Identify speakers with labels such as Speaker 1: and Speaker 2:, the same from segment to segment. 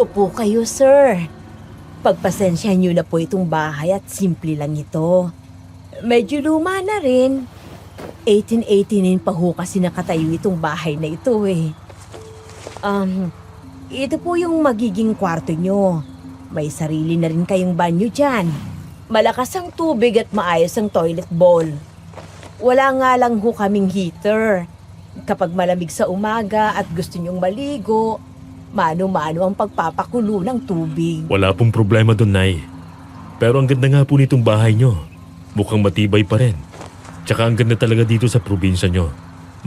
Speaker 1: Upo kayo, sir. Pagpasensyahan niyo na po itong bahay at simple lang ito. Medyo luma na rin. 1889 pa ho kasi nakatayo itong bahay na ito eh. Ito po yung magiging kwarto nyo. May sarili na rin kayong banyo dyan. Malakas ang tubig at maayos ang toilet bowl. Wala nga lang ho kaming heater. Kapag malamig sa umaga at gusto nyong maligo, mano-mano ang pagpapakulo ng tubig.
Speaker 2: Wala pong problema doon, Nay. Pero ang ganda nga po nitong bahay nyo. Mukhang matibay pa rin. Tsaka ang ganda talaga dito sa probinsya nyo.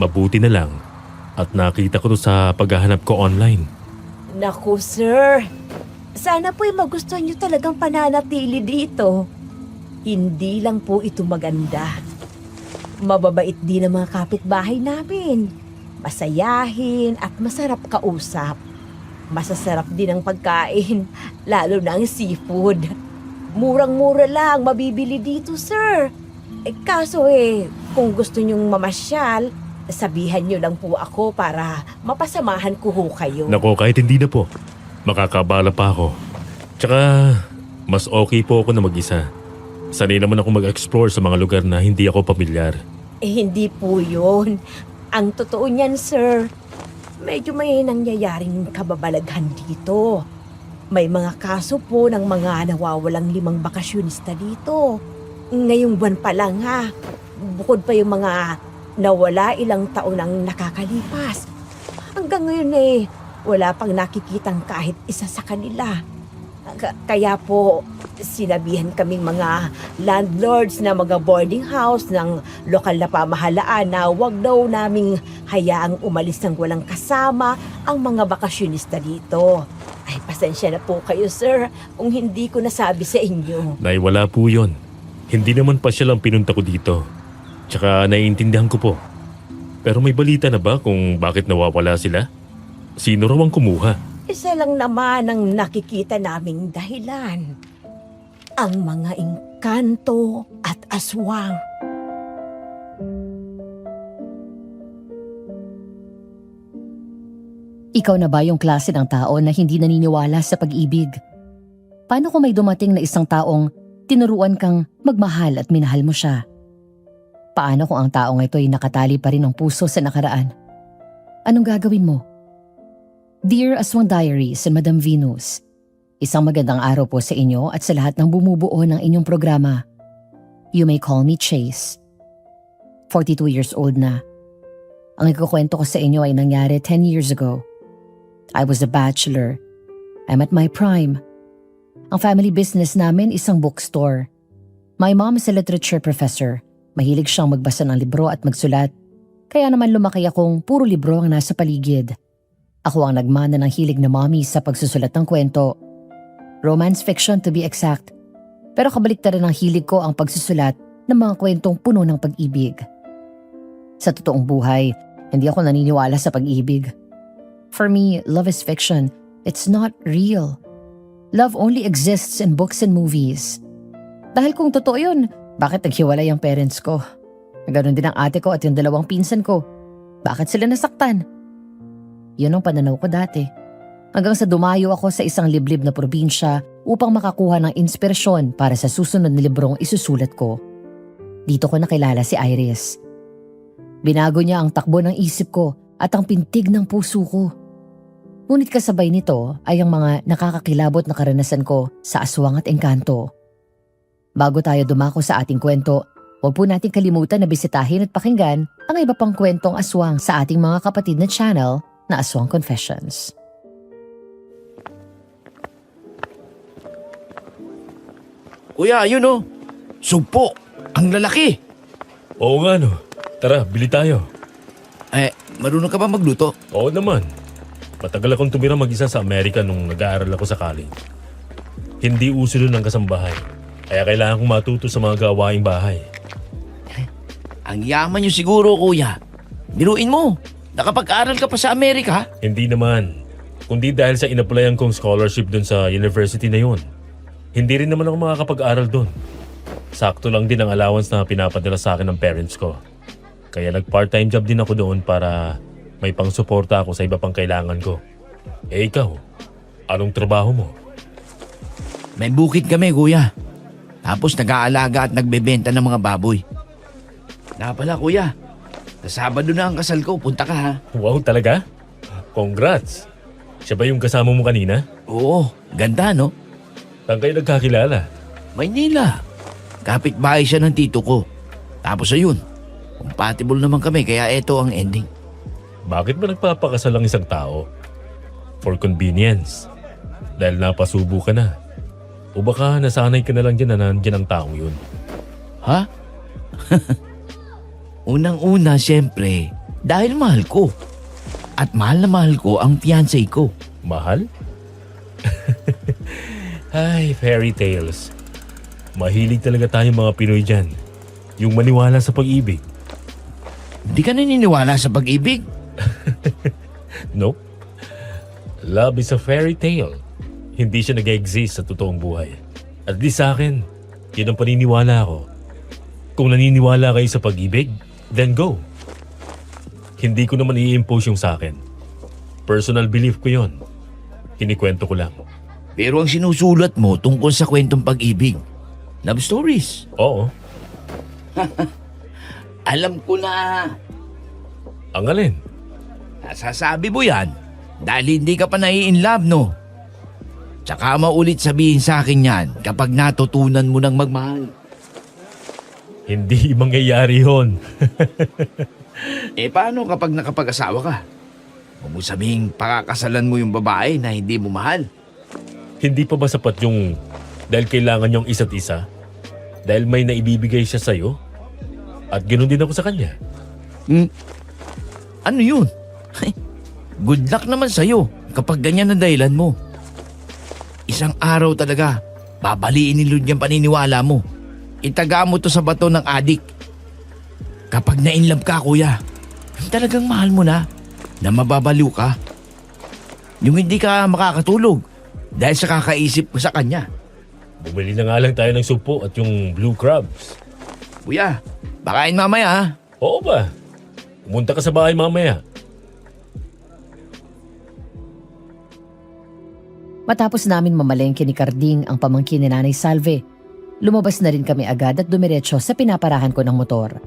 Speaker 2: Mabuti na lang. At nakita ko to sa paghahanap ko online.
Speaker 1: Naku, sir. Sana po'y magustuhan nyo talagang pananatili dito. Hindi lang po ito maganda. Mababait din ang mga kapitbahay namin. Masayahin at masarap kausap. Masasarap din ang pagkain, lalo na ang seafood. Murang-mura lang mabibili dito, sir. Kaso kung gusto nyong mamasyal, sabihan nyo lang po ako para mapasamahan ko ho kayo.
Speaker 2: Nako, kahit hindi na po. Makakabala pa ako. Tsaka, mas okay po ako na mag-isa. Sanay naman ako mag-explore sa mga lugar na hindi ako pamilyar.
Speaker 1: Hindi po yun. Ang totoo niyan, sir, medyo may nangyayaring kababalaghan dito. May mga kaso po ng mga nawawalang 5 bakasyonista dito. Ngayong buwan pa lang ha. Bukod pa yung mga nawala ilang taon ang nakakalipas. Hanggang ngayon wala pang nakikitang kahit isa sa kanila. Kaya po, sinabihan kaming mga landlords na mga boarding house ng lokal na pamahalaan na wag daw naming hayaang umalis ng walang kasama ang mga bakasyonista dito. Ay, pasensya na po kayo, sir, kung hindi ko nasabi sa inyo.
Speaker 2: Nay, wala po yun. Hindi naman pa siya lang pinunta ko dito. Tsaka naiintindihan ko po. Pero may balita na ba kung bakit nawawala sila? Sino raw ang kumuha?
Speaker 1: Isa lang naman ang nakikita naming dahilan. Ang mga engkanto at aswang.
Speaker 3: Ikaw na ba yung klase ng tao na hindi naniniwala sa pag-ibig? Paano kung may dumating na isang taong tinuruan kang magmahal at minahal mo siya? Paano kung ang taong ito ay nakatali pa rin ng puso sa nakaraan? Anong gagawin mo? Dear Aswang Diaries and Madam Venus, isang magandang araw po sa inyo at sa lahat ng bumubuo ng inyong programa. You may call me Chase. 42 years old na. Ang ikukwento ko sa inyo ay nangyari 10 years ago. I was a bachelor. I'm at my prime. Ang family business namin isang bookstore. My mom is a literature professor. Mahilig siyang magbasa ng libro at magsulat. Kaya naman lumaki akong puro libro ang nasa paligid. Ako ang nagmana ng hilig na mommy sa pagsusulat ng kwento. Romance fiction to be exact. Pero kabaliktaran ng hilig ko ang pagsusulat ng mga kwentong puno ng pag-ibig. Sa totoong buhay, hindi ako naniniwala sa pag-ibig. For me, love is fiction. It's not real. Love only exists in books and movies. Dahil kung totoo yun, bakit naghiwalay ang parents ko? Ganon din ang ate ko at yung 2 pinsan ko. Bakit sila nasaktan? Yun ang pananaw ko dati. Hanggang sa dumayo ako sa isang liblib na probinsya upang makakuha ng inspirasyon para sa susunod na librong isusulat ko. Dito ko nakilala si Iris. Binago niya ang takbo ng isip ko at ang pintig ng puso ko. Ngunit kasabay nito ay ang mga nakakakilabot na karanasan ko sa aswang at engkanto. Bago tayo dumako sa ating kwento, huwag po natin kalimutan na bisitahin at pakinggan ang iba pang kwentong aswang sa ating mga kapatid na channel na Aswang Confessions.
Speaker 4: Kuya, ayun oh. Sugpo. Ang lalaki.
Speaker 2: Oo nga no. Tara, bili tayo.
Speaker 4: Marunong ka ba magluto?
Speaker 2: Oo naman. Matagal akong tumira mag-isa sa Amerika nung nag-aaral ako sa college. Hindi uso doon ang kasambahay. Kaya kailangan kong matuto sa mga gawaing bahay.
Speaker 4: Ang yaman niyo siguro, kuya. Biruin mo. Nakapag-aral ka pa sa Amerika?
Speaker 2: Hindi naman. Kundi dahil sa in-applyan kong scholarship doon sa university na yun. Hindi rin naman ako makakapag-aral doon. Sakto lang din ang allowance na pinapadala sa akin ng parents ko. Kaya nag-part-time job din ako doon para may pang-suporta ako sa iba pang kailangan ko. Ikaw, Anong trabaho mo?
Speaker 4: May bukid kami, kuya. Tapos nag-aalaga at nagbebenta ng mga baboy. Pala, kuya. Sa Sabado na ang kasal ko. Punta ka, ha?
Speaker 2: Wow, talaga? Congrats! Siya ba yung kasama mo kanina?
Speaker 4: Oo, ganda, no?
Speaker 2: Saan kayo nagkakilala?
Speaker 4: Maynila. Kapitbahay siya ng tito ko. Tapos ayun, compatible naman kami kaya eto ang ending.
Speaker 2: Bakit ba nagpapakasal ang isang tao? For convenience. Dahil napasubo ka na. O baka nasanay ka na lang dyan na nandyan ang taong yun.
Speaker 4: Ha? Unang-una, siyempre, dahil mahal ko. At mahal na mahal ko ang fiancé ko.
Speaker 2: Mahal? Ay, fairy tales. Mahilig talaga tayo mga Pinoy dyan. Yung maniwala sa pag-ibig.
Speaker 4: Hindi ka naniniwala sa pag-ibig?
Speaker 2: Nope. Love is a fairy tale. Hindi siya nag-exist sa totoong buhay. At least sa akin, yun ang paniniwala ko. Kung naniniwala kayo sa pag-ibig, then go. Hindi ko naman i-impose yung sa akin. Personal belief ko yun. Kinikwento ko lang.
Speaker 4: Pero ang sinusulat mo tungkol sa kwentong pag-ibig, love stories.
Speaker 2: Oo.
Speaker 4: Alam ko na.
Speaker 2: Ang alin?
Speaker 4: Nasasabi mo yan dahil hindi ka pa nai-inlove, no? Tsaka maulit sabihin sa akin yan kapag natutunan mo ng magmahal.
Speaker 2: Hindi mangyayari yun.
Speaker 4: Paano kapag nakapag-asawa ka? Huwag mo sabihin pakakasalan mo yung babae na hindi mo mahal.
Speaker 2: Hindi pa ba sapat yung dahil kailangan yung isa't isa? Dahil may naibibigay siya sa'yo? At ganoon din ako sa kanya.
Speaker 4: Ano yun? Good luck naman sa'yo kapag ganyan ang dahilan mo. Isang araw talaga, babaliin ni Lord yung paniniwala mo. Itaga mo to sa bato ng adik. Kapag na-inlove ka, kuya, talagang mahal mo na mababaliw ka. Yung hindi ka makakatulog dahil sa kakaisip ko sa kanya.
Speaker 2: Bumili na nga lang tayo ng supo at yung blue crabs.
Speaker 4: Kuya, bakain mamaya ha.
Speaker 2: Oo ba? Pumunta ka sa bahay mamaya.
Speaker 3: Matapos namin mamalengke ni Carding ang pamangkin ni Nanay Salve, lumabas na rin kami agad at dumiretso sa pinaparahan ko ng motor.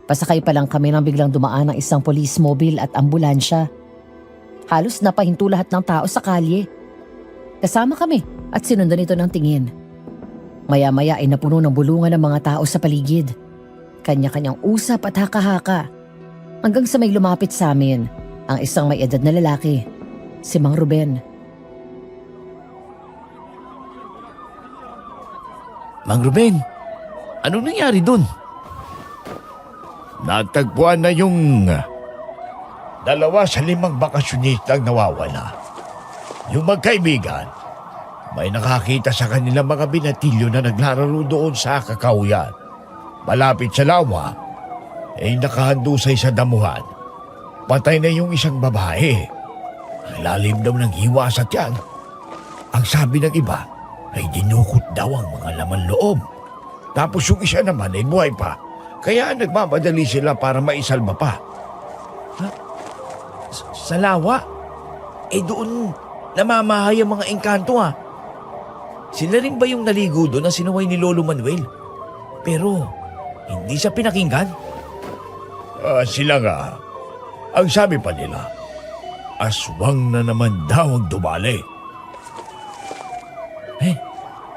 Speaker 3: Pasakay pa lang kami nang biglang dumaan ang isang police mobile at ambulansya. Halos napahinto lahat ng tao sa kalye. Kasama kami at sinundan ito ng tingin. Maya-maya ay napuno ng bulungan ng mga tao sa paligid. Kanya-kanyang usap at haka-haka. Hanggang sa may lumapit sa amin, ang isang may edad na lalaki, si Mang Ruben.
Speaker 4: Mang Ruben, anong nangyari dun?
Speaker 5: Natagpuan na yung 2 sa 5 bakasyonistang nawawala. Yung magkaibigan, may nakakita sa kanilang mga binatilyo na naglalaro doon sa kakauyan. Malapit sa lawa, nakahandusay sa damuhan. Patay na yung isang babae. Ang lalim daw ng hiwa sa tiyan. Ang sabi ng iba ay dinukot daw ang mga laman loob. Tapos yung isa naman ay buhay pa. Kaya nagmamadali sila para maisalba pa.
Speaker 4: Sa lawa? Doon namamahay ang mga engkanto ha. Sila rin ba yung naligo doon na sinuway ni Lolo Manuel? Pero hindi siya pinakinggan?
Speaker 5: Sila nga. Ang sabi pa nila, aswang na naman daw ang dumali.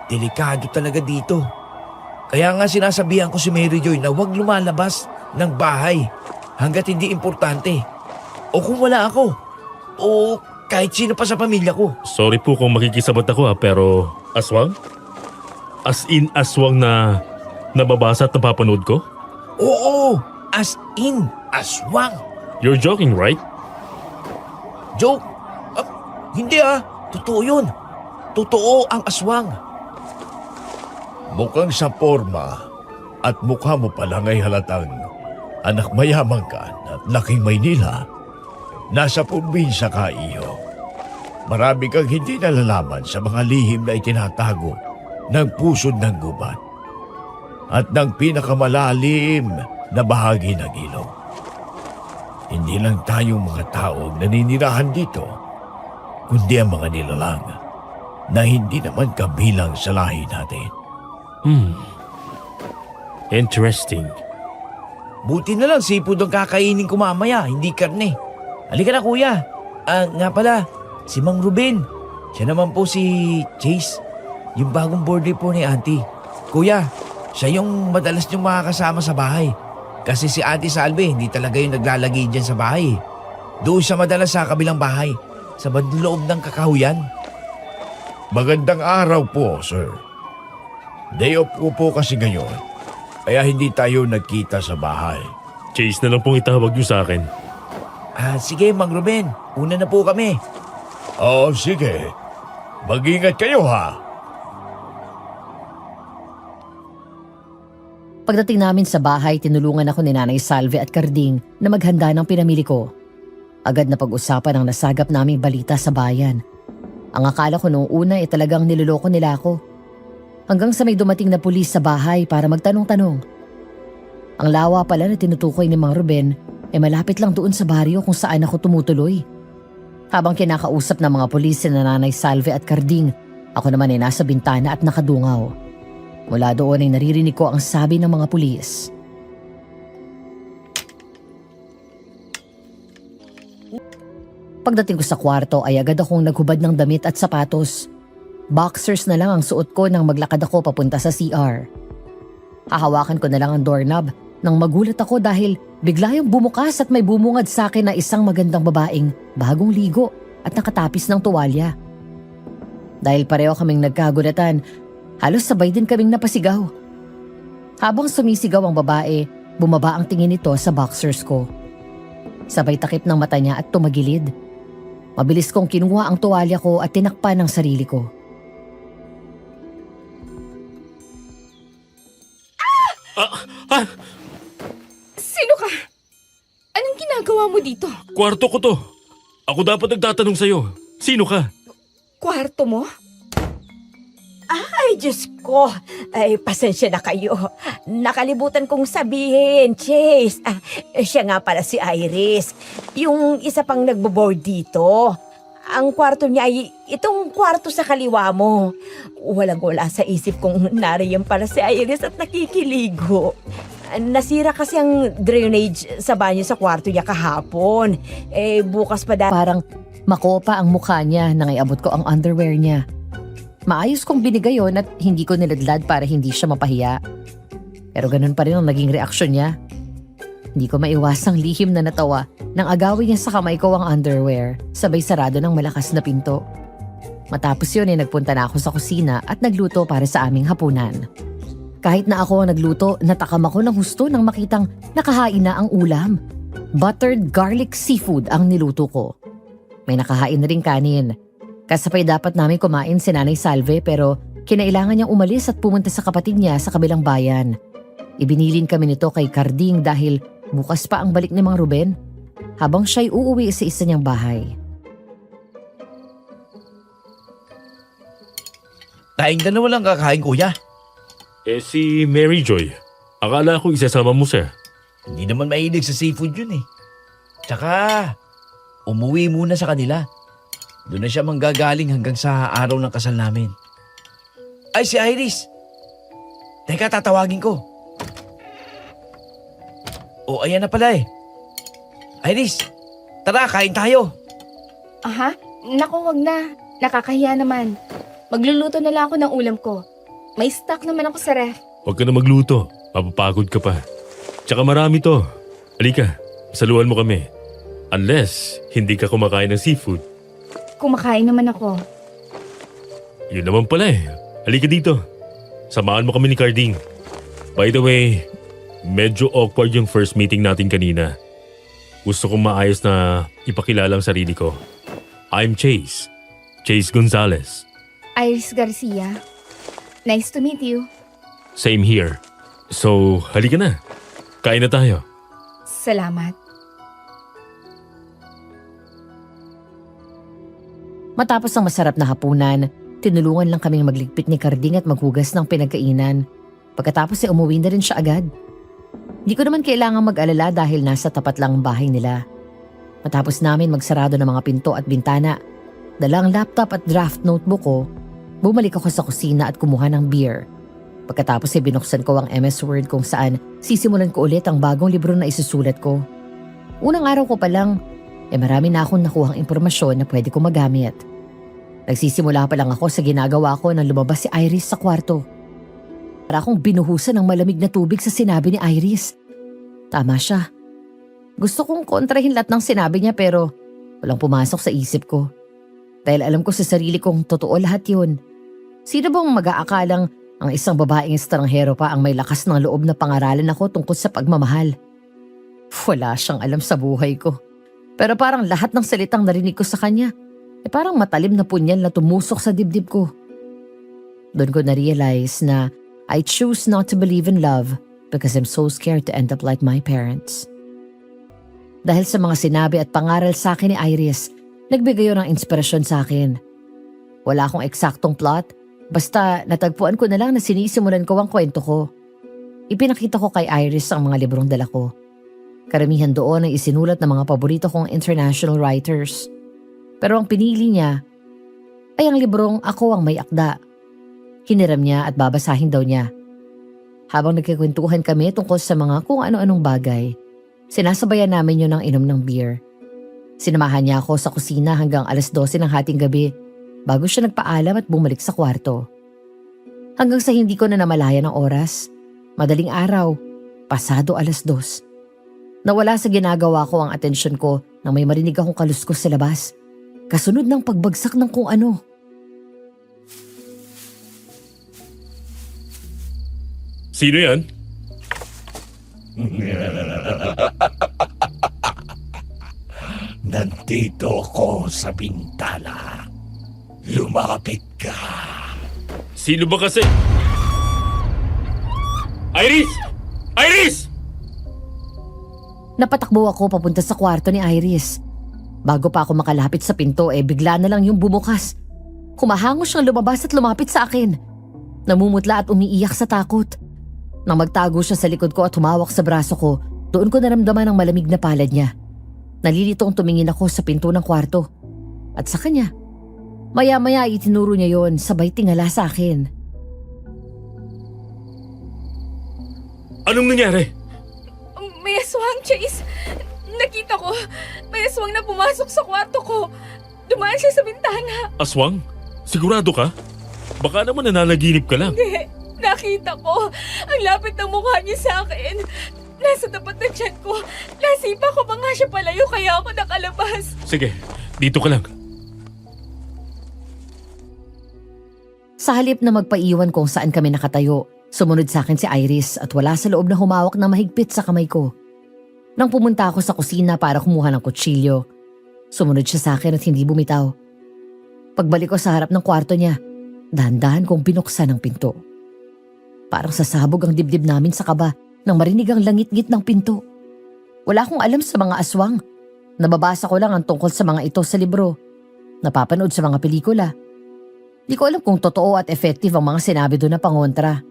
Speaker 4: Delikado talaga dito. Kaya nga sinasabihan ko si Mary Joy na huwag lumalabas ng bahay hanggat hindi importante. O kung wala ako. O kahit sino pa sa pamilya ko.
Speaker 2: Sorry po kung makikisabot ako pero aswang? As in aswang na nababasa at napapanood ko?
Speaker 4: Oo, as in, aswang.
Speaker 2: You're joking, right?
Speaker 4: Joke? Hindi totoo yun. Totoo ang aswang.
Speaker 5: Mukhang sa forma at mukha mo pa lang ay halatang anak mayaman ka at laking Maynila. Nasa probinsya ka, iyo. Marami kang hindi nalalaman sa mga lihim na itinatago ng pusod ng gubat at ng pinakamalalim na bahagi ng ilog. Hindi lang tayong mga tao naninirahan dito. kundi ang mga nilalang na hindi naman kabilang sa lahi natin.
Speaker 2: Interesting.
Speaker 4: Buti na lang seafood ang kakainin ko mamaya, hindi karne. Halika na kuya. Nga pala, si Mang Ruben. Siya naman po si Chase, yung bagong boarder po ni Auntie. Kuya, siya yung madalas niyong makakasama sa bahay. Kasi si Auntie Salve hindi talaga yung naglalagay dyan sa bahay. Doon siya madalas sa kabilang bahay, sa bandang loob ng kakahuyan.
Speaker 5: Magandang araw po, sir. Day off ko po kasi ngayon, kaya hindi tayo nagkita sa bahay.
Speaker 2: Chase na lang pong itawag niyo sa akin.
Speaker 4: Sige Mang Ruben, una na po kami.
Speaker 5: Oo, sige. Mag-ingat kayo ha.
Speaker 3: Pagdating namin sa bahay, tinulungan ako ni Nanay Salve at Carding na maghanda ng pinamili ko. Agad na pag-usapan ang nasagap naming balita sa bayan. Ang akala ko noong una talagang niloloko nila ako. Hanggang sa may dumating na pulis sa bahay para magtanong-tanong. Ang lawa pala na tinutukoy ni Mang Ruben malapit lang doon sa baryo kung saan ako tumutuloy. Habang kinakausap ng mga pulis na Nanay Salve at Carding, ako naman nasa bintana at nakadungaw. Mula doon ay naririnig ko ang sabi ng mga pulis. Pagdating ko sa kwarto ay agad akong naghubad ng damit at sapatos. Boxers na lang ang suot ko nang maglakad ako papunta sa CR. Hahawakan ko na lang ang doorknob nang magulat ako dahil bigla yung bumukas at may bumungad sa akin na isang magandang babaeng bagong ligo at nakatapis ng tuwalya. Dahil pareho kaming nagkagulatan, halos sabay din kaming napasigaw. Habang sumisigaw ang babae, bumaba ang tingin nito sa boxers ko. Sabay takip ng mata niya at tumagilid. Mabilis kong kinuha ang tuwalya ko at tinakpan ang sarili ko.
Speaker 6: Sino ka? Anong ginagawa mo dito?
Speaker 2: Kwarto ko to. Ako dapat nagtatanong sa'yo. Sino ka?
Speaker 6: Kwarto mo?
Speaker 1: Ay, Diyos ko. Ay, pasensya na kayo. Nakalibutan kong sabihin, Chase. Siya nga pala si Iris. Yung isa pang nagbo-board dito. Ang kwarto niya ay itong kwarto sa kaliwa mo. Walang-wala sa isip kong nariyan pala si Iris at nakikiligo. Nasira kasi ang drainage sa banyo sa kwarto niya kahapon. Bukas pa
Speaker 3: Parang makopa ang mukha niya nang iabot ko ang underwear niya. Maayos kong binigay yon at hindi ko niladlad para hindi siya mapahiya. Pero ganun pa rin ang naging reaksyon niya. Hindi ko maiwasang lihim na natawa nang agawin niya sa kamay ko ang underwear, sabay sarado ng malakas na pinto. Matapos yun nagpunta na ako sa kusina at nagluto para sa aming hapunan. Kahit na ako ang nagluto, natakam ako ng husto nang makitang nakahain na ang ulam. Buttered garlic seafood ang niluto ko. May nakahain na ring kanin. Kasabay dapat namin kumain si Nanay Salve pero kinailangan niyang umalis at pumunta sa kapatid niya sa kabilang bayan. Ibinilin kami nito kay Carding dahil bukas pa ang balik ni Mang Ruben habang siya'y uuwi sa isa niyang bahay.
Speaker 4: Tayong dalawa lang kakain kuya.
Speaker 2: Si Mary Joy. Akala ko isasama mo siya.
Speaker 4: Hindi naman mahilig sa seafood yun eh. Tsaka, umuwi muna sa kanila. Doon na siya manggagaling hanggang sa araw ng kasal namin. Ay, si Iris! Teka, tatawagin ko. O, ayan na pala eh. Iris, tara, kain tayo.
Speaker 6: Aha? Naku, wag na. Nakakahiya naman. Magluluto na lang ako ng ulam ko. May stock naman ako sa ref.
Speaker 2: Huwag ka na magluto. Mapapagod ka pa. Tsaka marami to. Halika, saluhan mo kami. Unless, hindi ka kumakain ng seafood.
Speaker 6: Kumakain naman ako.
Speaker 2: Yun naman pala eh. Halika dito. Samahan mo kami ni Carding. By the way, medyo awkward yung first meeting natin kanina. Gusto kong maayos na ipakilala ang sarili ko. I'm Chase. Chase Gonzalez.
Speaker 6: Iris Garcia. Nice to meet you.
Speaker 2: Same here. So, halika na. Kain na tayo.
Speaker 6: Salamat.
Speaker 3: Matapos ang masarap na hapunan, tinulungan lang kaming magligpit ni Carding at maghugas ng pinagkainan. Pagkatapos umuwi na rin siya agad. Hindi ko naman kailangang mag-alala dahil nasa tapat lang ang bahay nila. Matapos namin magsarado ng mga pinto at bintana, Dala ang laptop at draft notebook ko, bumalik ako sa kusina at kumuha ng beer. Pagkatapos ay binuksan ko ang MS Word kung saan sisimulan ko ulit ang bagong libro na isusulat ko. Unang araw ko pa lang, marami na akong nakuhang impormasyon na pwede ko magamit. Nagsisimula pa lang ako sa ginagawa ko nang lumabas si Iris sa kwarto. Para akong binuhusan ng malamig na tubig sa sinabi ni Iris. Tama siya. Gusto kong kontrahin lahat ng sinabi niya pero walang pumasok sa isip ko. Dahil alam ko sa sarili kong totoo lahat yun. Sino bang mag-aakalang ang isang babaeng estranghero pa ang may lakas ng loob na pangaralan ako tungkol sa pagmamahal? Wala siyang alam sa buhay ko. Pero parang lahat ng salitang narinig ko sa kanya, parang matalim na punyal na tumusok sa dibdib ko. Doon ko na-realize na I choose not to believe in love because I'm so scared to end up like my parents. Dahil sa mga sinabi at pangaral sa akin ni Iris, nagbigay yun ng inspirasyon sa akin. Wala akong eksaktong plot, basta natagpuan ko na lang na sinisimulan ko ang kwento ko. Ipinakita ko kay Iris ang mga librong dala ko. Karamihan doon ay isinulat ng mga paborito kong international writers. Pero ang pinili niya ay ang librong Ako ang May Akda. Hiniram niya at babasahin daw niya. Habang nagkikwentuhan kami tungkol sa mga kung ano-anong bagay, sinasabayan namin yun ng inom ng beer. Sinamahan niya ako sa kusina hanggang 12:00 ng hating gabi bago siya nagpaalam at bumalik sa kwarto. Hanggang sa hindi ko na namalayan ang oras, madaling araw, pasado 2:00. Nawala sa ginagawa ko ang atensyon ko nang may marinig akong kaluskos sa labas, kasunod ng pagbagsak ng kung ano.
Speaker 2: Sino yan?
Speaker 5: Nandito ko sa bintana. Lumapit ka.
Speaker 2: Sino ba kasi? Iris! Iris!
Speaker 3: Napatakbo ako papunta sa kwarto ni Iris. Bago pa ako makalapit sa pinto bigla na lang yung bumukas. Humahango siyang lumabas at lumapit sa akin. Namumutla at umiiyak sa takot. Nang magtago siya sa likod ko at humawak sa braso ko, doon ko naramdaman ang malamig na palad niya. Nalilitong tumingin ako sa pinto ng kwarto. At sa kanya, maya-maya itinuro niya yon sabay tingala sa akin.
Speaker 2: Anong nangyari?
Speaker 6: May aswang, Chase. Nakita ko. May aswang na pumasok sa kwarto ko. Dumaan siya sa bintana.
Speaker 2: Aswang? Sigurado ka? Baka naman nananaginip ka lang.
Speaker 6: Hindi. Nakita ko. Ang lapit ng mukha niya sa akin. Nasa tapat ng tiyan ko. Nasipa ko pa nga siya palayo kaya ako nakalabas.
Speaker 2: Sige, dito ka lang.
Speaker 3: Sa halip na magpaiwan kung saan kami nakatayo, sumunod sa akin si Iris at wala sa loob na humawak na mahigpit sa kamay ko. Nang pumunta ako sa kusina para kumuha ng kutsilyo, sumunod siya sa akin at hindi bumitaw. Pagbalik ko sa harap ng kwarto niya, dahan-dahan kong binuksan ang pinto. Parang sasabog ang dibdib namin sa kaba nang marinig ang langit-ngit ng pinto. Wala akong alam sa mga aswang. Nababasa ko lang ang tungkol sa mga ito sa libro. Napapanood sa mga pelikula. Di ko alam kung totoo at effective ang mga sinabi doon na pangontra.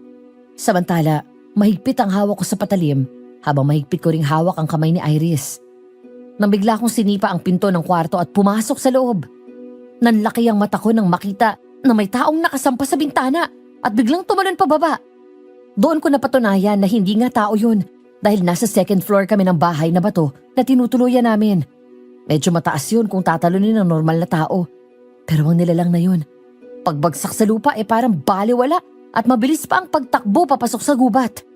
Speaker 3: Samantala, mahigpit ang hawak ko sa patalim habang mahigpit ko ring hawak ang kamay ni Iris. Nang bigla kong sinipa ang pinto ng kwarto at pumasok sa loob. Nanlaki ang mata ko nang makita na may taong nakasampa sa bintana at biglang tumalon pababa. Doon ko napatunayan na hindi nga tao yun dahil nasa second floor kami ng bahay na bato na tinutuluyan namin. Medyo mataas yun kung tatalunin ng normal na tao. Pero ang nilalang na yun, pagbagsak sa lupa parang baliwala at mabilis pa ang pagtakbo papasok sa gubat.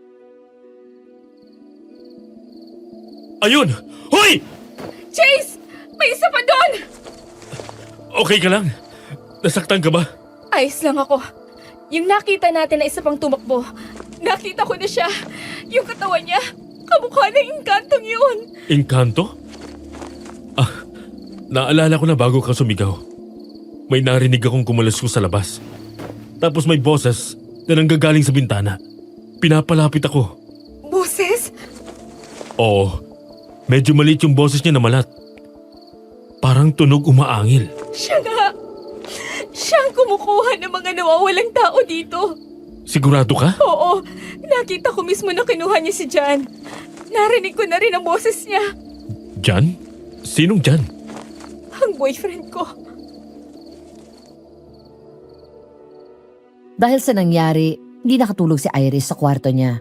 Speaker 2: Ayun! Hoy!
Speaker 6: Chase! May isa pa doon!
Speaker 2: Okay ka lang? Nasaktan ka ba?
Speaker 6: Ayos lang ako. Yung nakita natin na isa pang tumakbo, nakita ko na siya. Yung katawan niya, kamukha ng inkantong yun.
Speaker 2: Engkanto? Naalala ko na bago ka sumigaw. May narinig akong kumaluskos sa labas. Tapos may boses na nanggagaling sa bintana. Pinapalapit ako.
Speaker 6: Boses?
Speaker 2: Oo, medyo maliit yung boses niya na malat. Parang tunog umaangil.
Speaker 6: Siya nga. Siyang kumukuha ng mga nawawalang tao dito.
Speaker 2: Sigurado ka?
Speaker 6: Oo, nakita ko mismo na kinuha niya si Jan. Narinig ko na rin ang boses niya.
Speaker 2: Jan? Sinong Jan?
Speaker 6: Ang boyfriend ko.
Speaker 3: Dahil sa nangyari, hindi nakatulog si Iris sa kwarto niya.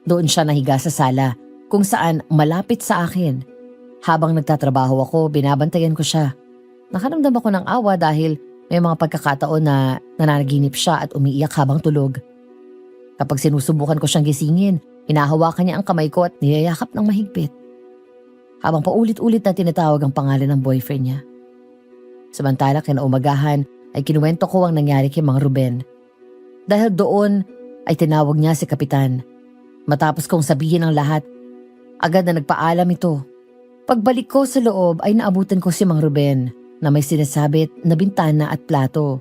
Speaker 3: Doon siya nahiga sa sala kung saan malapit sa akin. Habang nagtatrabaho ako, binabantayan ko siya. Nakaramdam ako ng awa dahil may mga pagkakataon na nananaginip siya at umiiyak habang tulog. Kapag sinusubukan ko siyang gisingin, hinahawakan niya ang kamay ko at niyayakap ng mahigpit. Habang paulit-ulit na tinatawag ang pangalan ng boyfriend niya. Samantala kinaumagahan ay kinuwento ko ang nangyari kay Mang Ruben. Dahil doon ay tinawag niya si Kapitan. Matapos kong sabihin ang lahat, agad na nagpaalam ito. Pagbalik ko sa loob ay naabutan ko si Mang Ruben na may sinasabit na bintana at plato.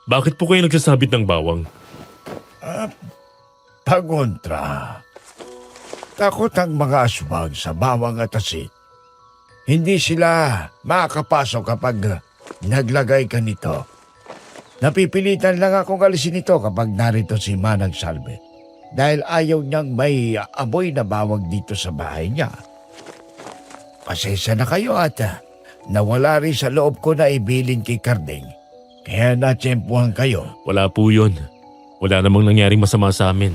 Speaker 2: Bakit po kayo nagsasabit ng bawang?
Speaker 5: Pagontra. Takot ang mga aswang sa bawang at asin. Hindi sila makakapasok kapag naglagay ka nito. Napipilitan lang akong alisin ito kapag narito si Manang Salve. Dahil ayaw niyang may amoy na bawang dito sa bahay niya. Pasensya na kayo at nawala rin sa loob ko na ibilin kay Karding. Kaya natsempuhan kayo.
Speaker 2: Wala po yun. Wala namang nangyaring masama sa amin.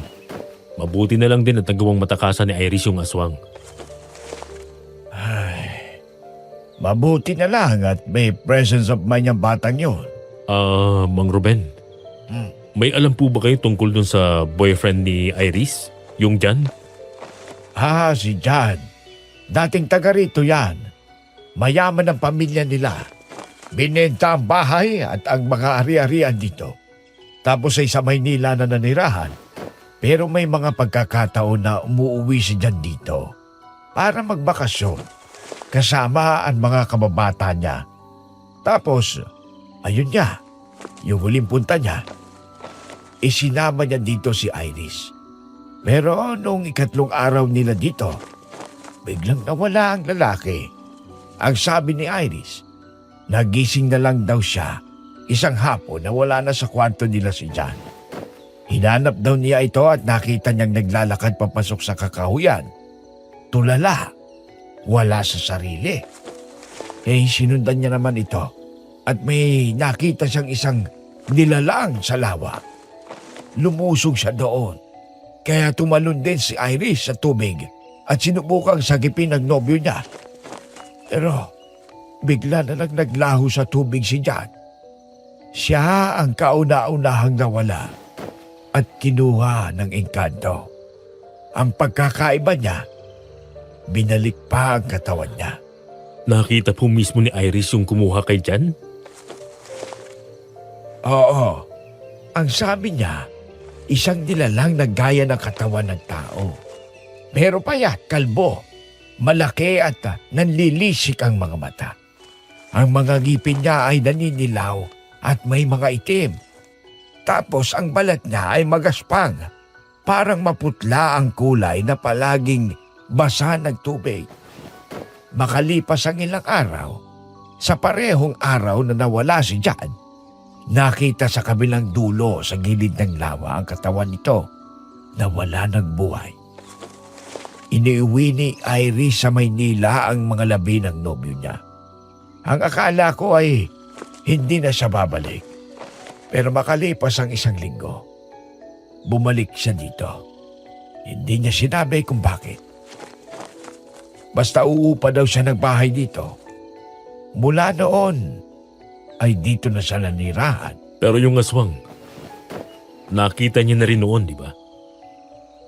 Speaker 2: Mabuti na lang din at nagawang matakasan ni Iris yung aswang.
Speaker 5: Mabuti na lang at may presence of mind ang batang yun.
Speaker 2: Mang Ruben. May alam po ba kayo tungkol dun sa boyfriend ni Iris? Yung Jan?
Speaker 5: Si Jan. Dating taga rito yan. Mayaman ang pamilya nila. Binenta ang bahay at ang mga ari-arian dito. Tapos ay sa Maynila na nanirahan. Pero may mga pagkakataon na umuwi si Jan dito para magbakasyon kasama ang mga kababata niya. Tapos, ayun niya, yung huling punta niya, isinama niya dito si Iris. Pero noong ikatlong araw nila dito, biglang nawala ang lalaki. Ang sabi ni Iris, nagising na lang daw siya isang hapon na wala na sa kwarto nila si Jan. Hinanap daw niya ito at nakita niyang naglalakad papasok sa kakahuyan. Tulala, wala sa sarili. Sinundan niya naman ito at may nakita siyang isang nilalang sa lawa. Lumusog siya doon. Kaya tumalon din si Iris sa tubig at sinubukang sagipin ang nobyo niya. Pero bigla na lang naglaho sa tubig si Jan. Siya ang kauna-unahang nawala at kinuha ng engkanto. Ang pagkakaiba niya, binalik pa ang katawan niya.
Speaker 2: Nakita po mismo ni Iris yung kumuha kay Jan?
Speaker 5: Oo. Ang sabi niya, isang nilalang na gaya ng katawan ng tao. Pero payat, kalbo, malaki at nanlilisik ang mga mata. Ang mga ngipin niya ay naninilaw at may mga itim. Tapos ang balat niya ay magaspang. Parang maputla ang kulay na palaging basa ng tubig. Makalipas ang ilang araw, sa parehong araw na nawala si Jan, nakita sa kabilang dulo sa gilid ng lawa ang katawan nito na wala ng buhay. Iniuwi ni Iris sa Maynila ang mga labi ng nobyo niya. Ang akala ko ay hindi na siya babalik. Pero makalipas ang isang linggo, bumalik siya dito. Hindi niya sinabi kung bakit. Basta uupa daw siya ng bahay dito. Mula noon, ay dito na siya nanirahan.
Speaker 2: Pero yung aswang, nakita niya na rin noon, di ba?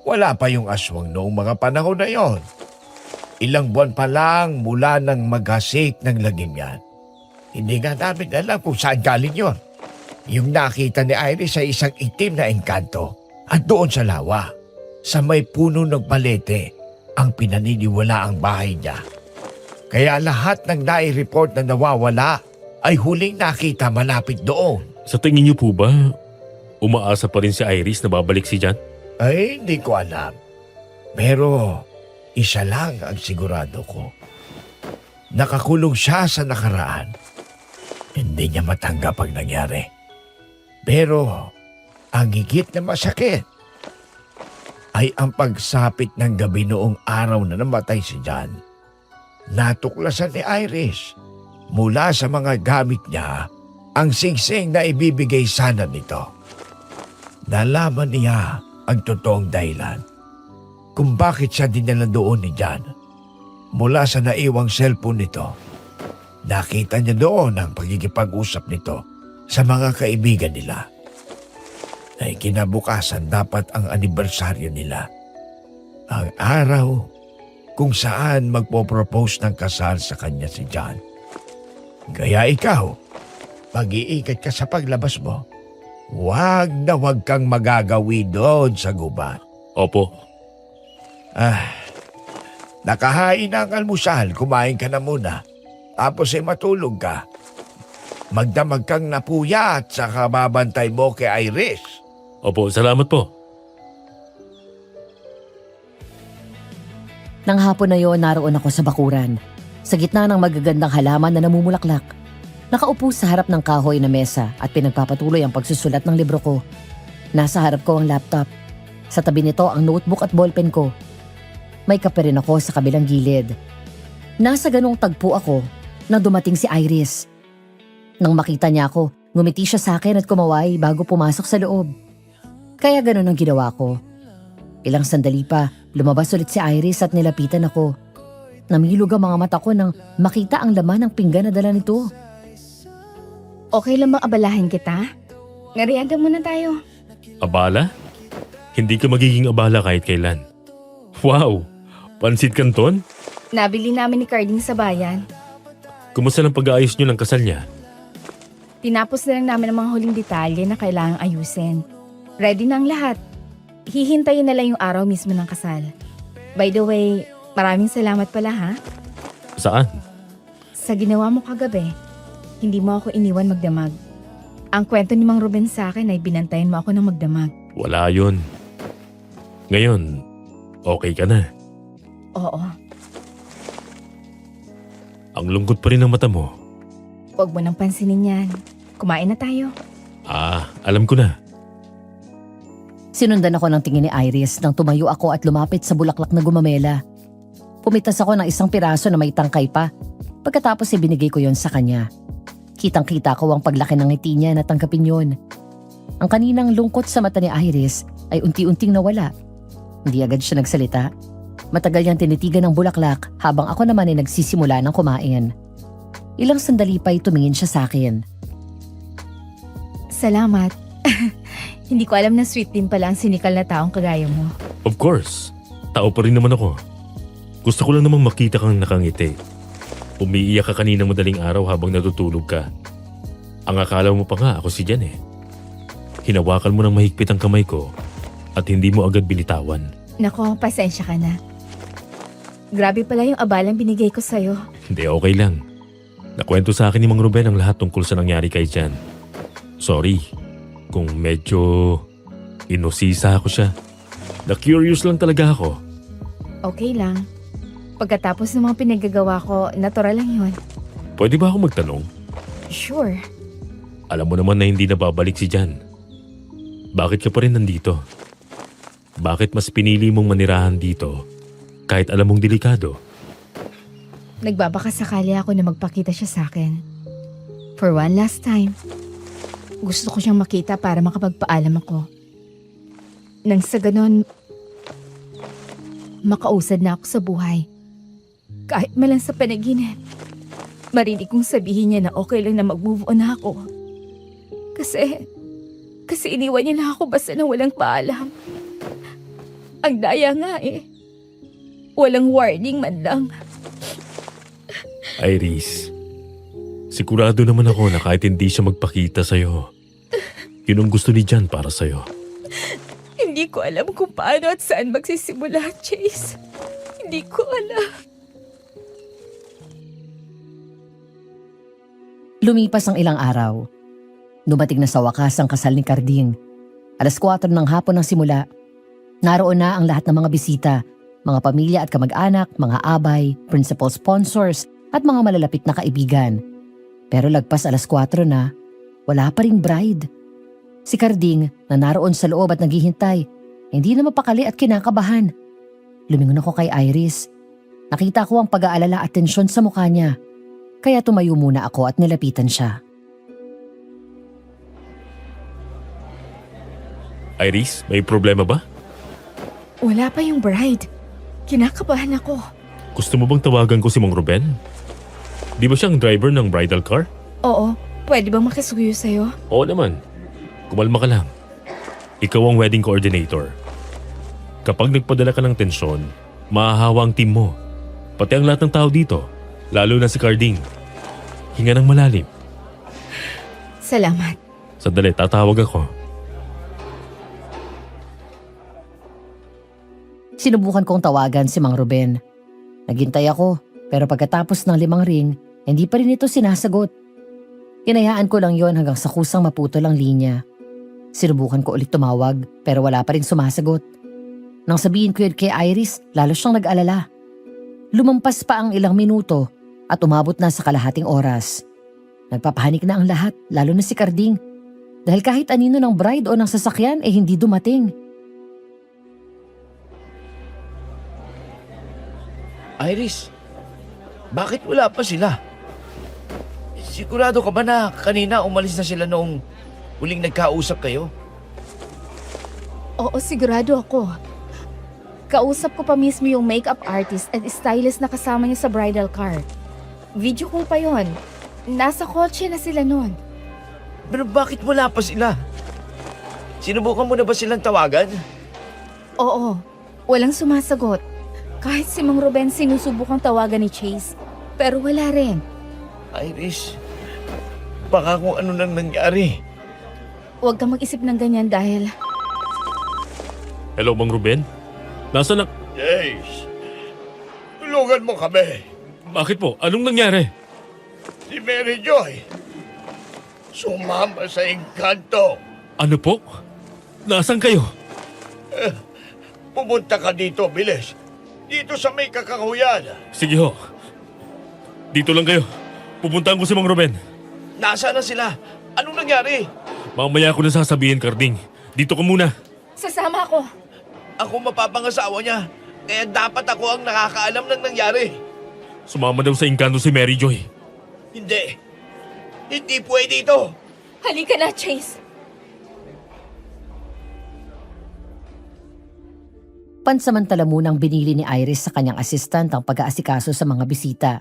Speaker 5: Wala pa yung aswang noong mga panahon na yon. Ilang buwan pa lang mula nang maghasik ng lagim yan. Hindi nga namin alam kung saan galing yon. Yung nakita ni Iris ay isang itim na engkanto at doon sa lawa, sa may puno ng palete, ang pinaniniwala ang bahay niya. Kaya lahat ng nai-report na nawawala ay huling nakita malapit doon.
Speaker 2: Sa tingin niyo po ba, umaasa pa rin si Iris na babalik si Jan?
Speaker 5: Ay, hindi ko alam. Pero isa lang ang sigurado ko. Nakakulong siya sa nakaraan. Hindi niya matanggap ang nangyari. Pero ang higit na masakit ay ang pagsapit ng gabi noong araw na namatay si Jan. Natuklasan ni Iris mula sa mga gamit niya ang singsing na ibibigay sana nito. Nalaman niya ang totoong dahilan kung bakit siya dinala doon ni Jan. Mula sa naiwang cellphone nito, nakita niya doon ang pagkikipag-usap nito sa mga kaibigan nila. Ay kinabukasan dapat ang anibersaryo nila. Ang araw kung saan magpo-propose ng kasal sa kanya si John. Kaya ikaw, mag-iingat ka sa paglabas mo. Huwag na huwag kang magagawi doon sa gubat.
Speaker 2: Opo.
Speaker 5: Nakahain na ang almusal, kumain ka na muna. Tapos ay matulog ka. Magdamag kang napuya at saka babantay mo kay Iris.
Speaker 2: Opo, salamat po.
Speaker 3: Nang hapon na yon, naroon ako sa bakuran. Sa gitna ng magagandang halaman na namumulaklak. Nakaupo sa harap ng kahoy na mesa at pinagpapatuloy ang pagsusulat ng libro ko. Nasa harap ko ang laptop. Sa tabi nito ang notebook at ballpen ko. May kape rin ako sa kabilang gilid. Nasa ganong tagpo ako nang dumating si Iris. Nang makita niya ako, ngumiti siya sa akin at kumaway bago pumasok sa loob. Kaya ganon ang ginawa ko. Ilang sandali pa, lumabas ulit si Iris at nilapitan ako. Namilog ang mga mata ko nang makita ang laman ng pinggan na dala nito.
Speaker 6: Okay lang bang abalahin kita? Ngariaga muna tayo.
Speaker 2: Abala? Hindi ka magiging abala kahit kailan. Wow! Pansit Canton?
Speaker 6: Nabili namin ni Carding sa bayan.
Speaker 2: Kumusta ng pag-aayos nyo ng kasal niya?
Speaker 6: Tinapos na lang namin ang mga huling detalye na kailangang ayusin. Ready na ang lahat. Hihintayin na lang yung araw mismo ng kasal. By the way, maraming salamat pala ha.
Speaker 2: Saan?
Speaker 6: Sa ginawa mo kagabi, hindi mo ako iniwan magdamag. Ang kwento ni Mang Ruben sa akin ay binantayan mo ako ng magdamag.
Speaker 2: Wala yun. Ngayon, okay ka na.
Speaker 6: Oo,
Speaker 2: Ang lungkot pa rin ng mata mo.
Speaker 6: huwag mo nang pansinin yan. Kumain na tayo.
Speaker 2: Alam ko na.
Speaker 3: Sinundan ako ng tingin ni Iris nang tumayo ako at lumapit sa bulaklak na gumamela. Pumitas ako ng isang piraso na may tangkay pa. Pagkatapos ibinigay ko yon sa kanya. Kitang-kita ko ang paglaki ng ngiti niya na tanggapin yon. Ang kaninang lungkot sa mata ni Iris ay unti-unting nawala. Hindi agad siya nagsalita. Matagal niyang tinitigan ng bulaklak habang ako naman ay nagsisimula ng kumain. Ilang sandali pa ay tumingin siya sa akin.
Speaker 6: Salamat. Hindi ko alam na sweet din pala ang sinikal na taong kagaya mo.
Speaker 2: Of course. Tao pa rin naman ako. Gusto ko lang namang makita kang nakangiti. Umiiyak ka kanina madaling araw habang natutulog ka. Ang akala mo pa nga ako si Jan eh. Hinawakan mo ng mahigpit ang kamay ko at hindi mo agad binitawan.
Speaker 6: Nako, pasensya ka na. Grabe pala yung abalang binigay ko sa'yo.
Speaker 2: Hindi, okay lang. Nakwento sa akin ni Mang Ruben ang lahat tungkol sa nangyari kay Jan. Sorry kung medyo inusisa ako siya. Na-curious lang talaga ako.
Speaker 6: Okay lang. Pagkatapos ng mga pinagagawa ko, natural lang yun.
Speaker 2: Pwede ba ako magtanong?
Speaker 6: Sure.
Speaker 2: Alam mo naman na hindi na babalik si Jan. Bakit ka pa rin nandito? Bakit mas pinili mong manirahan dito kahit alam mong delikado?
Speaker 6: Nagbabaka sakali ako na magpakita siya sa akin. For one last time. Gusto ko siyang makita para makapagpaalam ako. Nang sa ganon, makausad na ako sa buhay. Kahit malang sa panaginip, marinig kong sabihin niya na okay lang na mag-move on na ako. Kasi iniwan niya na ako basta na walang paalam. Ang daya nga eh. Walang warning man lang.
Speaker 2: Iris, sigurado naman ako na kahit hindi siya magpakita sa'yo, yun ang gusto ni Jan para sa'yo.
Speaker 6: Hindi ko alam kung paano at saan magsisimula, Chase. Hindi ko alam.
Speaker 3: Lumipas ang ilang araw. Dumating na sa wakas ang kasal ni Carding. 4:00 ng hapon ang simula. Naroon na ang lahat ng mga bisita, mga pamilya at kamag-anak, mga abay, principal sponsors at mga malalapit na kaibigan. Pero lagpas 4:00 na, wala pa ring bride. Si Carding na naroon sa loob at naghihintay, hindi na mapakali at kinakabahan. Lumingon ako kay Iris. Nakita ko ang pag-aalala at tensyon sa mukha niya. kaya tumayo muna ako at nilapitan siya.
Speaker 2: Iris, may problema ba?
Speaker 6: Wala pa yung bride. Kinakabahan ako.
Speaker 2: Gusto mo bang tawagan ko si Mang Ruben? Di ba siyang driver ng bridal car?
Speaker 6: Oo, pwede bang makisuyo sa'yo?
Speaker 2: Oo naman. Kumalma ka lang. Ikaw ang wedding coordinator. Kapag nagpadala ka ng tensyon, mahahawa ang team mo. Pati ang lahat ng tao dito, lalo na si Carding. Hinga ng malalim.
Speaker 6: Salamat.
Speaker 2: Sandali, tatawag ako.
Speaker 3: Sinubukan kong tawagan si Mang Ruben. Naghintay ako, pero pagkatapos ng 5 ring, hindi pa rin ito sinasagot. Hinayaan ko lang yon hanggang sa kusang maputol ang linya. Sinubukan ko ulit tumawag, pero wala pa rin sumasagot. Nang sabihin ko yun kay Iris, lalo siyang nag-alala. Lumampas pa ang ilang minuto at umabot na sa kalahating oras. Nagpapahanik na ang lahat, lalo na si Carding. Dahil kahit anino ng bride o ng sasakyan hindi dumating.
Speaker 5: Iris, bakit wala pa sila? Sigurado ka ba na kanina umalis na sila noong huling nagkausap kayo?
Speaker 6: Oo, sigurado ako. Kausap ko pa mismo yung makeup artist at stylist na kasama niya sa bridal car. Video call pa yon. Nasa kotse na sila noon.
Speaker 5: Pero bakit wala pa sila? Sinubukan mo na ba silang tawagan?
Speaker 6: Oo, walang sumasagot. Kahit si Mang Ruben sinusubukang tawagan ni Chase. Pero wala rin.
Speaker 5: Iris, baka kung ano nang nangyari.
Speaker 6: Huwag kang mag-isip ng ganyan dahil
Speaker 2: Hello, Mang Ruben? Nasaan na...
Speaker 5: Jace, tulungan mo kami.
Speaker 2: Bakit po? Anong nangyari?
Speaker 5: Si Mary Joy, sumama sa engkanto.
Speaker 2: Ano po? Nasaan kayo?
Speaker 5: Pumunta ka dito, bilis. Dito sa may kakahuyan.
Speaker 2: Sige ho. Dito lang kayo. Pupuntahan ko si Mang Ruben.
Speaker 5: Nasaan na sila? Anong nangyari?
Speaker 2: Mamaya ko na sasabihin, Carding. Dito ka muna.
Speaker 6: sasama ako.
Speaker 5: Ako mapapangasawa niya. Kaya dapat ako ang nakakaalam ng nangyari.
Speaker 2: Sumama daw sa engkanto si Mary Joy.
Speaker 5: Hindi. Hindi pwede ito.
Speaker 6: Halika na, Chase.
Speaker 3: Pansamantala munang binili ni Iris sa kanyang assistant ang pag-aasikaso sa mga bisita.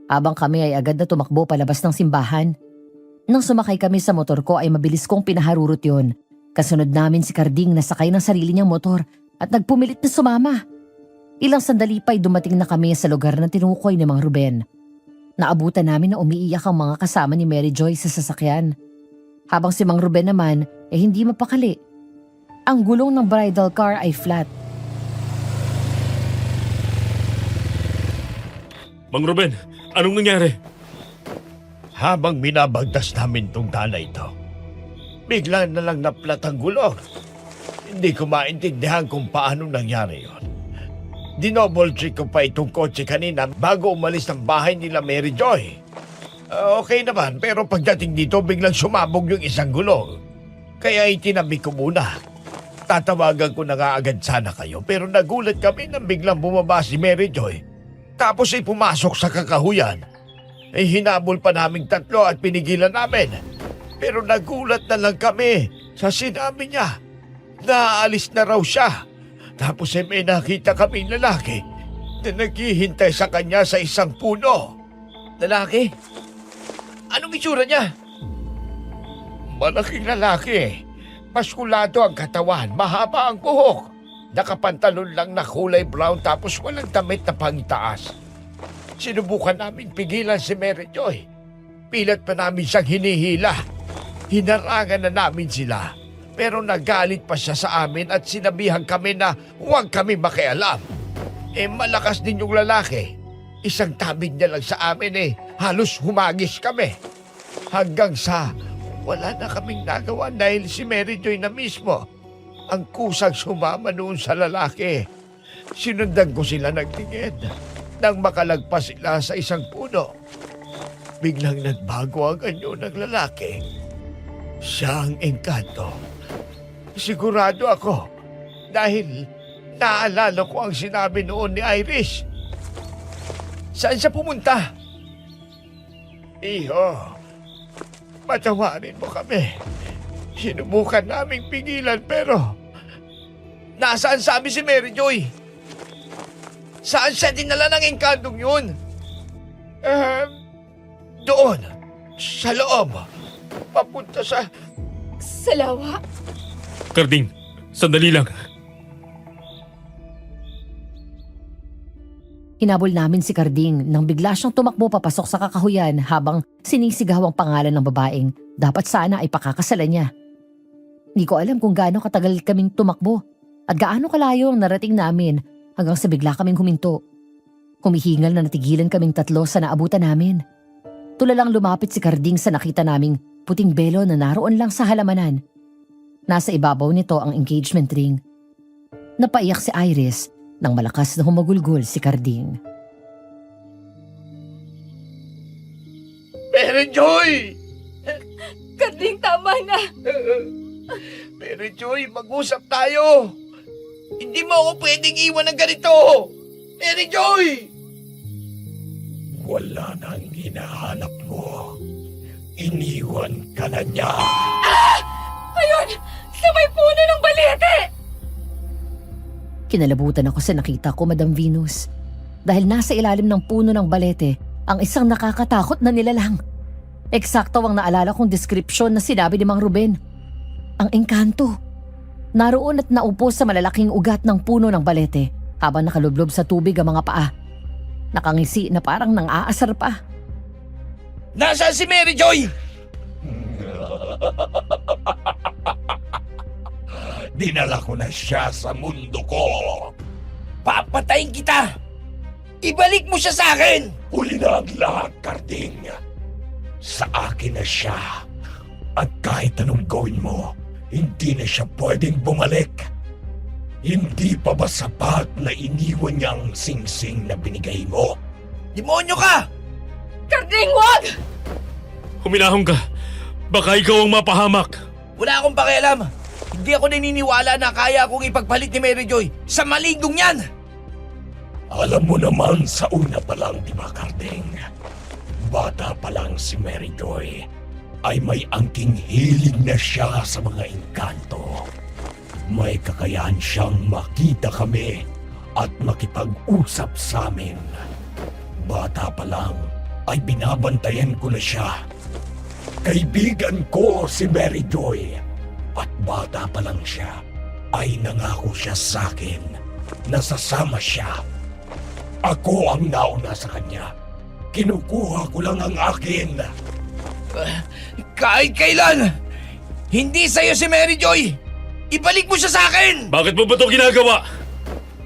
Speaker 3: Habang kami ay agad na tumakbo palabas ng simbahan. Nang sumakay kami sa motor ko ay mabilis kong pinaharurot yon. Kasunod namin si Carding na sakay ng sarili niyang motor at nagpumilit na sumama. Ilang sandali pa ay dumating na kami sa lugar na tinukoy ni Mang Ruben. Naabutan namin na umiiyak ang mga kasama ni Mary Joy sa sasakyan. Habang si Mang Ruben naman ay hindi mapakali. Ang gulong ng bridal car ay flat.
Speaker 2: Mang Ruben, anong nangyari?
Speaker 5: Habang binabagtas namin tong dala ito, bigla na lang naplat ang gulong. Hindi ko maintindihan kung paano nangyari yon. Dinouble check ko pa itong kotse kanina bago umalis ng bahay nila Mary Joy. Okay naman, pero pagdating dito biglang sumabog yung isang gulong. Kaya itinabi ko muna. Tatawagan ko na nga agad sana kayo pero nagulat kami nang biglang bumaba si Mary Joy. Tapos ay pumasok sa kakahuyan. Ay hinabol pa naming tatlo at pinigilan namin. Pero nagulat na lang kami sa sinabi niya. Naalis na raw siya. Tapos ay may nakita kaming lalaki na naghihintay sa kanya sa isang puno. Lalaki? Anong itsura niya? Malaking lalaki. Maskulado ang katawan, mahaba ang buhok. Nakapantalon lang na kulay brown tapos walang damit na pangitaas. Sinubukan namin pigilan si Mary Joy. Pilat pa namin siyang hinihila. Hinarangan na namin sila. Pero nagalit pa siya sa amin at sinabihan kami na huwag kami makialam. Malakas din yung lalaki. Isang tabig niya lang sa amin halos humagis kami. Hanggang sa wala na kaming nagawa dahil si Mary Joy na mismo ang kusang sumama noon sa lalaki. Sinundan ko sila ng tingin. Nang makalagpas sila sa isang puno, biglang nagbago ang anyo ng lalaki. Siya ang engkanto. Sigurado ako dahil naalala ko ang sinabi noon ni Iris. Saan siya pumunta? Iho, patawarin mo kami. Sinubukan naming pigilan pero
Speaker 4: Nasaan sabi si Mary Joy? Saan siya dinala ng engkantong yun?
Speaker 5: doon, sa loob, papunta sa...
Speaker 6: Sa lawa?
Speaker 2: Karding, sandali lang.
Speaker 3: Hinabol namin si Karding nang bigla siyang tumakbo papasok sa kakahuyan habang sinisigaw ang pangalan ng babaeng dapat sana ay pakakasalan niya. Hindi ko alam kung gaano katagal kaming tumakbo at gaano kalayo ang narating namin hanggang sa bigla kaming huminto. Humihingal na natigilan kaming tatlo sa naabutan namin. Tulalang lumapit si Karding sa nakita naming puting belo na naroon lang sa halamanan. Nasa ibabaw nito ang engagement ring. Napaiyak si Iris nang malakas na humagulgol si Karding.
Speaker 5: Mary Joy!
Speaker 6: Karding, tama na!
Speaker 4: Mary Joy, mag-usap tayo. Hindi mo ako pwedeng iwan ng ganito. Mary Joy!
Speaker 5: Wala nang hinahanap mo. Iniwan ka na niya.
Speaker 6: Ayun! Sa may puno ng balete!
Speaker 3: Kinalabutan ako sa nakita ko, Madam Venus. Dahil nasa ilalim ng puno ng balete ang isang nakakatakot na nilalang. Eksakto ang naalala kong deskripsyon na sinabi ni Mang Ruben. Ang engkanto. Naroon at naupo sa malalaking ugat ng puno ng balete habang nakalublob sa tubig ang mga paa. Nakangisi na parang nang-aasar pa.
Speaker 4: Nasaan si Mary Joy?
Speaker 5: Dinala ko na siya sa mundo ko.
Speaker 4: Papatayin kita! Ibalik mo siya sa akin!
Speaker 5: Huli na ang lahat, Karding. Sa akin na siya. At kahit anong gawin mo, hindi na siya pwedeng bumalik. Hindi pa ba sapat na iniwan niya ang singsing na binigay mo?
Speaker 4: Demonyo ka!
Speaker 6: Karding, wag!
Speaker 2: Huminahon ka. Baka ikaw ang mapahamak.
Speaker 4: Wala akong pakialam. Hindi ako naniniwala na kaya akong ipagpalit ni Mary Joy sa maligdong yan!
Speaker 5: Alam mo naman sa una pa lang, di ba, Karding? Bata pa lang si Mary Joy ay may angking hilig na siya sa mga engkanto. May kakayahan siyang makita kami at makipag-usap sa amin. Bata pa lang ay binabantayan ko na siya. Kaibigan ko si Mary Joy at bata pa lang siya ay nangako siya sa akin na sasama siya. Ako ang nauna sa kanya. Kinukuha ko lang ang akin.
Speaker 4: Kahit kailan! Hindi sa'yo si Mary Joy! Ibalik mo siya sa akin!
Speaker 2: Bakit mo ba ito ginagawa?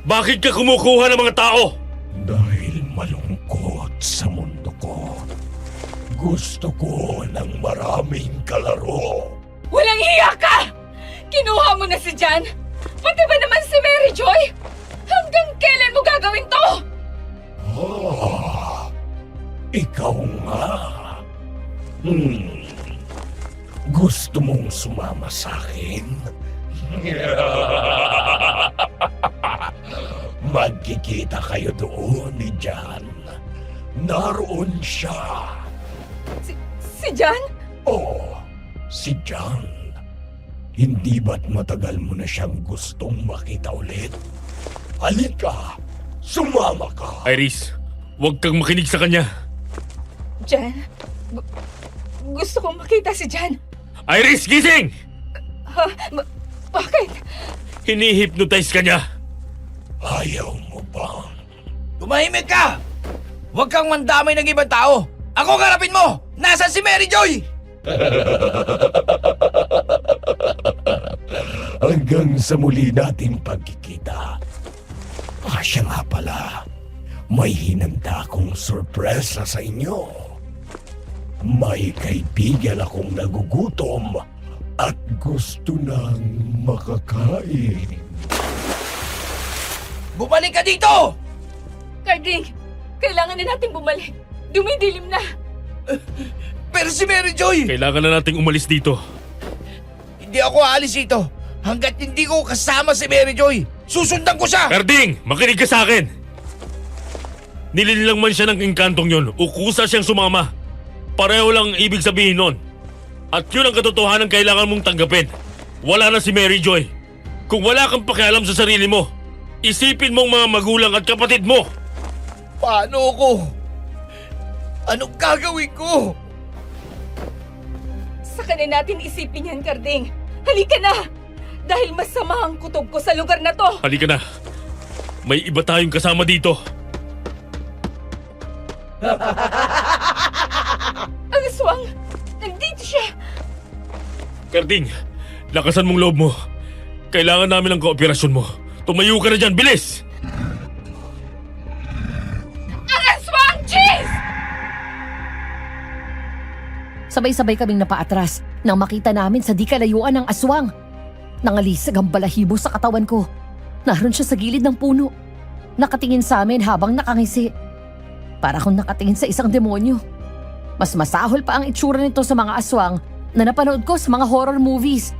Speaker 2: Bakit ka kumukuha ng mga tao?
Speaker 5: Dahil malungkot sa mundo ko. Gusto ko ng maraming kalaro.
Speaker 6: Walang hiya ka! Kinuha mo na si Jan! Pati ba naman si Mary Joy? Hanggang kailan mo gagawin to?
Speaker 5: Ikaw nga. Gusto mong sumama sa akin? Magkikita kayo doon ni Jan. Naroon siya.
Speaker 6: Si Jan?
Speaker 5: Oh, si Jan. Hindi ba't matagal mo na siyang gustong makita ulit? Halika, sumama ka.
Speaker 2: Iris, huwag kang makinig sa kanya.
Speaker 6: Jan? Gusto kong makita si Jan.
Speaker 2: Iris, gising!
Speaker 6: Ha? Bakit?
Speaker 2: Hinihipnotize ka niya.
Speaker 5: Ayaw mo ba?
Speaker 4: Tumahimik ka! Huwag kang mandamay ng ibang tao! Ako harapin mo! Nasaan si Mary Joy?
Speaker 5: Hanggang sa muli nating pagkikita. Siya nga pala, may hinanda akong sorpresa sa inyo. May kaibigan akong nagugutom at gusto nang makakain.
Speaker 4: Bumalik ka dito!
Speaker 6: Karding, kailangan na nating bumalik. Dumidilim na.
Speaker 4: Pero si Mary Joy!
Speaker 2: Kailangan na nating umalis dito.
Speaker 4: Hindi ako aalis dito hanggat hindi ko kasama si Mary Joy. Susundan ko siya!
Speaker 2: Karding, makinig ka sa akin! Nilinilang man siya ng engkantong yon o kusa siyang sumama. Pareho lang ibig sabihin nun. At yun ang katotohanan kailangan mong tanggapin. Wala na si Mary Joy. Kung wala kang pakialam sa sarili mo, isipin mong mga magulang at kapatid mo.
Speaker 5: Paano ko? Anong gagawin ko?
Speaker 6: Saka na natin isipin yan, Karding. Halika na! Dahil masama ang kutob ko sa lugar na to.
Speaker 2: Halika na. May iba tayong kasama dito.
Speaker 6: Ang aswang! Nandito siya!
Speaker 2: Karding, lakasan mong loob mo. Kailangan namin ng kooperasyon mo. Tumayo ka na dyan, bilis!
Speaker 6: Ang aswang! Cheese!
Speaker 3: Sabay-sabay kaming napaatras nang makita namin sa di kalayuan ng aswang. Nangalisag ang balahibo sa katawan ko. Naroon siya sa gilid ng puno. Nakatingin sa amin habang nakangisi. Para akong nakatingin sa isang demonyo. Mas masahol pa ang itsura nito sa mga aswang na napanood ko sa mga horror movies.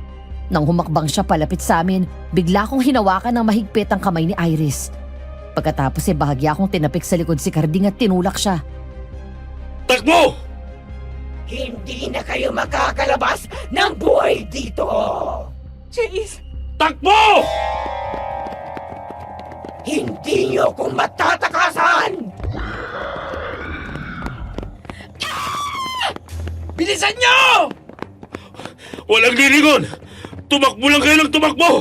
Speaker 3: Nang humakbang siya palapit sa amin, bigla kong hinawakan ng mahigpit ang kamay ni Iris. Pagkatapos bahagya kong tinapik sa likod si Karding at tinulak siya.
Speaker 2: Takbo!
Speaker 1: Hindi na kayo makakalabas ng buhay dito!
Speaker 6: Cheese!
Speaker 2: Takbo!
Speaker 1: Hindi niyo kung matatakasan!
Speaker 4: Bilisan nyo!
Speaker 2: Walang lilingon! Tumakbo lang kayo ng tumakbo!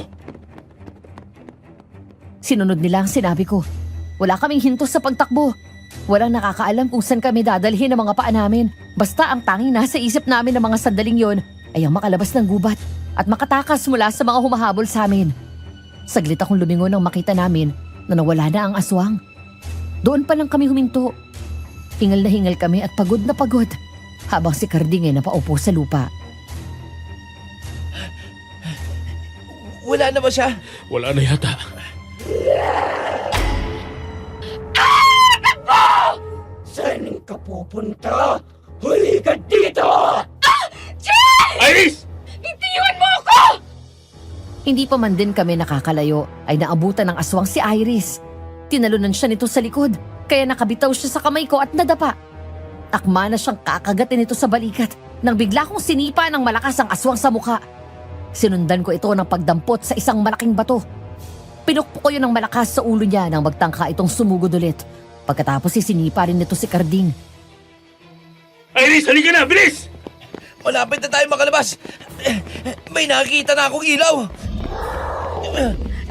Speaker 3: Sinunod nila ang sinabi ko. Wala kaming hinto sa pagtakbo. Walang nakakaalam kung saan kami dadalhin ang mga paa namin. Basta ang tanging nasa isip namin ng mga sandaling yon ay ang makalabas ng gubat at makatakas mula sa mga humahabol sa amin. Saglit akong lumingon nang makita namin na nawala na ang aswang. Doon pa lang kami huminto. Hingal na hingal kami at pagod na pagod habang si Karding ay napaupo sa lupa.
Speaker 4: Wala na ba siya?
Speaker 2: Wala na yata.
Speaker 1: Saan ka pupunta? Huli ka dito!
Speaker 2: Iris!
Speaker 6: Itiwan mo ako!
Speaker 3: Hindi pa man din kami nakakalayo ay naabutan ng aswang si Iris. Tinalunan siya nito sa likod kaya nakabitaw siya sa kamay ko at nadapa. Akma na siyang kakagatin nito sa balikat nang bigla kong sinipa ng malakas ang aswang sa mukha. Sinundan ko ito ng pagdampot sa isang malaking bato. Pinukpo ko yun ng malakas sa ulo niya nang magtangka itong sumugod ulit. Pagkatapos sinipa rin nito si Karding.
Speaker 2: Iris, halika na! Bilis!
Speaker 4: Malapit na tayo makalabas. May nakikita na akong ilaw.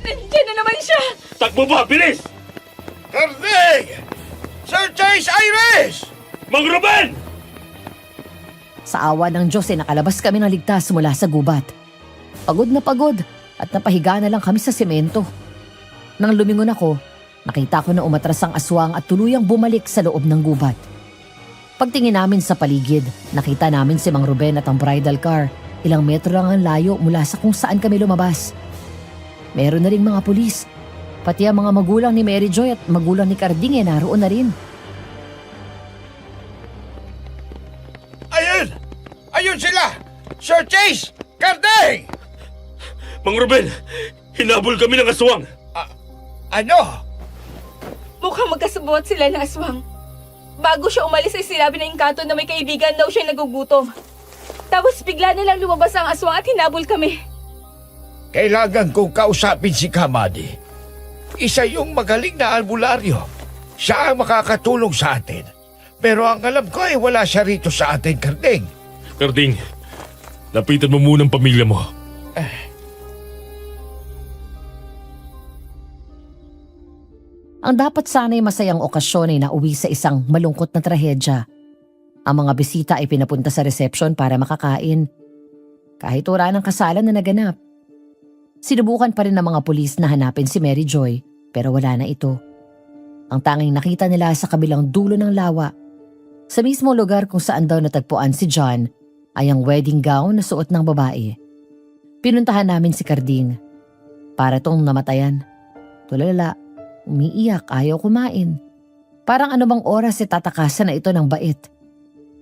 Speaker 6: Nandiyan na naman siya!
Speaker 2: Takbo ba! Bilis!
Speaker 5: Karding! Sir Chase Iris!
Speaker 2: Mang Ruben!
Speaker 3: Sa awa ng Diyos ay nakalabas kami ng ligtas mula sa gubat. Pagod na pagod at napahiga na lang kami sa semento. Nang lumingon ako, nakita ko na umatras ang aswang at tuluyang bumalik sa loob ng gubat. Pagtingin namin sa paligid, nakita namin si Mang Ruben at ang bridal car. Ilang metro lang ang layo mula sa kung saan kami lumabas. Meron na ring mga pulis. Pati ang mga magulang ni Mary Joy at magulang ni Karding naroon na rin.
Speaker 5: Ayun! Ayun sila! Sir Chase! Karding!
Speaker 2: Mang Ruben! Hinabol kami ng aswang!
Speaker 5: Ano?
Speaker 6: Mukhang magkasubuat sila ng aswang. Bago siya umalis ay sinabi ng Engkanto na may kaibigan daw siya nagugutom. Tapos bigla na lang lumabas ang aswang at hinabol kami.
Speaker 5: Kailangan kong kausapin si Kamadi. Isa yung magaling na albularyo. Siya ang makakatulong sa atin. Pero ang alam ko ay wala siya rito sa atin, Karding.
Speaker 2: Karding, lapitan mo muna ang pamilya mo.
Speaker 3: Ang dapat sana'y masayang okasyon ay nauwi sa isang malungkot na trahedya. Ang mga bisita ay pinapunta sa reception para makakain. Kahit wala ng kasalan na naganap. Sinubukan pa rin ng mga pulis na hanapin si Mary Joy pero wala na ito. Ang tanging nakita nila sa kabilang dulo ng lawa. Sa mismo lugar kung saan daw natagpuan si John ay ang wedding gown na suot ng babae. Pinuntahan namin si Karding. Para tong namatayan. Tulala. Umiiyak, ayaw kumain. Parang anumang oras tatakasan na ito ng bait.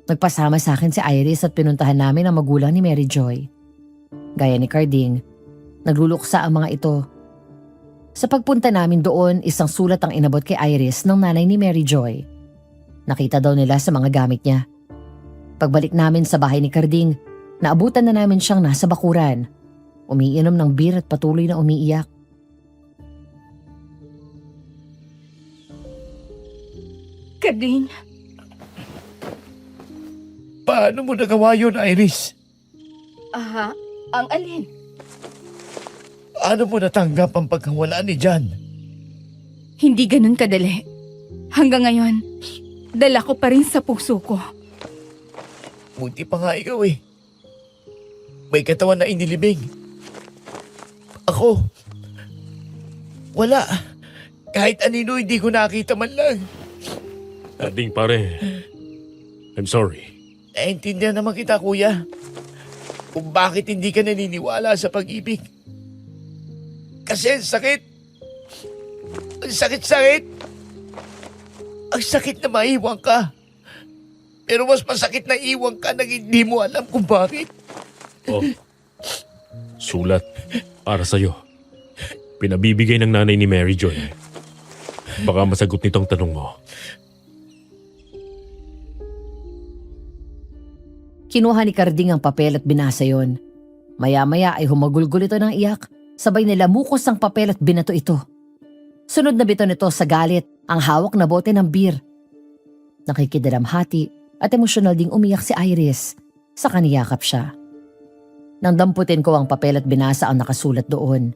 Speaker 3: Nagpasama sa akin si Iris at pinuntahan namin ang magulang ni Mary Joy. Gaya ni Karding, nagluluksa ang mga ito. Sa pagpunta namin doon, isang sulat ang inabot kay Iris ng nanay ni Mary Joy. Nakita daw nila sa mga gamit niya. Pagbalik namin sa bahay ni Carding, naabutan na namin siyang nasa bakuran. Umiinom ng beer at patuloy na umiiyak.
Speaker 6: Carding,
Speaker 5: Paano mo nagawa yun, Iris?
Speaker 6: aha, ang alin?
Speaker 5: Paano mo natanggap ang pagkawala ni Jan?
Speaker 6: Hindi ganun kadali. Hanggang ngayon, dala ko pa rin sa puso ko.
Speaker 5: Buti pa nga ikaw eh. May katawan na inilibing. Ako, wala. Kahit anino hindi ko nakita man lang.
Speaker 2: Ading pare, I'm sorry.
Speaker 5: Naintindihan naman kita, kuya. Kung bakit hindi ka naniniwala sa pag-ibig. Kasi ang sakit. Ang sakit-sakit. Ang sakit na maiwan ka. Pero mas masakit na iwan ka nang hindi mo alam kung bakit.
Speaker 2: Oh, sulat para sa'yo. Pinabibigay ng nanay ni Mary Joy. Baka masagot nitong tanong mo.
Speaker 3: Kinuha ni Carding ang papel at binasa yon. Maya-maya ay humagulgol ito ng iyak, sabay nilamukos ang papel at binato ito. Sunod na bito nito sa galit ang hawak na bote ng beer. Nakikidalamhati at emosyonal ding umiyak si Iris. Sa kaniyakap siya. Nang damputin ko ang papel at binasa ang nakasulat doon.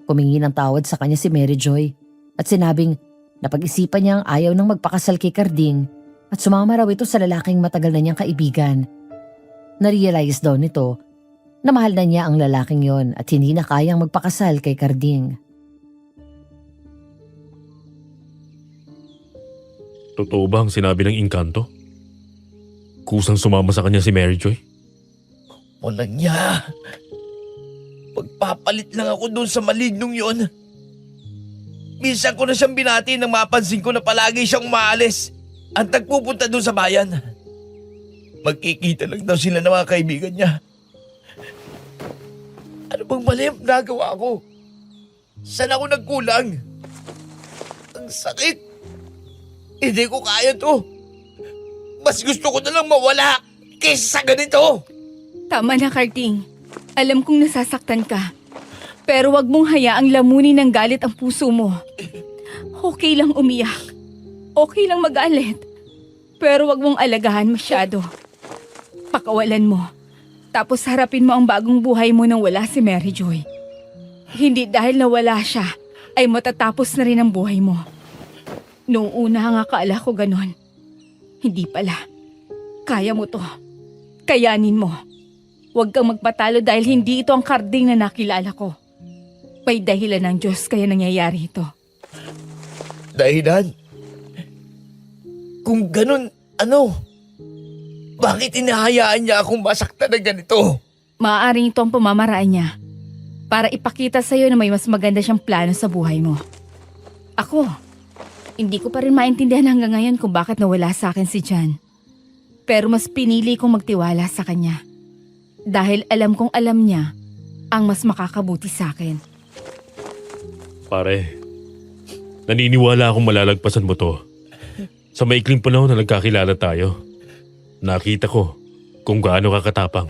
Speaker 3: Humingi ng tawad sa kanya si Mary Joy at sinabing napag-isipan niyang ayaw nang magpakasal kay Carding at sumama raw ito sa lalaking matagal na niyang kaibigan. Narealize daw nito na mahal na niya ang lalaking yon at hindi na kayang magpakasal kay Carding.
Speaker 2: Totoo ba ang sinabi ng engkanto? Kusang sumama sa kanya si Mary Joy?
Speaker 5: Walang niya. Magpapalit lang ako doon sa malignong yon. Minsan ko na siyang binati nang mapansin ko na palagi siyang umaalis at nagpupunta doon sa bayan. Magkikita lang daw sila ng mga kaibigan niya. Ano bang mali ang nagawa ko? Saan ako nagkulang? Ang sakit. Hindi ko kaya to. Mas gusto ko na lang mawala kaysa sa ganito.
Speaker 6: Tama na, Carding. Alam kong nasasaktan ka. Pero wag mong hayaang lamunin ng galit ang puso mo. Okay lang umiyak. Okay lang magalit. Pero wag mong alagahan masyado. Pakawalan mo. Tapos harapin mo ang bagong buhay mo nang wala si Mary Joy. Hindi dahil nawala siya, ay matatapos na rin ang buhay mo. Noong una nga akala ko ganon. Hindi pala. Kaya mo to. Kayanin mo. Huwag kang magpatalo dahil hindi ito ang Carding na nakilala ko. May dahilan ng Diyos kaya nangyayari ito.
Speaker 5: Dahilan? Kung ganun, ano? Bakit inahayaan niya akong masaktan na ganito?
Speaker 6: Maaaring ito ang pamamaraan niya para ipakita sa'yo na may mas maganda siyang plano sa buhay mo. Ako, hindi ko pa rin maintindihan hanggang ngayon kung bakit nawala sa akin si Jan. Pero mas pinili kong magtiwala sa kanya. Dahil alam kong alam niya ang mas makakabuti sa akin.
Speaker 2: Pare, naniniwala akong malalagpasan mo to. Sa maikling panahon na nagkakilala tayo, nakita ko kung gaano kakatapang.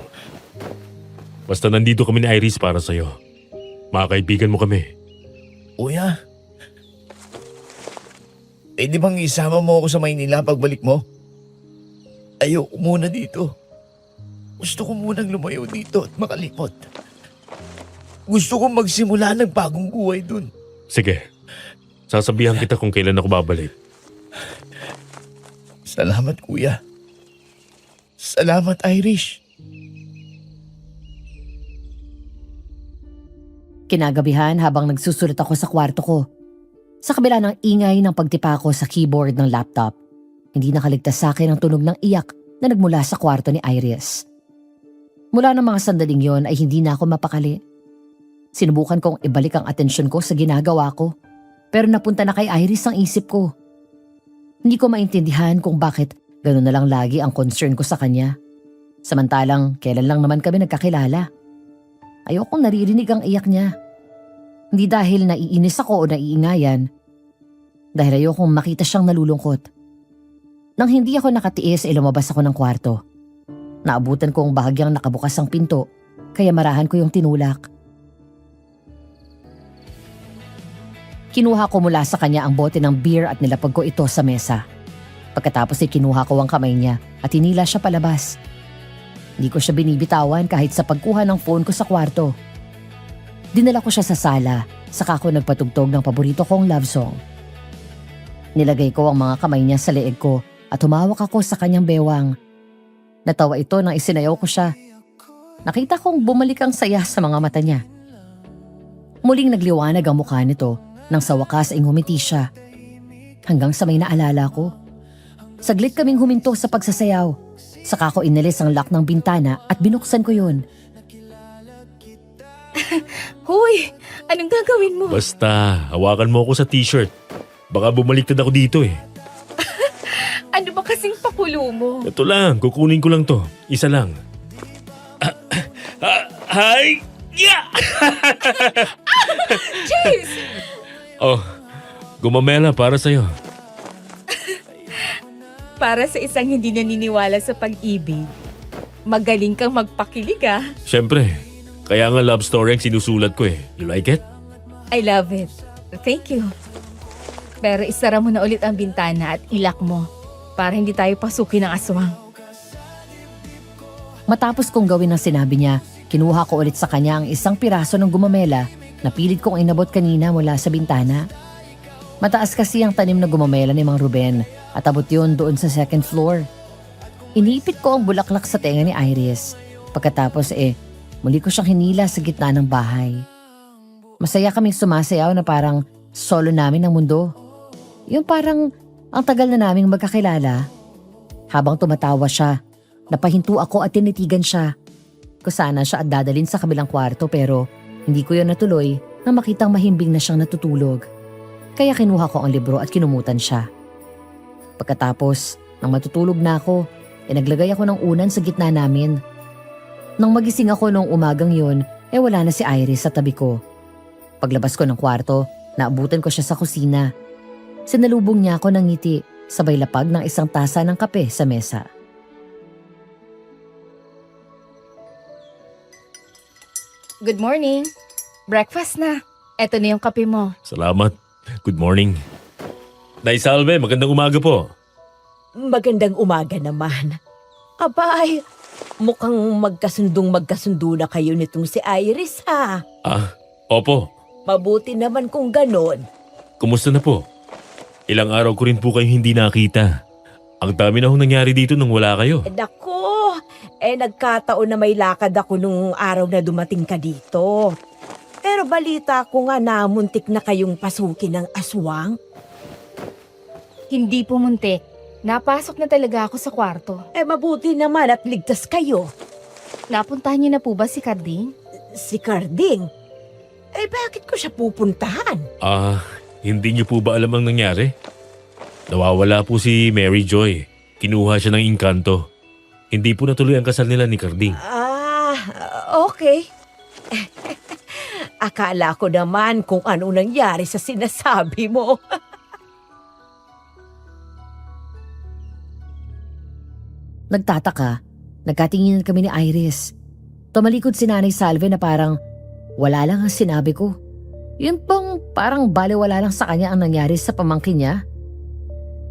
Speaker 2: Basta nandito kami ni Iris para sa'yo. Mga kaibigan mo kami.
Speaker 5: Kuya, pwede bang isama mo ako sa Maynila pagbalik mo? Ayoko muna dito. Gusto ko munang lumayo dito at makalimot. Gusto kong magsimula ng bagong buhay dun.
Speaker 2: Sige, sasabihan kita kung kailan ako babalik.
Speaker 5: Salamat, kuya. Salamat, Irish.
Speaker 3: Kinagabihan habang nagsusulat ako sa kwarto ko. Sa kabila ng ingay ng pagtipa ko sa keyboard ng laptop, hindi nakaligtas sa akin ang tunog ng iyak na nagmula sa kwarto ni Iris. Mula ng mga sandaling yon ay hindi na ako mapakali. Sinubukan kong ibalik ang atensyon ko sa ginagawa ko, pero napunta na kay Iris ang isip ko. Hindi ko maintindihan kung bakit gano'n na lang lagi ang concern ko sa kanya. Samantalang kailan lang naman kami nagkakilala. Ayokong naririnig ang iyak niya. Hindi dahil naiinis ako o naiingayan, dahil ayokong makita siyang nalulungkot. Nang hindi ako nakatiis ay lumabas ako ng kwarto Naabutan ko ang bahagyang nakabukas ang pinto, kaya marahan ko yung tinulak. Kinuha ko mula sa kanya ang bote ng beer at nilapag ko ito sa mesa. Pagkatapos ay kinuha ko ang kamay niya at hinila siya palabas. Hindi ko siya binibitawan kahit sa pagkuha ng phone ko sa kwarto. Dinala ko siya sa sala, saka ako nagpatugtog ng paborito kong love song. Nilagay ko ang mga kamay niya sa leeg ko at humawak ako sa kanyang bewang. Natawa ito nang isinayaw ko siya. Nakita kong bumalik ang saya sa mga mata niya. Muling nagliwanag ang mukha nito nang sa wakas ay ngumiti siya. Hanggang sa may naalala ko. Saglit kaming huminto sa pagsasayaw. Saka ko inalis ang lock ng bintana at binuksan ko yun.
Speaker 6: Hoy, anong gagawin mo?
Speaker 2: Basta, hawakan mo ako sa t-shirt. Baka bumaliktad ako dito eh.
Speaker 6: Ano ba kasing pakulo mo?
Speaker 2: Ito lang, kukunin ko lang to. Isa lang. Hi! Yeah!
Speaker 6: Jeez!
Speaker 2: Oh, gumamela para sa'yo.
Speaker 6: Para sa isang hindi naniniwala sa pag-ibig, magaling kang magpakilig ah.
Speaker 2: Siyempre, kaya nga love story ang sinusulat ko eh. You like it?
Speaker 6: I love it. Thank you. Pero isara mo na ulit ang bintana at ilak mo para hindi tayo pasukin ng aswang.
Speaker 3: Matapos kong gawin ang sinabi niya, kinuha ko ulit sa kanya ang isang piraso ng gumamela na pilit kong inabot kanina mula sa bintana. Mataas kasi ang tanim na gumamela ni Mang Ruben at abot yun doon sa second floor. Inipit ko ang bulaklak sa tenga ni Iris. Pagkatapos muli ko siyang hinila sa gitna ng bahay. Masaya kaming sumasayaw na parang solo namin ang mundo. Yung parang ang tagal na naming magkakilala. Habang tumatawa siya, napahinto ako at tinitigan siya. Kusana siya at dadalin sa kabilang kwarto pero hindi ko yun natuloy na makitang mahimbing na siyang natutulog. Kaya kinuha ko ang libro at kinumutan siya. Pagkatapos, nang matutulog na ako, naglagay ako ng unan sa gitna namin. Nang magising ako noong umagang yun, wala na si Iris sa tabi ko. Paglabas ko ng kwarto, naabutan ko siya sa kusina. Sinalubong niya ako ng ngiti, sabay lapag ng isang tasa ng kape sa mesa.
Speaker 6: Good morning. Breakfast na. Eto na yung kape mo.
Speaker 2: Salamat. Good morning. Nay Salve, magandang umaga po.
Speaker 1: Magandang umaga naman. Abay, mukhang magkasundo na kayo nitong si Iris ha.
Speaker 2: Opo.
Speaker 1: Mabuti naman kung ganon.
Speaker 2: Kumusta na po? Ilang araw ko rin po kayo hindi nakita. Ang dami na hong nangyari dito nung wala kayo.
Speaker 1: Naku, nagkataon na may lakad ako nung araw na dumating ka dito. Pero balita ko nga na muntik na kayong pasukin ng aswang.
Speaker 6: Hindi pumuntik. Napasok na talaga ako sa kwarto.
Speaker 1: Mabuti naman at ligtas kayo.
Speaker 6: Napuntahan niyo na po ba si Carding?
Speaker 1: Si Carding? Bakit ko siya pupuntahan?
Speaker 2: Hindi niyo po ba alam ang nangyari? Nawawala po si Mary Joy. Kinuha siya ng engkanto. Hindi po natuloy ang kasal nila ni Carding.
Speaker 1: Okay. Akala ko naman kung ano nangyari sa sinasabi mo.
Speaker 3: Nagtataka, nagkatinginan kami ni Iris. Tumalikod si Nanay Salve na parang wala lang ang sinabi ko. Yun pang parang baliwala lang sa kanya ang nangyari sa pamangkin niya.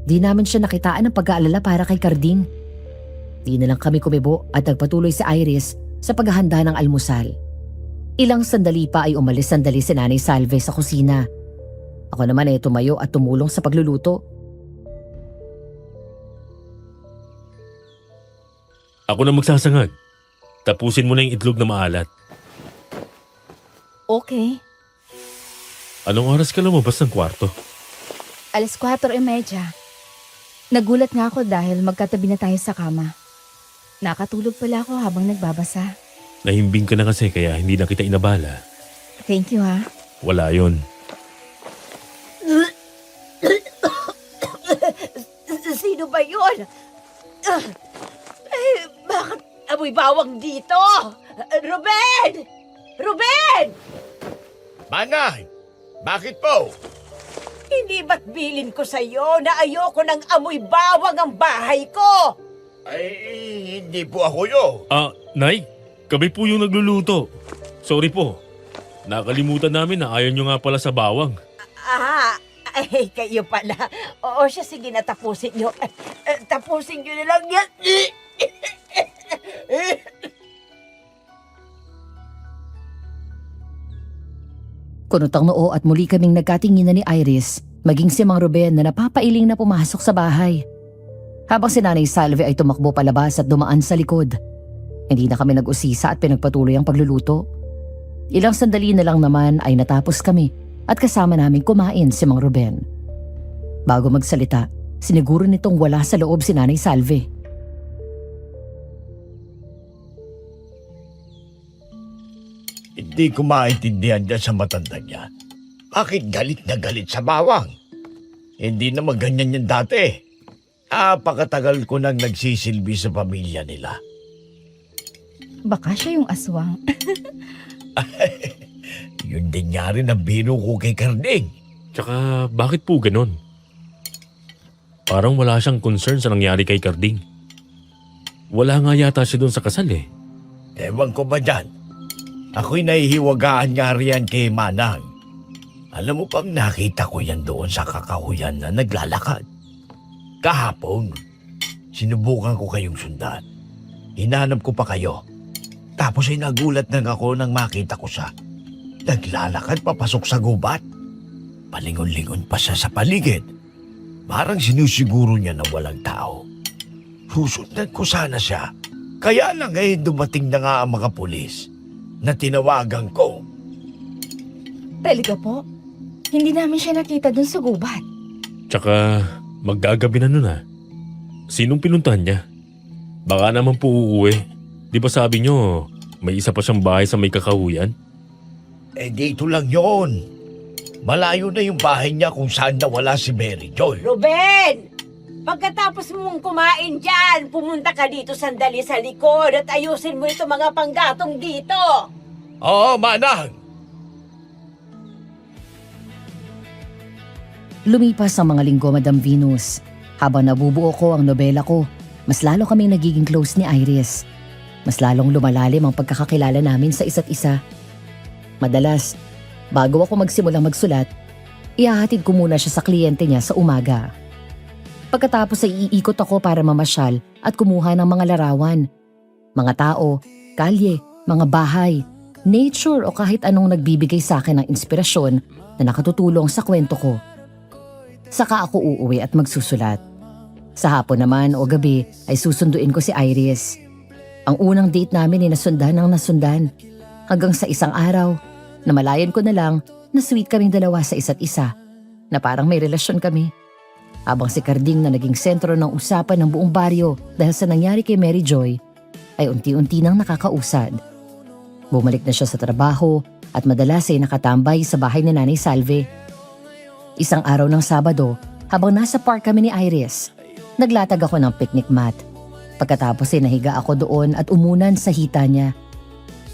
Speaker 3: Di namin siya nakitaan ng pag-aalala para kay Carding. Di na lang kami kumibo at nagpatuloy si Iris sa paghahanda ng almusal. Ilang sandali pa ay umalis sandali si Nanay Salve sa kusina. Ako naman ay tumayo at tumulong sa pagluluto.
Speaker 2: Ako na magsasangag. Tapusin mo na yung itlog na maalat.
Speaker 6: Okay.
Speaker 2: Anong oras ka lumabas ng kwarto?
Speaker 6: 4:30. Nagulat nga ako dahil magkatabi na tayo sa kama. Nakatulog pala ako habang nagbabasa.
Speaker 2: Nahimbing ka na kasi kaya hindi na kita inabala.
Speaker 6: Thank you ha.
Speaker 2: Wala yon.
Speaker 1: Sino ba yun? Bakit amoy bawang dito? Ruben! Ruben!
Speaker 5: Manay, bakit po?
Speaker 1: Hindi ba't bilin ko sa'yo na ayoko ng amoy bawang ang bahay ko?
Speaker 5: Ay, hindi po ako yun.
Speaker 2: Nay, kami po yung nagluluto. Sorry po. Nakalimutan namin na ayaw nyo nga pala sa bawang.
Speaker 1: Ay, kayo pala. Oo siya, sige na tapusin nyo. Tapusin nyo na lang yan.
Speaker 3: Kunutang noo at muli kaming nagkatinginan ni Iris, maging si Mang Ruben na napapailing na pumasok sa bahay. Habang si Nanay Salve ay tumakbo palabas at dumaan sa likod. Hindi na kami nag-usisa at pinagpatuloy ang pagluluto. Ilang sandali na lang naman ay natapos kami at kasama namin kumain si Mang Ruben. Bago magsalita, siniguro nitong wala sa loob si Nanay Salve.
Speaker 5: Hindi ko maintindihan dyan sa matanda niya. Bakit galit na galit sa bawang? Hindi naman ganyan yan dati. Napakatagal ko nang nagsisilbi sa pamilya nila.
Speaker 6: Baka siya yung aswang.
Speaker 5: Yun din nga rin ang biro ko kay Karding.
Speaker 2: Tsaka bakit po ganon? Parang wala siyang concern sa nangyari kay Karding. Wala nga yata siya doon sa kasal eh.
Speaker 5: Ewan ko ba dyan? Ako'y nahihiwagaan nga riyan kay Manang. Alam mo bang nakita ko yan doon sa kakahuyan na naglalakad? Kahapon, sinubukan ko kayong sundan. Hinanap ko pa kayo. Tapos ay nagulat lang ako nang makita ko siya. Naglalakad papasok sa gubat. Palingon-lingon pa siya sa paligid. Parang sinusiguro niya na walang tao. Susundan ko sana siya. Kaya lang dumating na nga ang mga pulis na tinawagan ko.
Speaker 6: Talaga po? Hindi namin siya nakita dun sa gubat.
Speaker 2: Tsaka maggagabi na nun ah. Sinong pinuntahan niya? Baka naman po uuwi. Di ba sabi nyo, may isa pa siyang bahay sa may kakahuyan?
Speaker 5: Dito lang yon. Malayo na yung bahay niya kung saan nawala si Mary Joy.
Speaker 1: Ruben! Pagkatapos mong kumain dyan, pumunta ka dito sandali sa likod at ayusin mo ito mga panggatong dito.
Speaker 5: Oo, Manang.
Speaker 3: Lumipas ang mga linggo, Madam Venus. Habang nabubuo ko ang nobela ko, mas lalo kaming nagiging close ni Iris. Mas lalong lumalalim ang pagkakakilala namin sa isa't isa. Madalas, bago ako magsimulang magsulat, ihahatid ko muna siya sa kliyente niya sa umaga. Pagkatapos ay iikot ako para mamasyal at kumuha ng mga larawan. Mga tao, kalye, mga bahay, nature o kahit anong nagbibigay sa akin ng inspirasyon na nakatutulong sa kwento ko. Saka ako uuwi at magsusulat. Sa hapon naman o gabi ay susunduin ko si Iris. Ang unang date namin ay nasundan ng nasundan. Hanggang sa isang araw, namalayan ko na lang na sweet kaming dalawa sa isa't isa. Na parang may relasyon kami. Habang si Karding na naging sentro ng usapan ng buong baryo dahil sa nangyari kay Mary Joy, ay unti-unti nang nakakausad. Bumalik na siya sa trabaho at madalas ay nakatambay sa bahay ni Nanay Salve. Isang araw ng Sabado, habang nasa park kami ni Iris, naglatag ako ng picnic mat. Pagkatapos ay nahiga ako doon at umunan sa hita niya.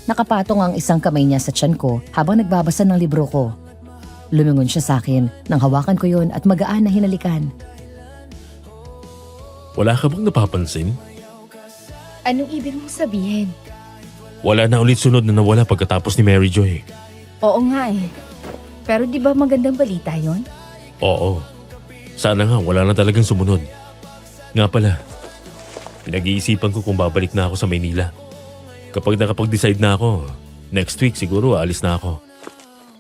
Speaker 3: Nakapatong ang isang kamay niya sa tiyan ko habang nagbabasa ng libro ko. Lumingon siya sa akin nang hawakan ko yon at magaan na hinalikan.
Speaker 2: Wala ka bang napapansin?
Speaker 6: Anong ibig mong sabihin?
Speaker 2: Wala na ulit sunod na nawala pagkatapos ni Mary Joy.
Speaker 6: Oo nga eh. Pero di ba magandang balita yon?
Speaker 2: Oo. Sana nga wala na talagang sumunod. Nga pala, pinag-iisipan ko kung babalik na ako sa Maynila. Kapag nakapag-decide na ako, next week siguro aalis na ako.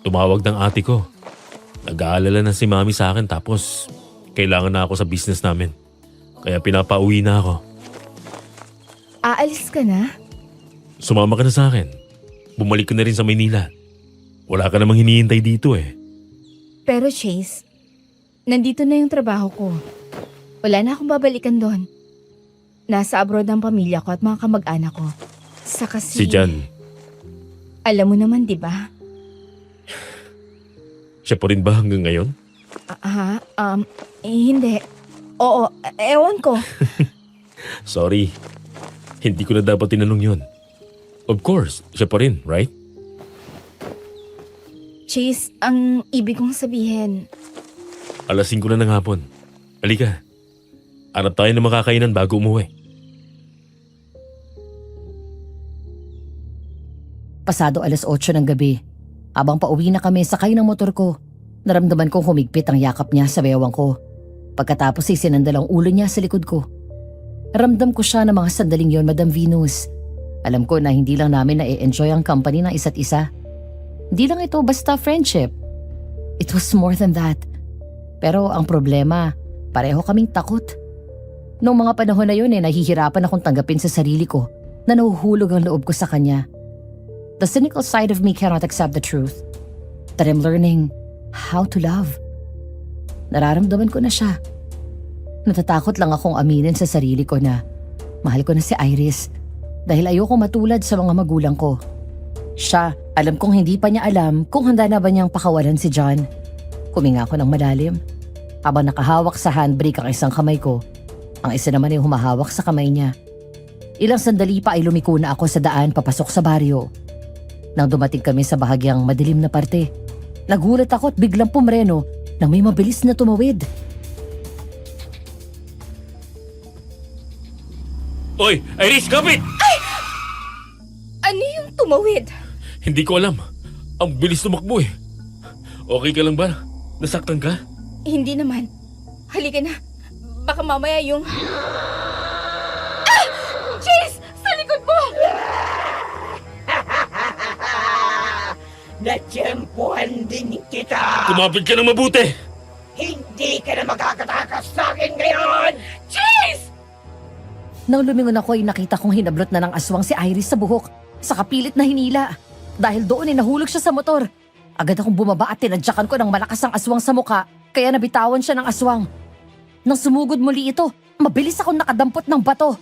Speaker 2: Tumawag ng ate ko. Nag-aalala na si mami sa akin tapos kailangan na ako sa business namin. Kaya pinapauwi na ako.
Speaker 6: Aalis ka na?
Speaker 2: Sumama ka na sa akin. Bumalik ka na rin sa Maynila. Wala ka namang hinihintay dito eh.
Speaker 6: Pero Chase, nandito na yung trabaho ko. Wala na akong babalikan doon. Nasa abroad ang pamilya ko at mga kamag-anak ko. Saka
Speaker 2: Si Jan,
Speaker 6: Alam mo naman, di ba?
Speaker 2: siya pa rin ba hanggang ngayon?
Speaker 6: Hindi. Oo, ewan ko.
Speaker 2: Sorry. Hindi ko na dapat tinanong yun. Of course, siya pa rin, right?
Speaker 6: Chase, ang ibig kong sabihin,
Speaker 2: 5:00 na ng hapon. Halika. Hanap tayo ng makakainan bago umuwi.
Speaker 3: Pasado 8:00 ng gabi. Habang pauwi na kami sakay ng motor ko, naramdaman kong humigpit ang yakap niya sa bewang ko. Pagkatapos ay sinandal ang ulo niya sa likod ko. Ramdam ko siya ng mga sandaling yon, Madam Venus. Alam ko na hindi lang namin na-enjoy ang company ng isa't isa. Hindi lang ito basta friendship. It was more than that. Pero ang problema, pareho kaming takot. Noong mga panahon na yun nahihirapan akong tanggapin sa sarili ko na nahuhulog ang loob ko sa kanya. The cynical side of me cannot accept the truth. That I'm learning how to love. Nararamdaman ko na siya. Natatakot lang akong aminin sa sarili ko na mahal ko na si Iris dahil ayoko matulad sa mga magulang ko. Siya, alam kong hindi pa niya alam kung handa na ba niyang pakawalan si John. Huminga ako ng malalim. Habang nakahawak sa handbrake ang isang kamay ko, ang isa naman ay humahawak sa kamay niya. Ilang sandali pa ay lumiko na ako sa daan papasok sa baryo. Nang dumating kami sa bahagyang madilim na parte, nagulat ako at biglang pumreno na may mabilis na tumawid.
Speaker 2: Oy, Iris, kapit!
Speaker 6: Ano yung tumawid?
Speaker 2: Hindi ko alam. Ang bilis tumakbo eh. Okay ka lang ba? Nasaktan ka?
Speaker 6: Hindi naman. Halika na. Baka mamaya yung... Chase! Sa likod mo!
Speaker 1: Natsyempuhan din kita!
Speaker 2: Kumapit ka ng mabuti!
Speaker 1: Hindi ka na makakatakas sa akin ngayon!
Speaker 6: Chase!
Speaker 3: Nang lumingon ako ay nakita kong hinablot na ng aswang si Iris sa buhok sa kapilit na hinila. Dahil doon ay nahulog siya sa motor. Agad akong bumaba at tinadyakan ko ng malakas ang aswang sa muka kaya nabitawan siya ng aswang. Nang sumugod muli ito, mabilis akong nakadampot ng bato.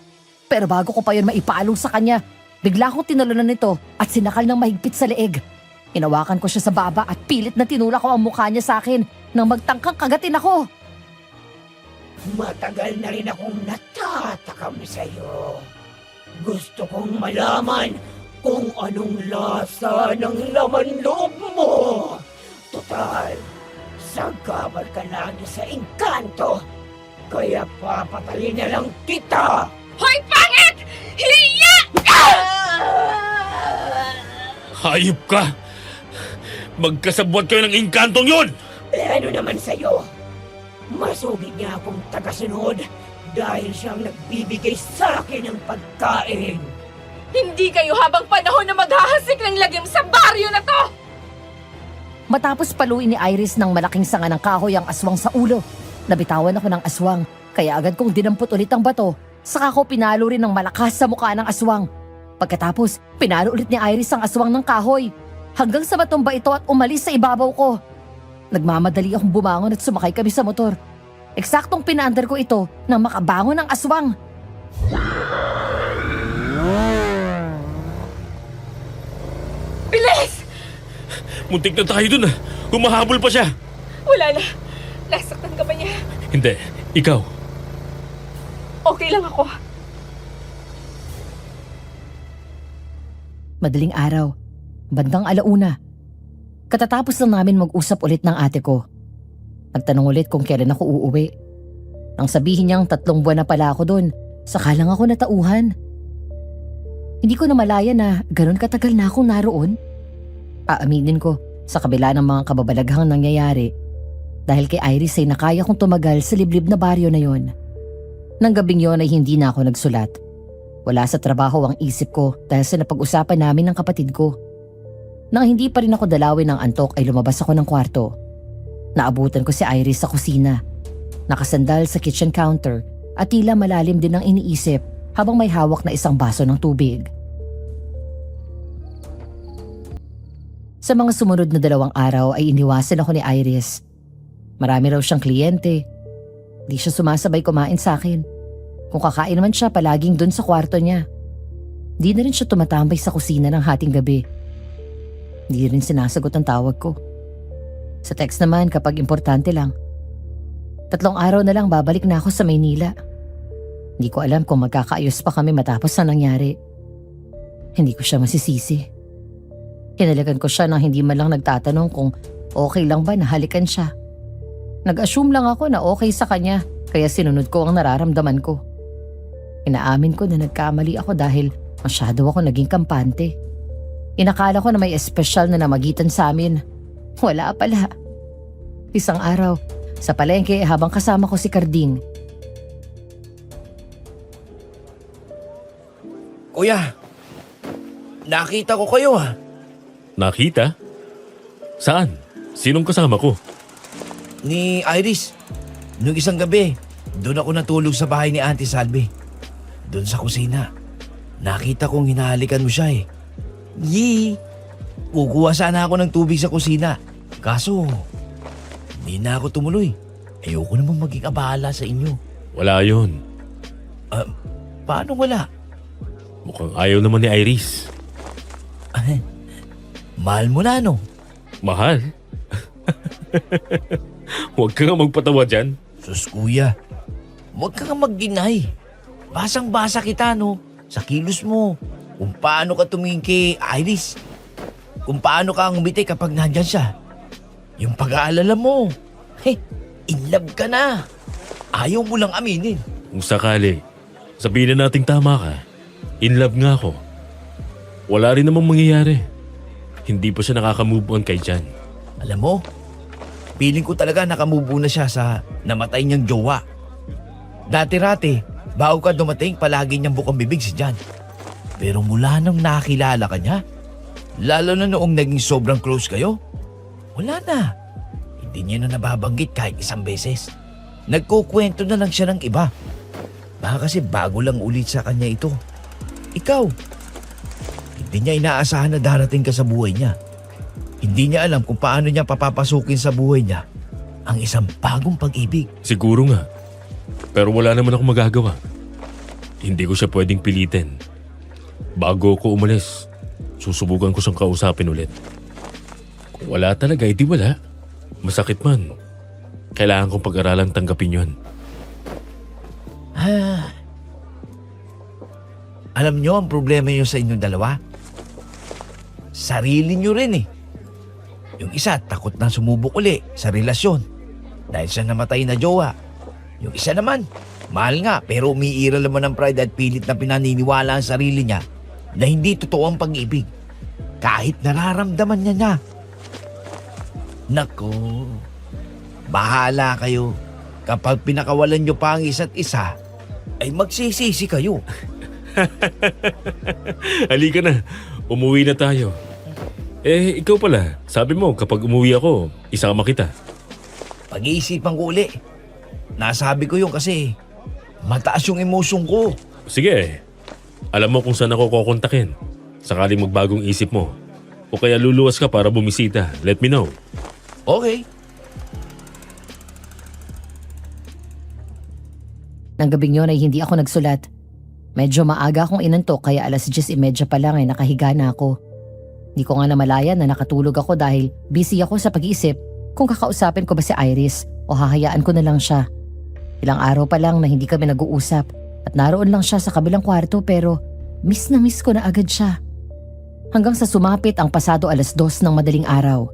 Speaker 3: Pero bago ko pa yun maipaalong sa kanya, bigla akong tinalunan nito at sinakal ng mahigpit sa leeg. Hinawakan ko siya sa baba at pilit na tinulak ko ang mukha niya sa akin nang magtangkang kagatin ako.
Speaker 1: Matagal na rin akong natatakam sa'yo. Gusto kong malaman kung anong lasa ng laman loob mo. Total, sagabal ka lagi sa engkanto. Kaya papatalin na lang kita.
Speaker 6: Hoy, pangit! Hiya!
Speaker 2: Hayop ka! Magkasabwat kayo ng inkantong yun!
Speaker 1: Ano naman sa'yo? Masugid niya akong tagasunod dahil siyang nagbibigay sa akin ng pagkain.
Speaker 6: Hindi kayo habang panahon na maghahasik ng lagim sa baryo na to!
Speaker 3: Matapos paluin ni Iris ng malaking sanga ng kahoy ang aswang sa ulo, nabitawan ako ng aswang kaya agad kong dinampot ulit ang bato, saka ko pinalo rin ng malakas sa mukha ng aswang. Pagkatapos, pinalo ulit ni Iris ang aswang ng kahoy hanggang sa matumba ito at umalis sa ibabaw ko. Nagmamadali akong bumangon at sumakay kami sa motor. Eksaktong pinaandar ko ito nang makabangon ang aswang.
Speaker 6: Bilis!
Speaker 2: Muntik na tayo dun ah! Humahabol pa siya!
Speaker 6: Wala na. Nasaktan ka ba niya?
Speaker 2: Hindi, ikaw.
Speaker 6: Okay lang ako.
Speaker 3: Madaling araw, bandang 1:00. Katatapos lang namin mag-usap ulit ng ate ko. Nagtanong ulit kung kailan ako uuwi. Nang sabihin niyang 3 buwan na pala ako doon, saka lang ako natauhan. Hindi ko na malaya na ganun katagal na akong naroon. Aaminin ko, sa kabila ng mga kababalaghang nangyayari, dahil kay Iris ay nakaya kong tumagal sa liblib na baryo na yon. Nang gabing yon ay hindi na ako nagsulat. Wala sa trabaho ang isip ko dahil sa napag-usapan namin ng kapatid ko. Nang hindi pa rin ako dalawin ng antok ay lumabas ako ng kwarto. Naabutan ko si Iris sa kusina. Nakasandal sa kitchen counter at tila malalim din ang iniisip habang may hawak na isang baso ng tubig. Sa mga sumunod na 2 araw ay iniwasan ako ni Iris. Marami raw siyang kliyente. Di siya sumasabay kumain sa akin. Kung kakain naman siya, palaging dun sa kwarto niya. Di na rin siya tumatambay sa kusina ng hating gabi. Di rin sinasagot ang tawag ko. Sa text naman kapag importante lang. 3 araw na lang babalik na ako sa Maynila. Hindi ko alam kung magkakaayos pa kami matapos ang nangyari. Hindi ko siya masisisi. Hinalikan ko siya nang hindi man lang nagtatanong kung okay lang ba na halikan siya. Nag-assume lang ako na okay sa kanya kaya sinunod ko ang nararamdaman ko. Inaamin ko na nagkamali ako dahil masyado ako naging kampante. Inakala ko na may espesyal na namagitan sa amin. Wala pala. Isang araw, sa palengke habang kasama ko si Carding,
Speaker 4: Kuya, nakita ko kayo
Speaker 2: Nakita? Saan? Sinong kasama ko?
Speaker 4: Ni Iris. Nung isang gabi, doon ako natulog sa bahay ni Auntie Salve. Doon sa kusina. Nakita kong hinahalikan mo siya Yee! Kukuha sana ako ng tubig sa kusina. Kaso, hindi na ako tumuloy. Ayoko naman maging abala sa inyo.
Speaker 2: Wala yun.
Speaker 4: Paano wala?
Speaker 2: Mukhang ayaw naman ni Iris.
Speaker 4: Mahal mo na
Speaker 2: Mahal? Huwag ka nga magpatawa dyan.
Speaker 4: Sus kuya, huwag ka nga mag-deny. Basang-basa kita sa kilos mo. Kung paano ka tumingin kay Iris. Kung paano ka ngumiti kapag nandyan siya. Yung pag-aalala mo. In love ka na. Ayaw mo lang aminin.
Speaker 2: Kung sakali, sabihin na nating tama ka. In love nga ako. Wala rin namang mangyayari. Hindi pa siya nakaka-move on kay Jan.
Speaker 4: Alam mo, feeling ko talaga nakamubo na siya sa namatay niyang jowa. Dati-rati, bago ka dumating palagi niyang bukang bibig si Jan. Pero mula nang nakilala ka niya, lalo na noong naging sobrang close kayo, wala na. Hindi niya na nababanggit kahit isang beses. Nagkukwento na lang siya ng iba. Baka kasi bago lang ulit sa kanya ito. Ikaw, hindi niya inaasahan na darating ka sa buhay niya. Hindi niya alam kung paano niya papapasukin sa buhay niya ang isang bagong pag-ibig.
Speaker 2: Siguro nga. Pero wala naman ako magagawa. Hindi ko siya pwedeng pilitin. Bago ko umalis, susubukan ko siyang kausapin ulit. Kung wala talaga, edi wala. Masakit man. Kailangan kong pag-aralang tanggapin yun.
Speaker 4: Alam niyo ang problema niyo sa inyong dalawa? Sarili niyo rin Yung isa takot na sumubok uli sa relasyon dahil sa namatay na jowa. Yung isa naman, mahal nga pero umiiral naman ng pride at pilit na pinaniniwala ang sarili niya na hindi totoo ang pag-ibig kahit nararamdaman niya. Nako, bahala kayo. Kapag pinakawalan niyo pa ang isa't isa, ay magsisisi kayo.
Speaker 2: Halika na, umuwi na tayo. Ikaw pala, sabi mo kapag umuwi ako, isama kita.
Speaker 4: Pag-iisipan ko uli. Nasabi ko yun kasi mataas yung emosyon ko.
Speaker 2: Sige, alam mo kung saan ako kukontakin. Sakaling magbagong isip mo. O kaya luluwas ka para bumisita, let me know.
Speaker 4: Okay.
Speaker 3: Nang gabing yun ay hindi ako nagsulat. Medyo maaga akong inantok kaya 10:30 pa lang ay nakahiga na ako. Hindi ko nga namalayan na nakatulog ako dahil busy ako sa pag-iisip kung kakausapin ko ba si Iris o hahayaan ko na lang siya. Ilang araw pa lang na hindi kami nag-uusap at naroon lang siya sa kabilang kwarto pero miss na miss ko na agad siya. Hanggang sa sumapit ang pasado 2:00 ng madaling araw.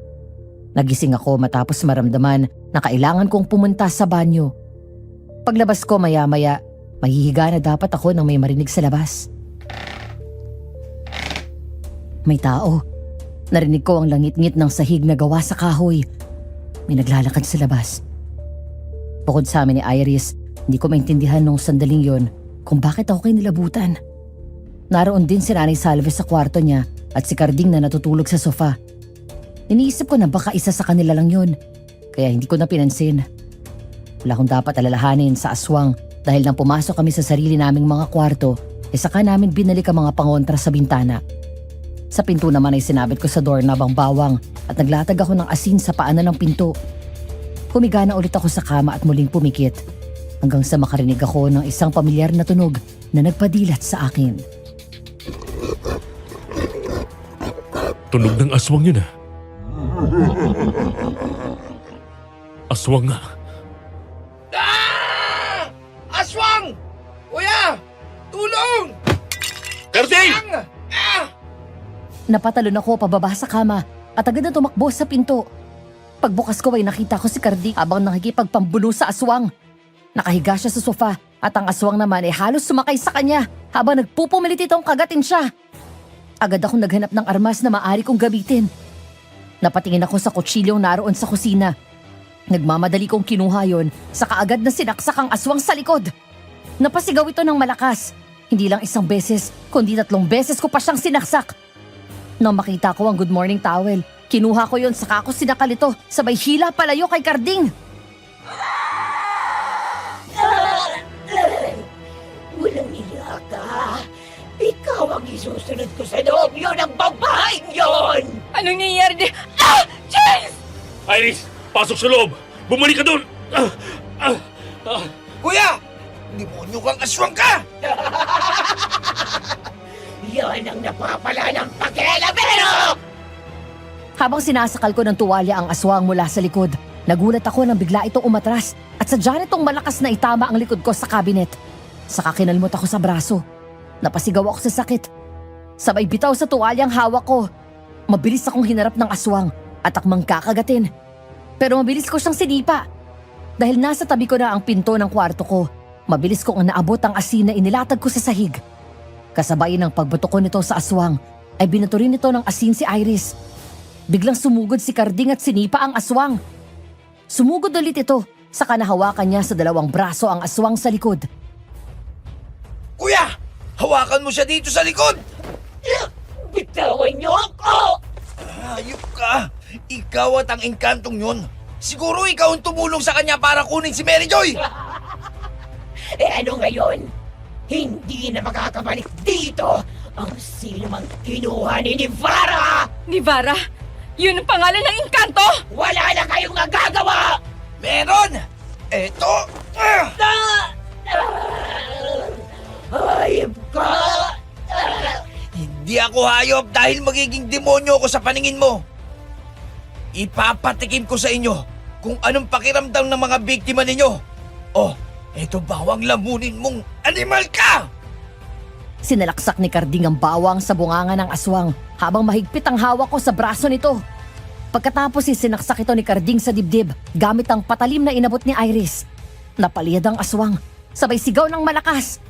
Speaker 3: Nagising ako matapos maramdaman na kailangan kong pumunta sa banyo. Paglabas ko maya-maya, mahihiga na dapat ako nang may marinig sa labas. May tao. Narinig ko ang langit-ngit ng sahig na gawa sa kahoy. May naglalakad sa labas. Bukod sa amin ni Iris, hindi ko maintindihan nung sandaling yon kung bakit ako kayo nilabutan. Naroon din si Nanay Salve sa kwarto niya at si Carding na natutulog sa sofa. Iniisip ko na baka isa sa kanila lang yun, kaya hindi ko na pinansin. Wala akong dapat alalahanin sa aswang dahil nang pumasok kami sa sarili naming mga kwarto, saka namin binalik ang mga pangontra sa bintana. Sa pinto naman ay sinabit ko sa doorknob ang bawang at naglatag ako ng asin sa paanan ng pinto. Humiga na ulit ako sa kama at muling pumikit hanggang sa makarinig ako ng isang pamilyar na tunog na nagpadilat sa akin.
Speaker 2: Tunog ng aswang yun Aswang nga.
Speaker 4: Aswang! Kuya! Tulong!
Speaker 2: Carding!
Speaker 3: Napatalon ako pababa sa kama at agad na tumakbo sa pinto. Pagbukas ko ay nakita ko si Carding habang nakikipagpambuno sa aswang. Nakahiga siya sa sofa at ang aswang naman ay halos sumakay sa kanya habang nagpupumilit itong kagatin siya. Agad akong naghanap ng armas na maaari kong gamitin. Napatingin ako sa kutsilyong naroon sa kusina. Nagmamadali kong kinuha yon, saka agad na sinaksak ang aswang sa likod. Napasigaw ito ng malakas. Hindi lang isang beses, kundi 3 beses ko pa siyang sinaksak. Nang makita ko ang good morning towel, kinuha ko yon saka ako sinakal ito, sabay hila palayo kay Karding.
Speaker 1: Walang iya ka. Ikaw ang isusunod ko sa loob yun ng babaeng yun!
Speaker 6: Anong nangyayari di? Ah! Chase!
Speaker 2: Iris, pasok sa loob! Bumalik ka doon!
Speaker 4: Kuya! Demonyo kang aswang ka!
Speaker 1: Yan ang napapala ng pakialamero!
Speaker 3: Habang sinasakal ko ng tuwalya ang aswang mula sa likod, nagulat ako nang bigla itong umatras at sadya nitong malakas na itama ang likod ko sa kabinet. Saka kinalmot ako sa braso. Napasigaw ako sa sakit. Sabay bitaw sa tuwalyang hawak ko. Mabilis akong hinarap ng aswang at akmang kakagatin. Pero mabilis ko siyang sinipa. Dahil nasa tabi ko na ang pinto ng kwarto ko, mabilis kong naabot ang asin na inilatag ko sa sahig. Kasabay ng pagbuto ko nito sa aswang, ay binato rin nito ng asin si Iris. Biglang sumugod si Karding at sinipa ang aswang. Sumugod ulit ito, saka nahawakan niya sa 2 braso ang aswang sa likod.
Speaker 4: Kuya! Hawakan mo siya dito sa likod!
Speaker 1: Bitawan niyo ako!
Speaker 4: Hayop ka! Ikaw at ang engkantong yun. Siguro ikaw ang tumulong sa kanya para kunin si Mary Joy!
Speaker 1: Ano ngayon? Hindi na makakabalik dito ang sino mang kinuha ni Nivara!
Speaker 6: Nivara? Yun ang pangalan ng engkanto?
Speaker 1: Wala na kayong nagagawa!
Speaker 4: Meron! Eto!
Speaker 1: Hayop ka!
Speaker 4: Hindi ako hayop dahil magiging demonyo ako sa paningin mo. Ipapatikim ko sa inyo kung anong pakiramdam ng mga biktima ninyo. Oh, eto bawang lamunin mong animal ka!
Speaker 3: Sinalaksak ni Karding ang bawang sa bunganga ng aswang habang mahigpit ang hawak ko sa braso nito. Pagkatapos sinaksak ito ni Karding sa dibdib gamit ang patalim na inabot ni Iris. Napaliyad ang aswang, sabay sigaw ng malakas.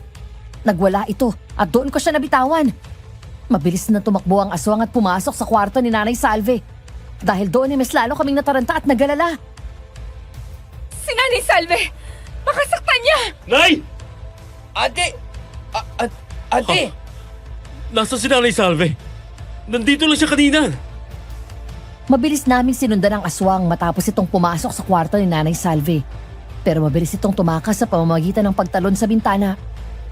Speaker 3: Nagwala ito at doon ko siya nabitawan. Mabilis na tumakbo ang aswang at pumasok sa kwarto ni Nanay Salve. Dahil doon mas lalo kaming nataranta at nagalala.
Speaker 6: Si Nanay Salve! Baka saktan niya!
Speaker 2: Nay!
Speaker 4: Ate! Ate!
Speaker 2: Nasa si Nanay Salve? Nandito lang siya kanina.
Speaker 3: Mabilis namin sinundan ang aswang matapos itong pumasok sa kwarto ni Nanay Salve. Pero mabilis itong tumakas sa pamamagitan ng pagtalon sa bintana.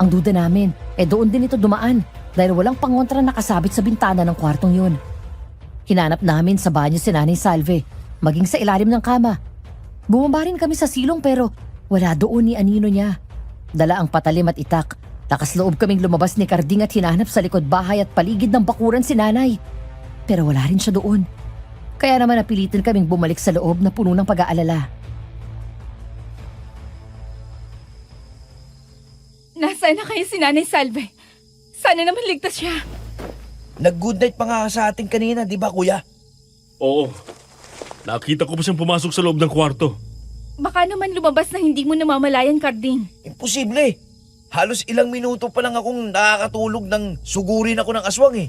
Speaker 3: Ang duda namin, doon din ito dumaan dahil walang pangontra nakasabit sa bintana ng kwartong yun. Hinanap namin sa banyo si Nanay Salve, maging sa ilalim ng kama. Bumaba rin kami sa silong pero wala doon ni anino niya. Dala ang patalim at itak. Lakas loob kaming lumabas ni Karding at hinanap sa likod bahay at paligid ng bakuran si Nanay. Pero wala rin siya doon. Kaya naman napilitan kaming bumalik sa loob na puno ng pag-aalala.
Speaker 6: Nasaan na kayo si Nanay Salve? Sana naman ligtas siya.
Speaker 4: Nag-good night pa nga sa atin kanina, di ba kuya?
Speaker 2: Oo. Nakita ko pa siyang pumasok sa loob ng kwarto.
Speaker 6: Baka naman lumabas na hindi mo namamalayan, Karding.
Speaker 4: Imposible. Halos ilang minuto pa lang akong nakakatulog nang sugurin ako ng aswang eh.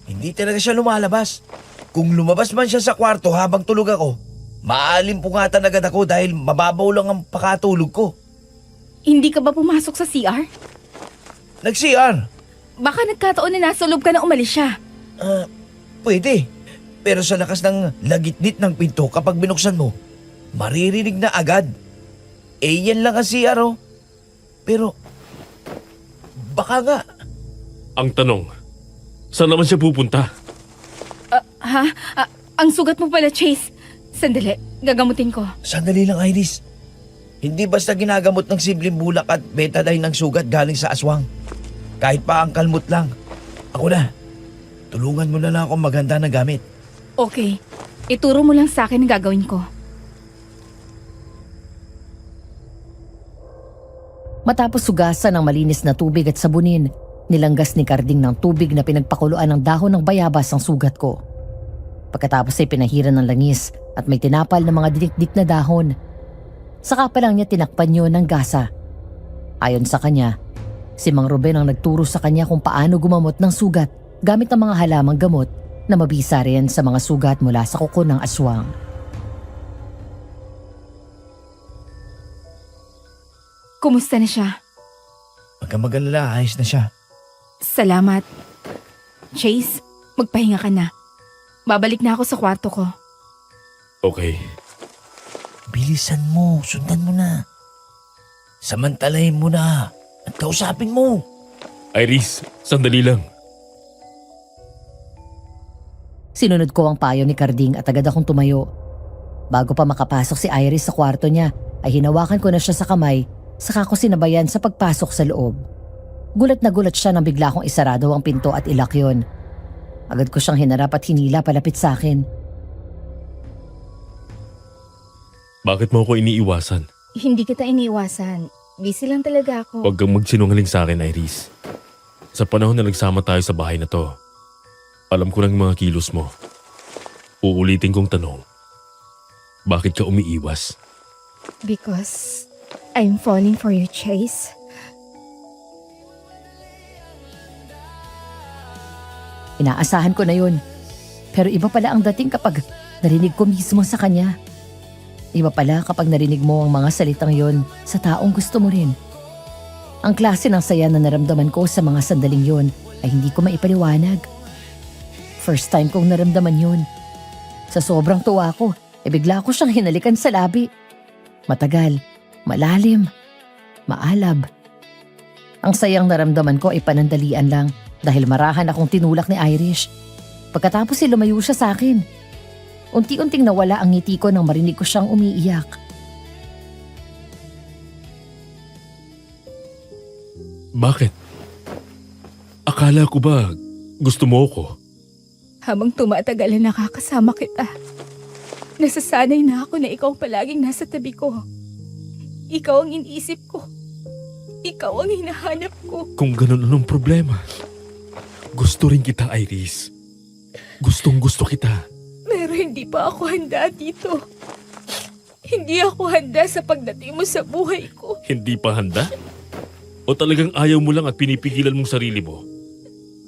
Speaker 4: Hindi talaga siya lumalabas. Kung lumabas man siya sa kwarto habang tulog ako, maalimpungatan agad ako dahil mababaw lang ang pakatulog ko.
Speaker 6: Hindi ka ba pumasok sa CR?
Speaker 4: Nag-CR.
Speaker 6: Baka nagkataon na nasa loob ka na umalis siya.
Speaker 4: Pwede. Pero sa lakas ng lagitnit ng pinto kapag binuksan mo, maririnig na agad. Yan lang ang CR oh. Pero, baka nga.
Speaker 2: Ang tanong, saan naman siya pupunta?
Speaker 6: Ang sugat mo pala, Chase. Sandali, gagamutin ko.
Speaker 4: Sandali lang, Iris. Hindi basta ginagamot ng simpleng bulak at betadine ng sugat galing sa aswang. Kahit pa ang kalmot lang. Ako na. Tulungan mo na lang akong maganda na gamit.
Speaker 6: Okay, ituro mo lang sa akin ang gagawin ko.
Speaker 3: Matapos sugasan ng malinis na tubig at sabunin, nilanggas ni Karding ng tubig na pinagpakuluan ng dahon ng bayabas ang sugat ko. Pagkatapos ay pinahiran ng langis at may tinapal na mga dinikdik na dahon. Saka pa lang niya tinakpan yun ng gasa. Ayon sa kanya, si Mang Ruben ang nagturo sa kanya kung paano gumamot ng sugat gamit ang mga halamang gamot na mabisa rin sa mga sugat mula sa kuko ng aswang.
Speaker 6: Kumusta na siya?
Speaker 5: Huwag kang mag-alala, ayos na siya.
Speaker 6: Salamat. Chase, magpahinga ka na. Babalik na ako sa kwarto ko.
Speaker 2: Okay.
Speaker 5: Bilisan mo, sundan mo na. Samantalahin mo na at kausapin mo.
Speaker 2: Iris, sandali lang.
Speaker 3: Sinunod ko ang payo ni Carding at agad akong tumayo. Bago pa makapasok si Iris sa kwarto niya, ay hinawakan ko na siya sa kamay, saka ko sinabayan sa pagpasok sa loob. Gulat na gulat siya nang bigla kong isarado ang pinto at ilak yun. Agad ko siyang hinarap at hinila palapit sa akin.
Speaker 2: Bakit mo ako iniiwasan?
Speaker 6: Hindi kita iniiwasan. Busy lang talaga ako.
Speaker 2: Huwag kang magsinungaling sa akin, Iris. Sa panahon na nagsama tayo sa bahay na to, alam ko lang yung mga kilos mo. Uulitin kong tanong, bakit ka umiiwas?
Speaker 6: Because I'm falling for you, Chase.
Speaker 3: Inaasahan ko na yun. Pero iba pala ang dating kapag narinig ko mismo sa kanya. Iba pala kapag narinig mo ang mga salitang yon sa taong gusto mo rin. Ang klase ng saya na naramdaman ko sa mga sandaling yon ay hindi ko maipaliwanag. First time kong naramdaman yun. Sa sobrang tuwa ko, bigla ko siyang hinalikan sa labi. Matagal, malalim, maalab. Ang sayang naramdaman ko ay panandalian lang dahil marahan akong tinulak ni Irish. Pagkatapos ay lumayo siya sa akin. Unti-unting nawala ang ngiti ko nang marinig ko siyang umiiyak.
Speaker 2: Bakit? Akala ko ba gusto mo ko?
Speaker 6: Habang tumatagal na nakakasama kita, nasasanay na ako na ikaw palaging nasa tabi ko. Ikaw ang iniisip ko. Ikaw ang hinahanap ko.
Speaker 2: Kung ganun, anong problema? Gusto rin kita, Iris. Gustong gusto kita.
Speaker 6: Pero hindi pa ako handa dito. Hindi ako handa sa pagdating mo sa buhay ko.
Speaker 2: Hindi pa handa? O talagang ayaw mo lang at pinipigilan mong sarili mo?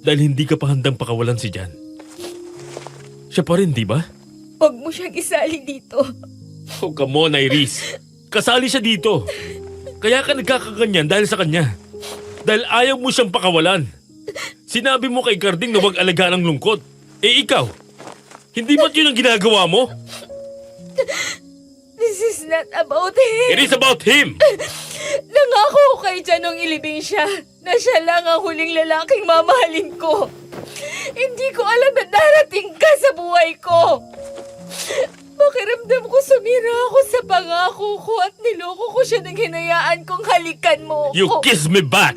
Speaker 2: Dahil hindi ka pa handang pakawalan si Jan. Siya pa rin, di ba?
Speaker 6: Huwag mo siyang isali dito.
Speaker 2: Oh, come on, Iris. Kasali siya dito. Kaya ka nagkakaganyan dahil sa kanya. Dahil ayaw mo siyang pakawalan. Sinabi mo kay Carding na huwag alagaan ng lungkot. Eh ikaw, hindi ba't yun ang ginagawa mo?
Speaker 6: This is not about him.
Speaker 2: It is about him!
Speaker 6: Nangako ko kay Jan nung ilibing siya na siya lang ang huling lalaking mamahalin ko. Hindi ko alam na darating ka sa buhay ko. Pakiramdam ko sumira ako sa pangako ko at niloko ko siya nang hinayaan kong halikan mo
Speaker 2: You
Speaker 6: ko.
Speaker 2: kiss me back!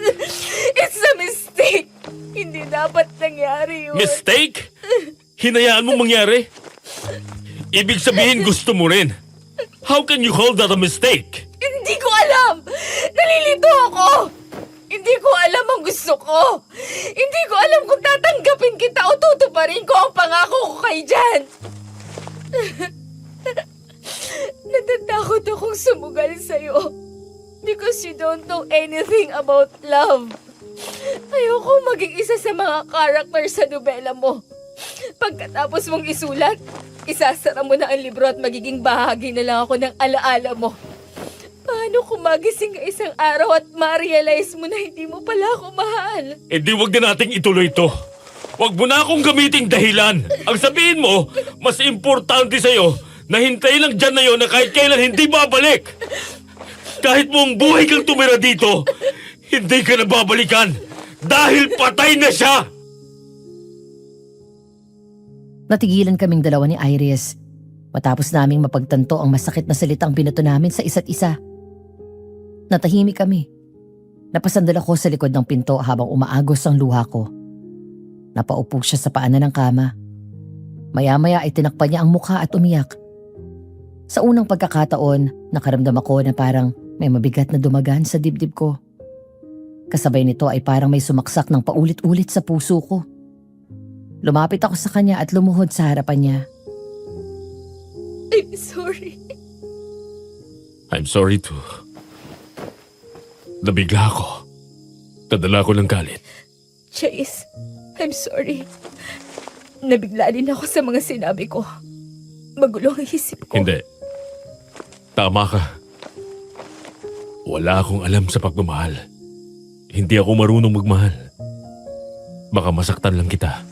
Speaker 6: It's a mistake. Hindi dapat nangyari yun.
Speaker 2: Mistake? Hinayaan mo mangyari? Ibig sabihin gusto mo rin. How can you call that a mistake?
Speaker 6: Hindi ko alam. Nalilito ako. Hindi ko alam ang gusto ko. Hindi ko alam kung tatanggapin kita o tutuparin ko ang pangako ko kay Jan. Natatakot akong sumugal sa'yo because you don't know anything about love. Ayoko maging isa sa mga karakter sa nobela mo. Pagkatapos mong isulat, isasara mo na ang libro at magiging bahagi na lang ako ng alaala mo. Paano kung magising ka isang araw at ma-realize mo na hindi mo pala ako mahal?
Speaker 2: Eh di wag na nating ituloy to. Wag mo na akong gamiting dahilan. Ang sabihin mo, mas importante sa'yo na hintayin lang dyan na yun na kahit kailan hindi babalik. Kahit buong buhay kang tumira dito, hindi ka na babalikan dahil patay na siya!
Speaker 3: Natigilan kaming dalawa ni Iris matapos naming mapagtanto ang masakit na salitang binato namin sa isa't isa. Natahimik kami. Napasandal ako sa likod ng pinto habang umaagos ang luha ko. Napaupo siya sa paanan ng kama. Maya-maya ay tinakpan niya ang mukha at umiyak. Sa unang pagkakataon, nakaramdam ako na parang may mabigat na dumagan sa dibdib ko. Kasabay nito ay parang may sumaksak ng paulit-ulit sa puso ko. Lumapit ako sa kanya at lumuhod sa harapan niya.
Speaker 6: I'm sorry.
Speaker 2: I'm sorry too. Nabigla ako. Nadala ko ng galit.
Speaker 6: Chase, I'm sorry. Nabigla din ako sa mga sinabi ko. Magulo ang isip ko.
Speaker 2: Hindi. Tama ka. Wala akong alam sa pagmamahal. Hindi ako marunong magmahal. Baka masaktan lang kita.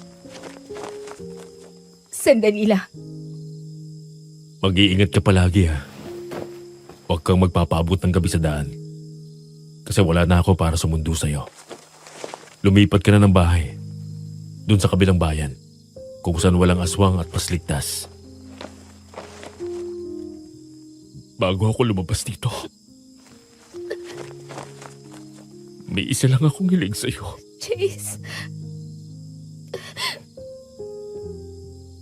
Speaker 6: Sandali lang.
Speaker 2: Mag-iingat ka palagi ha. Huwag kang magpapaabot ng gabi sa daan. Kasi wala na ako para sumundo sa'yo. Lumipat ka na ng bahay. Doon sa kabilang bayan. Kung saan walang aswang at mas ligtas. Bago ako lumabas dito, may isa lang akong hiling sa'yo.
Speaker 6: Chase.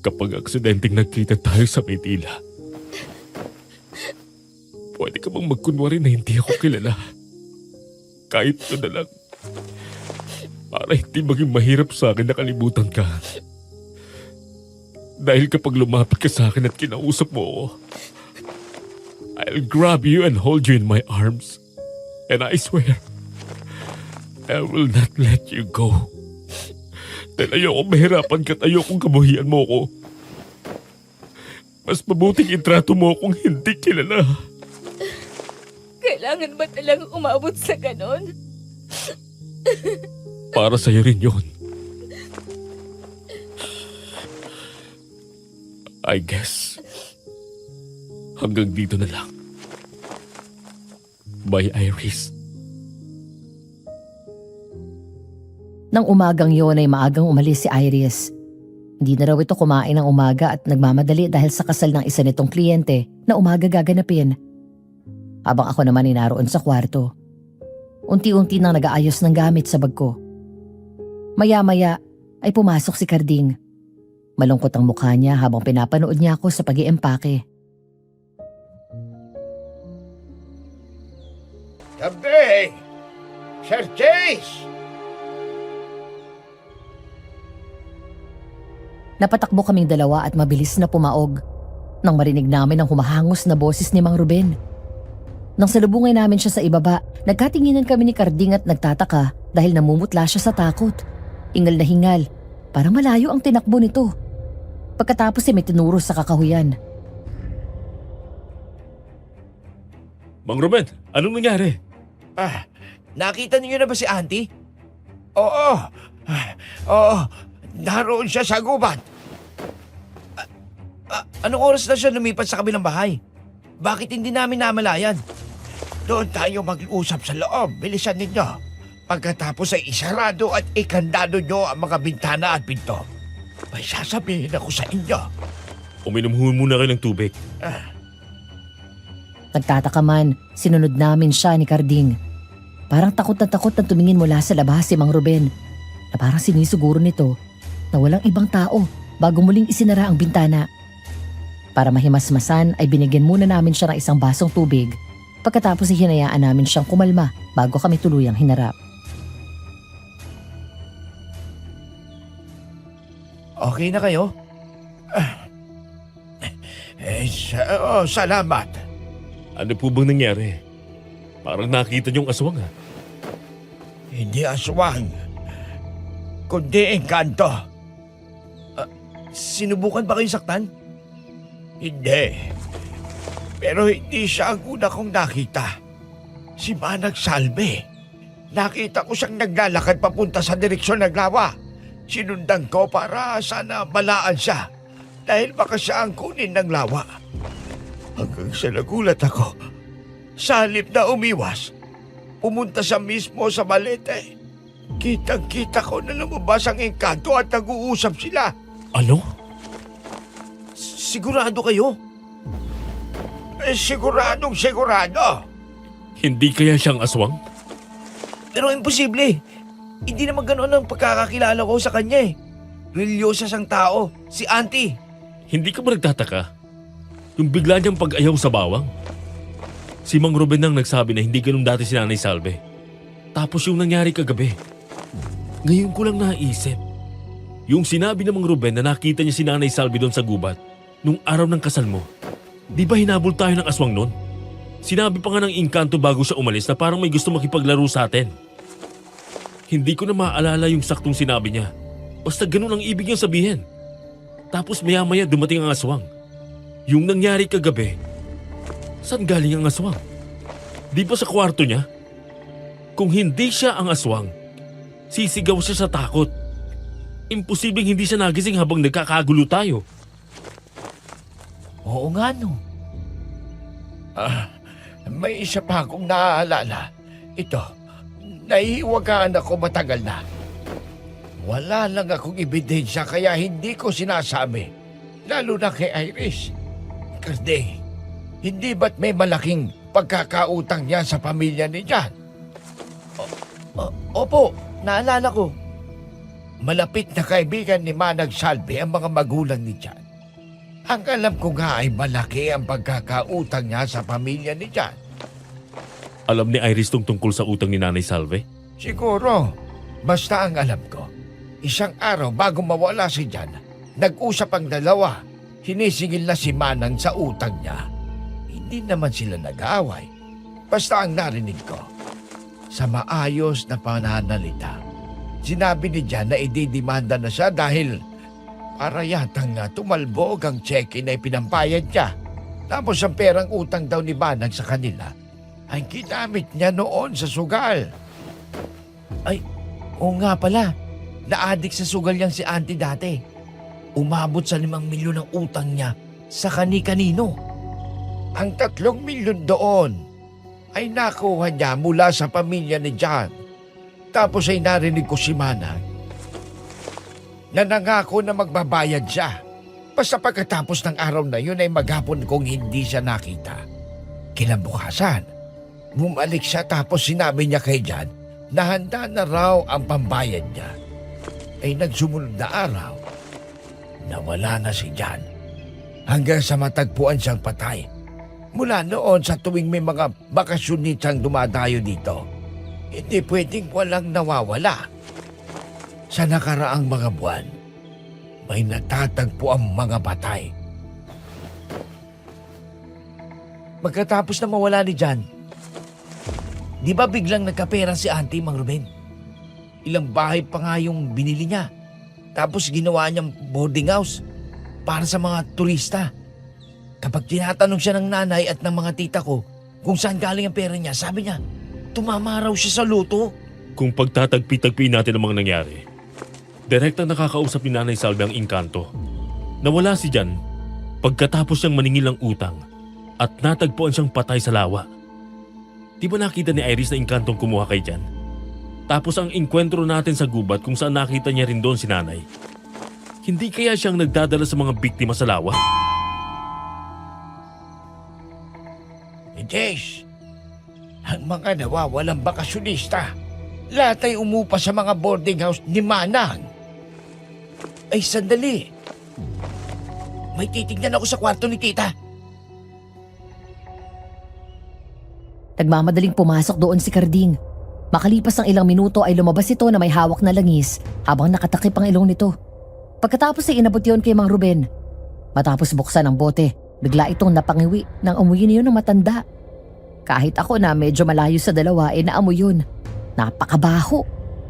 Speaker 2: Kapag aksidenteng nagkita tayo sa Maynila, pwede ka bang magkunwari na hindi ako kilala? Kahit ito na lang. Para hindi maging mahirap sa akin na kalimutan ka. Dahil kapag lumapit ka sa akin at kinausap mo ako, I'll grab you and hold you in my arms. And I swear, I will not let you go. Dahil ayoko mahirapan ka at ayokong kabuhian mo ko. Mas mabuting itrato mo akong hindi kilala.
Speaker 6: Kailangan ba talagang umabot sa ganon?
Speaker 2: Para sa'yo rin yun. I guess, hanggang dito na lang. Bye, Iris.
Speaker 3: Nang umagang yon ay maagang umalis si Iris. Hindi na raw ito kumain ng umaga at nagmamadali dahil sa kasal ng isa nitong kliyente na umaga gaganapin. Habang ako naman ay naroon sa kwarto. Unti-unti nang nag-aayos ng gamit sa bag ko. Maya-maya ay pumasok si Carding. Malungkot ang mukha niya habang pinapanood niya ako sa pag-iempake.
Speaker 5: Kambing! Sir Chase!
Speaker 3: Napatakbo kaming dalawa at mabilis na pumaog nang marinig namin ang humahangos na boses ni Mang Ruben. Nang salubungay namin siya sa ibaba, nagkatinginan kami ni Carding at nagtataka dahil namumutla siya sa takot. Hingal na hingal, parang malayo ang tinakbo nito. Pagkatapos ay may tinuro sa kakahuyan.
Speaker 2: Mang Ruben, anong nangyari?
Speaker 4: Nakita niyo na ba si Auntie?
Speaker 5: Oo. Oo. Naroon siya sa gubat.
Speaker 4: Anong oras na siya lumipat sa kabilang bahay? Bakit hindi namin namalayan?
Speaker 5: Doon tayo mag-usap sa loob. Bilisan ninyo. Pagkatapos ay isarado at ikandado nyo ang mga bintana at pinto. May sasabihin ako sa inyo.
Speaker 2: Uminom muna kayo ng tubig.
Speaker 3: Nagtataka man, sinunod namin siya ni Carding. Parang takot na tumingin mula sa labas si Mang Ruben na parang sinisiguro nito na walang ibang tao bago muling isinara ang bintana. Para mahimasmasan ay binigyan muna namin siya ng isang basong tubig. Pagkatapos ay hinayaan namin siyang kumalma bago kami tuluyang hinarap.
Speaker 4: Okay na kayo?
Speaker 5: Salamat.
Speaker 2: Ano po bang nangyari? Parang nakita niyong aswang ha?
Speaker 5: Hindi aswang, kundi engkanto.
Speaker 4: Sinubukan ba kayong saktan?
Speaker 5: Hindi. Pero hindi siya ang una kong nakita. Si Manang Salve. Nakita ko siyang naglalakad papunta sa direksyon ng lawa. Sinundan ko para sana malaan siya dahil baka siya ang kunin ng lawa. Hanggang sa nagulat ako. Sa halip na umiwas, pumunta siya mismo sa malete. Kitang-kita ko na lumabas ang engkanto at nag-uusap sila.
Speaker 2: Ano?
Speaker 4: Sigurado kayo?
Speaker 5: Siguradong sigurado.
Speaker 2: Hindi kaya siyang aswang?
Speaker 4: Pero imposible. Hindi naman ganoon ang pagkakakilala ko sa kanya eh. Religyosa siyang tao, si Auntie.
Speaker 2: Hindi ka ba nagtataka? Yung bigla niyang pag-ayaw sa bawang? Si Mang Ruben nang nagsabi na hindi ganun dati si Nanay Salve. Tapos yung nangyari kagabi. Ngayon ko lang naisip. Yung sinabi ng Mang Ruben na nakita niya si Nanay Salve doon sa gubat nung araw ng kasal mo. Di ba hinabol tayo ng aswang noon? Sinabi pa nga ng engkanto bago siya umalis na parang may gusto makipaglaro sa atin. Hindi ko na maaalala yung saktong sinabi niya. Basta ganun ang ibig niyang sabihin. Tapos maya-maya dumating ang aswang. Yung nangyari kagabi, saan galing ang aswang? Di ba sa kwarto niya? Kung hindi siya ang aswang, sisigaw siya sa takot. Imposibleng hindi siya nagising habang nagkakagulo tayo.
Speaker 4: Oo nga no.
Speaker 5: May isa pa akong naaalala. Ito, nahihiwagaan ako matagal na. Wala lang akong ebidensya kaya hindi ko sinasabi. Lalo na kay Iris. Kasi, hindi ba't may malaking pagkakautang niya sa pamilya ni Jan?
Speaker 4: Opo, naalala ko.
Speaker 5: Malapit na kaibigan ni Manang Salvi ang mga magulang ni Jan. Ang alam ko nga ay malaki ang pagkakautang niya sa pamilya ni Jan.
Speaker 2: Alam ni Iris tungkol sa utang ni Nanay Salve?
Speaker 5: Siguro, basta ang alam ko, isang araw bago mawala si Jan, nag-usap ang dalawa. Sinisingil na si Manang sa utang niya. Hindi naman sila nag-aaway. Basta ang narinig ko, sa maayos na pananalita, sinabi ni Jan na ididimanda na siya dahil para yatang tumalbog ang cheque na ipinampayad niya. Tapos ang perang utang daw ni Manang sa kanila ay ginamit niya noon sa sugal.
Speaker 4: Ay, oo nga pala. Na-addict sa sugal niyang si auntie dati. Umabot sa 5 milyon ang utang niya sa kani-kanino.
Speaker 5: Ang 3 milyon doon ay nakuha niya mula sa pamilya ni Jan. Tapos ay narinig ko si Manang na nangako na magbabayad siya. Basta pagkatapos ng araw na yun ay maghapon kung hindi siya nakita. Kinabukasan, bumalik siya tapos sinabi niya kay Jan na handa na raw ang pambayad niya. Ay nagsumunod na araw, nawala na si Jan. Hanggang sa matagpuan siyang patay. Mula noon sa tuwing may mga bakasyonitsang dumadayo dito, hindi pwedeng walang nawawala. Sa nakaraang mga buwan, may natatagpo ang mga patay.
Speaker 4: Pagkatapos na mawala ni Jan, di ba biglang nagkapera si auntie, Mang Ruben? Ilang bahay pa nga yung binili niya. Tapos ginawa niyang boarding house para sa mga turista. Kapag tinatanong siya ng nanay at ng mga tita ko kung saan galing ang pera niya, sabi niya, tumama raw siya sa luto.
Speaker 2: Kung pagtatagpi-tagpi natin ang mga nangyari, direktang nakakausap ni Nanay Salve ang engkanto. Nawala si Jan pagkatapos siyang maningil ng utang at natagpuan siyang patay sa lawa. Di ba nakita ni Iris na engkantong kumuha kay Jan? Tapos ang engkwentro natin sa gubat kung saan nakita niya rin doon si Nanay. Hindi kaya siyang nagdadala sa mga biktima sa lawa?
Speaker 5: Jace, ang mga nawawalang bakasyonista, lahat ay umupa sa mga boarding house ni Manang.
Speaker 4: Ay, sandali. May titignan ako sa kwarto ni tita.
Speaker 3: Nagmamadaling pumasok doon si Carding. Makalipas ang ilang minuto ay lumabas ito na may hawak na langis habang nakatakip ang ilong nito. Pagkatapos ay inabot yon kay Mang Ruben. Matapos buksan ang bote, bigla itong napangiwi nang amuyin niyo ng matanda. Kahit ako na medyo malayo sa dalawa ay naamoy yun. Napakabaho,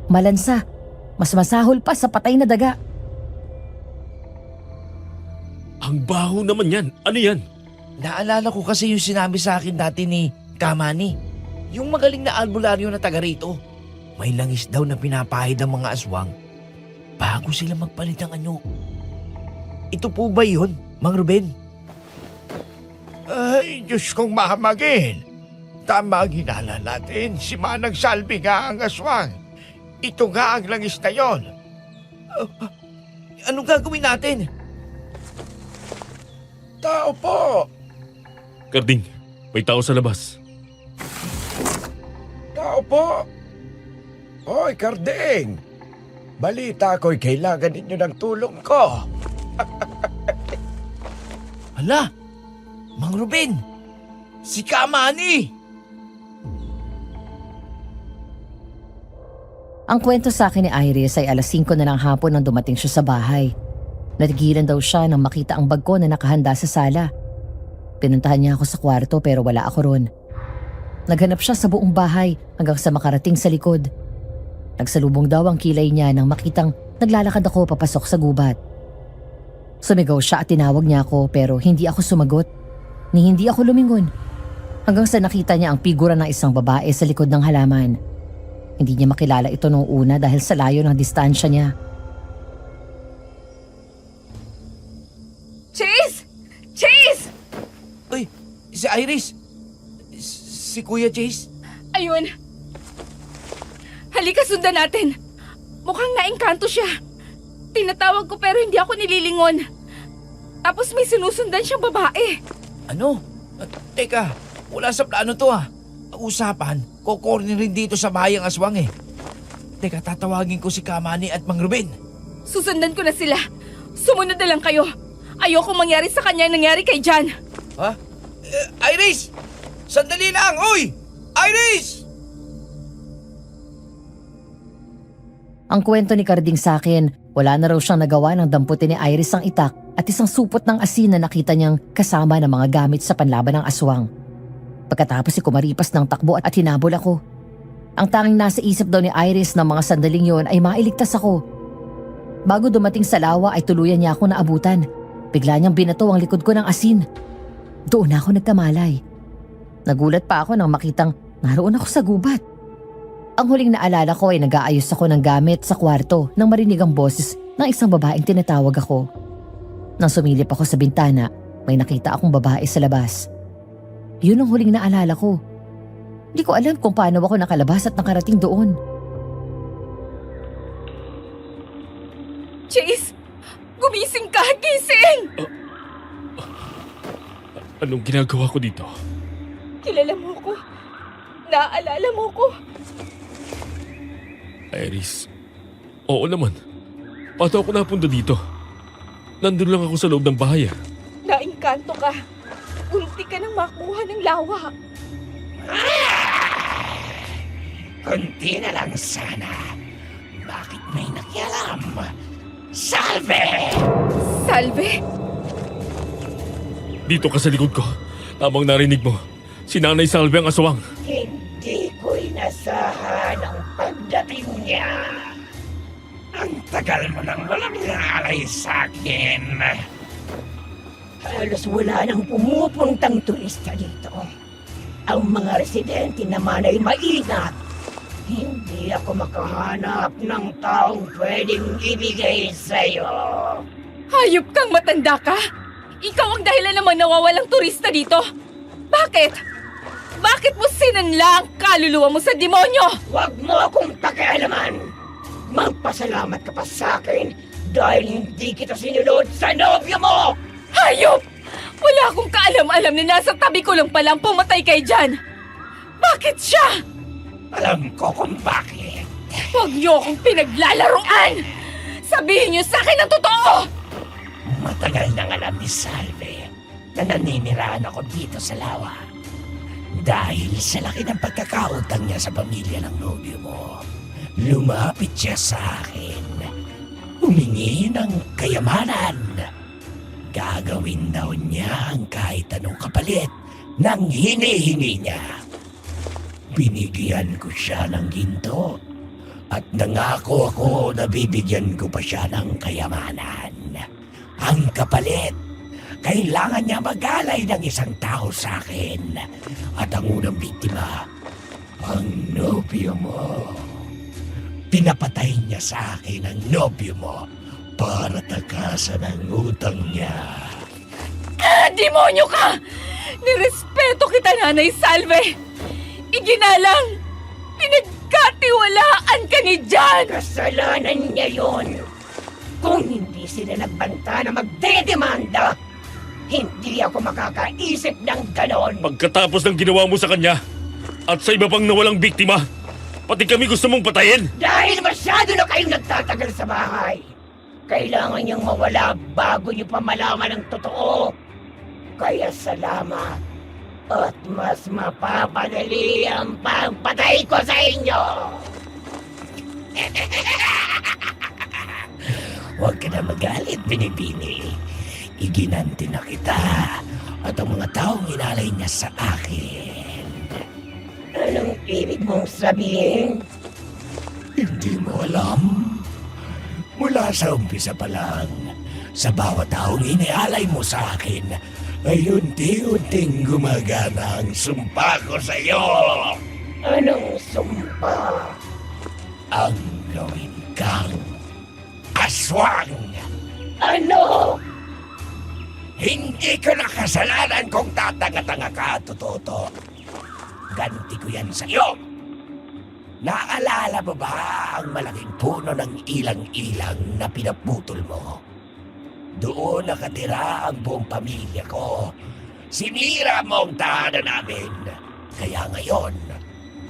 Speaker 3: malansa, mas masahol pa sa patay na daga.
Speaker 2: Ang baho naman yan. Ano yan?
Speaker 4: Naalala ko kasi yung sinabi sa akin dati ni Kamani. Yung magaling na albularyo na taga rito. May langis daw na pinapahid ang mga aswang bago sila magpalit ng anyo. Ito po ba yun, Mang Ruben?
Speaker 5: Ay, Diyos kong mahamagin. Tama ang hinala natin. Si Manang Salvi nga ang aswang. Ito nga ang langis na yon.
Speaker 4: Anong gagawin natin?
Speaker 5: Tao po!
Speaker 2: Karding, may tao sa labas.
Speaker 5: Tao po! Hoy, Karding! Balita ko'y kailangan ninyo ng tulong ko.
Speaker 4: Hala, Mang Ruben! Si Kamani!
Speaker 3: Ang kwento sa akin ni Iris ay 5:00 na ng hapon nang dumating siya sa bahay. Natigilan daw siya nang makita ang bag ko na nakahanda sa sala. Pinuntahan niya ako sa kwarto pero wala ako ron. Naghanap siya sa buong bahay hanggang sa makarating sa likod. Nagsalubong daw ang kilay niya nang makitang naglalakad ako papasok sa gubat. Sumigaw siya at tinawag niya ako pero hindi ako sumagot, ni hindi ako lumingon. Hanggang sa nakita niya ang figura ng isang babae sa likod ng halaman. Hindi niya makilala ito noong una dahil sa layo ng distansya niya.
Speaker 6: Chase! Chase!
Speaker 4: Uy, si Iris! Si Kuya Chase?
Speaker 6: Ayun. Halika, sundan natin. Mukhang naengkanto siya. Tinatawag ko pero hindi ako nililingon. Tapos may sinusundan siyang babae.
Speaker 4: Ano? Teka, wala sa plano to ah. Ang usapan, kukorner rin dito sa bayang aswang eh. Teka, tatawagin ko si Kamani at Mang Ruben.
Speaker 6: Susundan ko na sila. Sumunod na lang kayo. Ayoko mangyari sa kanya ang nangyari kay Jan.
Speaker 4: Ha? Iris! Sandali lang! Uy! Iris!
Speaker 3: Ang kwento ni Carding sa akin, wala na raw siyang nagawa ng damputin ni Iris ang itak at isang supot ng asin na nakita niyang kasama ng mga gamit sa panlaban ng aswang. Pagkatapos si kumaripas ng takbo at hinabol ako. Ang tanging nasa isip daw ni Iris ng mga sandaling yon ay mailigtas ako. Bago dumating sa lawa ay tuluyan niya ako naabutan. Bigla niyang binato ang likod ko ng asin. Doon ako nagkamalay. Nagulat pa ako nang makitang naroon ako sa gubat. Ang huling naalala ko ay nag-aayos ako ng gamit sa kwarto nang marinig ang boses ng isang babaeng tinatawag ako. Nang sumilip ako sa bintana, may nakita akong babae sa labas. Yun ang huling naalala ko. Hindi ko alam kung paano ako nakalabas at nakarating doon.
Speaker 6: Chase! Gumising ka! Gising!
Speaker 2: Anong ginagawa ko dito?
Speaker 6: Kilala mo ko. Naaalala mo ko.
Speaker 2: Iris. Oo naman. Paano ako napunta dito? Nandun lang ako sa loob ng bahay.
Speaker 6: Naengkanto ka. Unti ka nang makuha ng lawa.
Speaker 5: Kunti na lang sana. Bakit may nakialam? Salve!
Speaker 6: Salve!
Speaker 2: Dito ka sa likod ko. Tamang narinig mo. Si Nanay Salve ang aswang.
Speaker 5: Hindi ko inasahan ang pagdating niya. Ang tagal mo nang walang nalay sa akin. Halos wala nang pumupuntang turista dito. Ang mga residente naman ay maingat. Hindi ako makahanap ng taong pwedeng ibigay sa'yo.
Speaker 6: Hayop kang matanda ka? Ikaw ang dahilan naman nawawalang turista dito. Bakit? Bakit mo sinanla ang kaluluwa mo sa demonyo?
Speaker 5: Huwag mo akong pakialaman. Magpasalamat ka pa sa akin dahil hindi kita sinunod sa nobyo mo!
Speaker 6: Hayop! Wala akong kaalam-alam na nasa tabi ko lang palang pumatay kay Jan. Bakit siya?
Speaker 5: Alam ko kung bakit.
Speaker 6: Huwag niyo akong pinaglalaroan! Sabihin niyo sa akin ang totoo!
Speaker 5: Matagal nang alam ni Salve na naninirahan ako dito sa lawa. Dahil sa laki ng pagkakautang niya sa pamilya ng nobyo mo, lumapit siya sa akin. Humingi ng kayamanan. Gagawin daw niya ang kahit anong kapalit ng hinihingi niya. Binigyan ko siya ng ginto at nangako ako na bibigyan ko pa siya ng kayamanan. Ang kapalit, kailangan niya magalay ng isang tao sa akin. At ang unang biktima, ang nobyo mo. Pinapatay niya sa akin ang nobyo mo para takasan ang utang niya.
Speaker 6: Demonyo ka! Nirespeto kita, Nanay Salve! Iginalang! Pinagkatiwalaan ka ni Jan!
Speaker 5: Kasalanan niya yon. Kung hindi sila nagbanta na magdedemanda, hindi ako makakaisip ng ganon.
Speaker 2: Pagkatapos ng ginawa mo sa kanya at sa iba pang nawalang biktima, pati kami gusto mong patayin.
Speaker 5: Dahil masyado na kayong nagtatagal sa bahay. Kailangan niyang mawala bago niyo pa malaman ang totoo. Kaya salamat. At mas mapapadali ang pagpatay ko sa inyo. Huwag ka na magalit, Binibini. Iginanti na kita at ang mga taong inalay niya sa akin. Anong ibig mong sabihin? Hindi mo alam? Mula sa umpisa pa lang, sa bawat taong inialay mo sa akin, ay unti-unting gumagana ang sumpa ko sa iyo. Anong sumpa? Ang gawin kang aswang. Ano? Hindi ko na kasalanan kung tatanga-tanga ka, Tutoto. Ganti ko yan sa iyo. Naalala mo ba ang malaking puno ng ilang-ilang na pinaputol mo? Doon nakatira ang buong pamilya ko. Sinira mo ang tahanan namin. Kaya ngayon,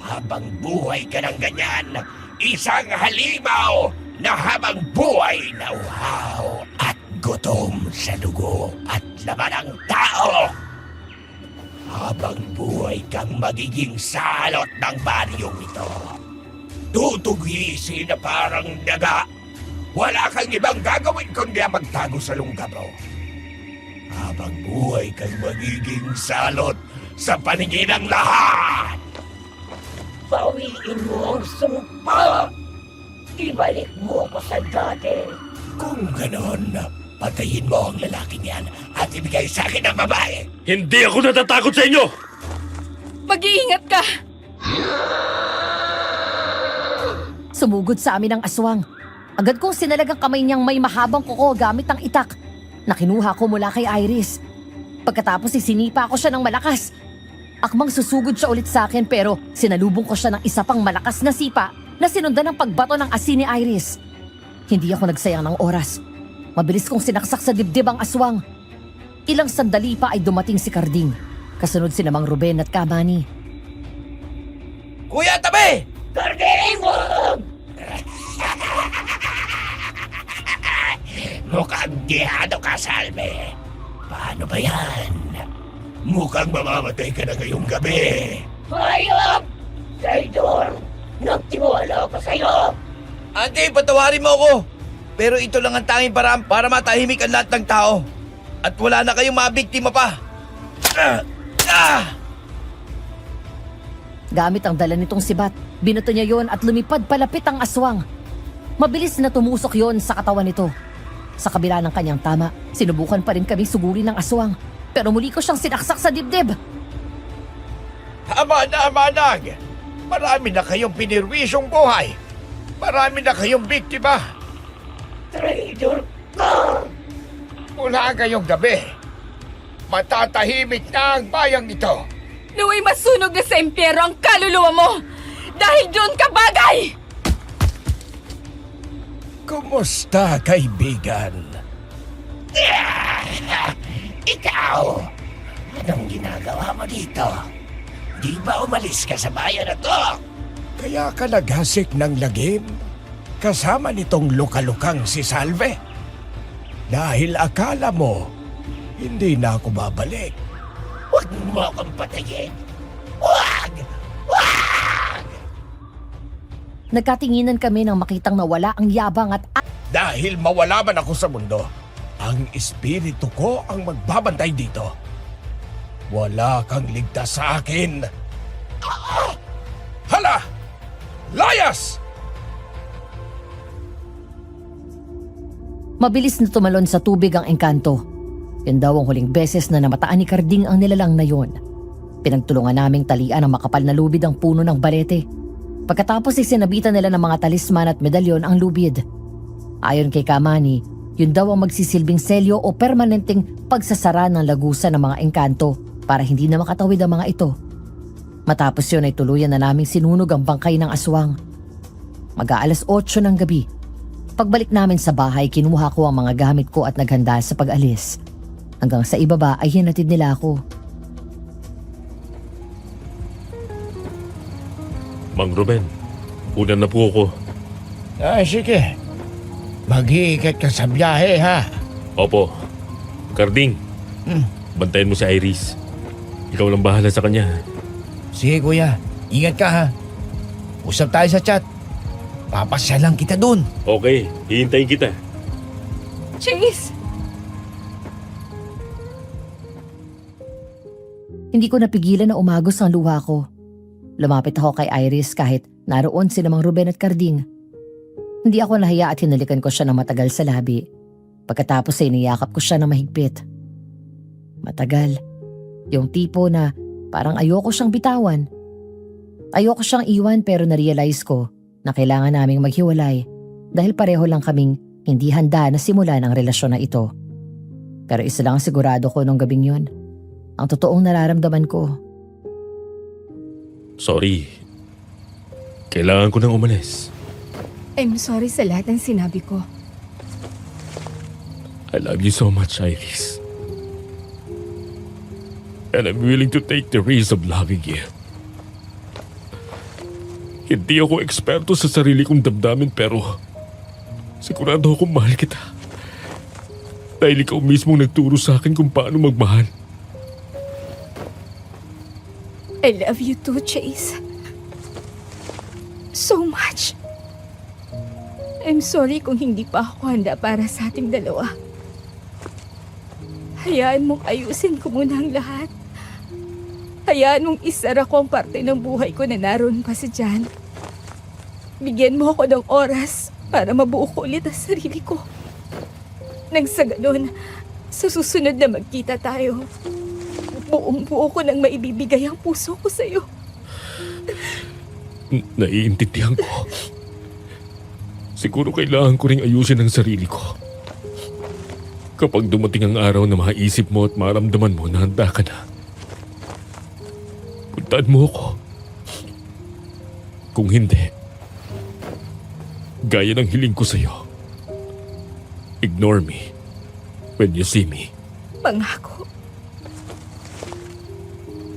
Speaker 5: habang buhay ka ng ganyan, isang halimaw na habang buhay na uhaw at gutom sa dugo at laman ng tao. Habang buhay kang magiging salot ng baryong ito. Tutugisi na parang daga. Wala kang ibang gagawin kundi magtago sa lungga mo. Habang buhay kang magiging salot sa paningin ng lahat. Bawiin mo ang sumpa. Ibalik mo ako sa dati. Kung ganon, patayin mo ang lalaking yan at ibigay sa akin ang babae.
Speaker 2: Hindi ako natatakot sa inyo!
Speaker 6: Mag-iingat ka!
Speaker 3: Sumugod sa amin ang aswang. Agad kong sinalagang kamay niyang may mahabang kuko gamit ang itak na kinuha ko mula kay Iris. Pagkatapos sinipa ko siya ng malakas. Akmang susugod siya ulit sa akin pero sinalubong ko siya ng isa pang malakas na sipa na sinundan ng pagbato ng asin ni Iris. Hindi ako nagsayang ng oras. Mabilis kong sinaksak sa dibdib ang aswang. Ilang sandali pa ay dumating si Carding. Kasunod si Mang Ruben at Kamani.
Speaker 4: Kuya, tabi!
Speaker 5: Carding! Mukhang dihado ka, Salve. Paano ba yan? Mukhang mamamatay ka na ngayong gabi. Hayop! Traidor! Nagtiwala ako sa'yo!
Speaker 4: Ante, patawarin mo ako. Pero ito lang ang tanging paraan para matahimik ang lahat ng tao. At wala na kayong mabiktima pa.
Speaker 3: Gamit ang dala nitong sibat, binato niya yon at lumipad palapit ang aswang. Mabilis na tumusok yon sa katawan nito. Sa kabila ng kanyang tama, sinubukan pa rin kami sugurin ng aswang. Pero muli ko siyang sinaksak sa dibdib.
Speaker 5: Tama na, Manang! Marami na kayong pinirwisyong buhay. Marami na kayong biktima. Traidor ka! Mula ngayong gabi, matatahimik na ang bayang ito.
Speaker 6: Naway masunog na sa impyero ang kaluluwa mo! Dahil doon ka bagay!
Speaker 5: Kumusta, kaibigan? Ikaw! Anong ginagawa mo dito? Di ba umalis ka sa bayan na to? Kaya ka naghasik ng lagim? Kasama nitong lukalukang si Salve? Dahil akala mo, hindi na ako babalik. Huwag mo akong patayin! Huwag! Huwag!
Speaker 3: Nagkatinginan kami nang makitang nawala ang yabang at
Speaker 5: Dahil mawala man ako sa mundo, ang espiritu ko ang magbabantay dito. Wala kang ligtas sa akin. Hala! Layas!
Speaker 3: mabilis na tumalon sa tubig ang engkanto. Yan daw ang huling beses na namataan ni Carding ang nilalang na yon. Pinagtulungan naming talian ang makapal na lubid ang puno ng balete. Pagkatapos sinabitan nila ng mga talisman at medalyon ang lubid. Ayon kay Kamani, yun daw ang magsisilbing selyo o permanenteng pagsasara ng lagusan ng mga engkanto para hindi na makatawid ang mga ito. Matapos yun ay tuluyan na naming sinunog ang bangkay ng aswang. Mag-aalas 8 ng gabi. Pagbalik namin sa bahay, kinuha ko ang mga gamit ko at naghanda sa pag-alis. Hanggang sa ibaba ay hinatid nila ako.
Speaker 2: Mang Ruben, una na po ako.
Speaker 5: Sige. Mag-iikat ka sa biyahe, ha?
Speaker 2: Opo. Carding, bantayan mo si Iris. Ikaw lang bahala sa kanya.
Speaker 4: Sige kuya, ingat ka ha. Usap tayo sa chat. Papasya lang kita dun.
Speaker 2: Okay, hihintayin kita.
Speaker 6: Chase!
Speaker 3: Hindi ko napigilan na umagos ang luha ko. Lumapit ako kay Iris kahit naroon si Mang Ruben at Carding. Hindi ako nahiya at hinalikan ko siya ng matagal sa labi. Pagkatapos ay niyakap ko siya ng mahigpit. Matagal. Yung tipo na parang ayoko siyang bitawan. Ayoko siyang iwan pero narealize ko na kailangan naming maghiwalay dahil pareho lang kaming hindi handa na simulan ang relasyon na ito. Pero isa lang ang sigurado ko nung gabing yun. Ang totoong nararamdaman ko.
Speaker 2: Sorry. Kailangan ko nang umalis.
Speaker 6: I'm sorry sa lahat ng sinabi ko.
Speaker 2: I love you so much, Iris. And I'm willing to take the risk of loving you. Hindi ako eksperto sa sarili kong damdamin pero sigurado akong mahal kita. Dahil ikaw mismong nagturo sa akin kung paano magmahal.
Speaker 6: I love you too, Chase. So much. I'm sorry kung hindi pa ako handa para sa ating dalawa. Hayaan mong ayusin ko muna ang lahat. Hayaan mong isara ko ang parte ng buhay ko na naroon pa si Jan. Bigyan mo ako ng oras para mabuo ko ulit ang sarili ko. Nang sa ganun, sa susunod na magkita tayo, buong buo ko nang maibibigay ang puso ko sa'yo.
Speaker 2: Naiintindihan ko. Siguro kailangan ko ring ayusin ang sarili ko. Kapag dumating ang araw na maisip mo at maramdaman mo na handa ka na, puntaan mo ako. Kung hindi, gaya ng hiling ko sa'yo, ignore me when you see me.
Speaker 6: Pangako.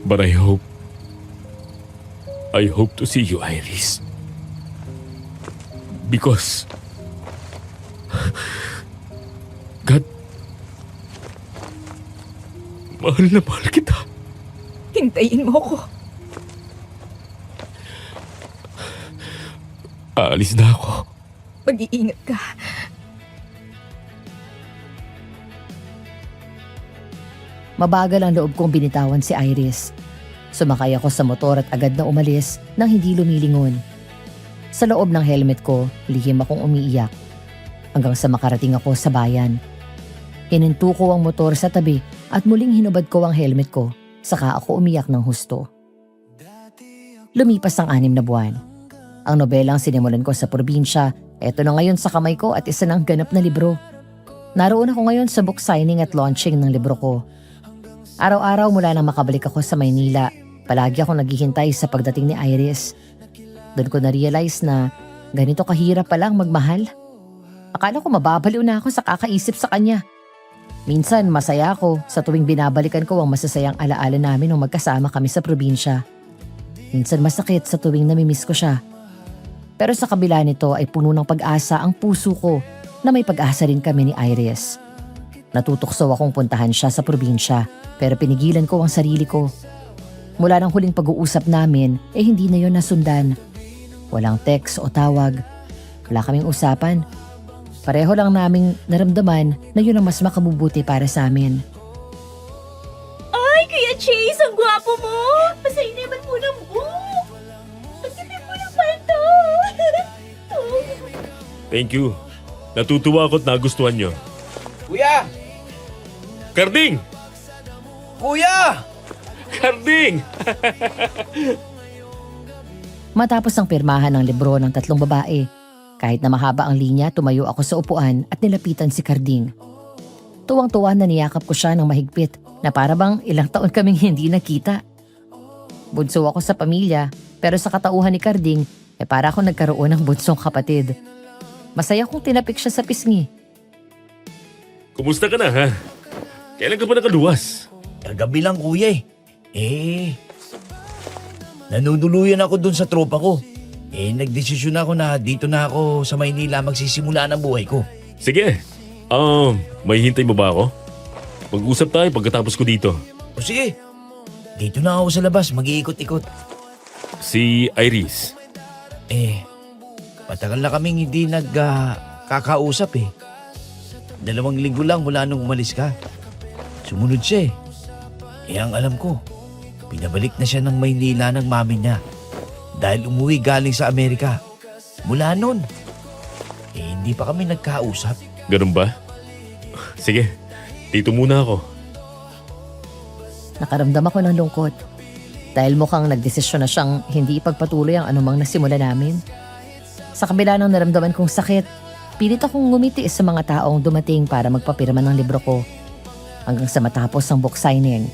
Speaker 2: But I hope to see you, Iris. Because God, mahal na mahal kita.
Speaker 6: Hintayin mo ko.
Speaker 2: Aalis na ako.
Speaker 6: Mag-iingat ka.
Speaker 3: Mabagal ang loob kong binitawan si Iris. Sumakay ako sa motor at agad na umalis nang hindi lumilingon. Sa loob ng helmet ko, lihim akong umiiyak. Hanggang sa makarating ako sa bayan. Hininto ko ang motor sa tabi at muling hinubad ko ang helmet ko, saka ako umiyak ng husto. Lumipas ang 6 na buwan. Ang nobelang sinimulan ko sa probinsya, eto na ngayon sa kamay ko at isa ng ganap na libro. Naroon ako ngayon sa book signing at launching ng libro ko. Araw-araw mula nang makabalik ako sa Maynila, palagi akong naghihintay sa pagdating ni Iris. Doon ko na-realize na ganito kahirap palang magmahal. Akala ko mababaliw na ako sa kakaisip sa kanya. Minsan masaya ako sa tuwing binabalikan ko ang masasayang alaala namin nung magkasama kami sa probinsya. Minsan masakit sa tuwing namimiss ko siya. Pero sa kabila nito ay puno ng pag-asa ang puso ko na may pag-asa rin kami ni Iris. Natutokso akong puntahan siya sa probinsya pero pinigilan ko ang sarili ko. Mula ng huling pag-uusap namin hindi na yon nasundan. Walang text o tawag. Wala kaming usapan. Pareho lang naming naramdaman na yun ang mas makabubuti para sa amin.
Speaker 6: Ay, Kuya Chase, ang gwapo mo! Pasayin naman muna mo! Pasayin mo ng panto!
Speaker 2: Thank you. Natutuwa ako at nagustuhan nyo.
Speaker 4: Kuya!
Speaker 2: Karding!
Speaker 4: Kuya!
Speaker 2: Karding!
Speaker 3: Matapos ang pirmahan ng libro ng 3 babae, kahit na mahaba ang linya, tumayo ako sa upuan at nilapitan si Karding. Tuwang-tuwa na niyakap ko siya ng mahigpit na para bang ilang taon kaming hindi nakita. Bunso ako sa pamilya pero sa katauhan ni Karding para ako nagkaroon ng bunsong kapatid. Masaya kong tinapik siya sa pisngi.
Speaker 2: Kumusta ka na, ha? Kailan ka ba nakaluwas?
Speaker 5: Kagabi lang kuya nanunuluyan ako dun sa tropa ko. Nagdesisyon ako na dito na ako sa Maynila magsisimula ng buhay ko.
Speaker 2: Sige. May hintay mo ba ako? Mag-usap tayo pagkatapos ko dito.
Speaker 5: O sige, dito na ako sa labas, mag-iikot-ikot.
Speaker 2: Si Iris.
Speaker 5: Matagal na kaming hindi nagkakausap 2 linggo lang mula nung umalis ka. Sumunod siya ang alam ko, pinabalik na siya ng Maynila ng mami niya dahil umuwi galing sa Amerika. Mula nun,
Speaker 4: hindi pa kami nagkausap.
Speaker 2: Ganun ba? Sige, dito muna ako.
Speaker 3: Nakaramdam ako ng lungkot. Dahil mukhang nagdesisyon na siyang hindi ipagpatuloy ang anumang nasimula namin. Sa kabila ng naramdaman kong sakit, pilit akong ngumitiis sa mga taong dumating para magpapirma ng libro ko. Hanggang sa matapos ang book signing.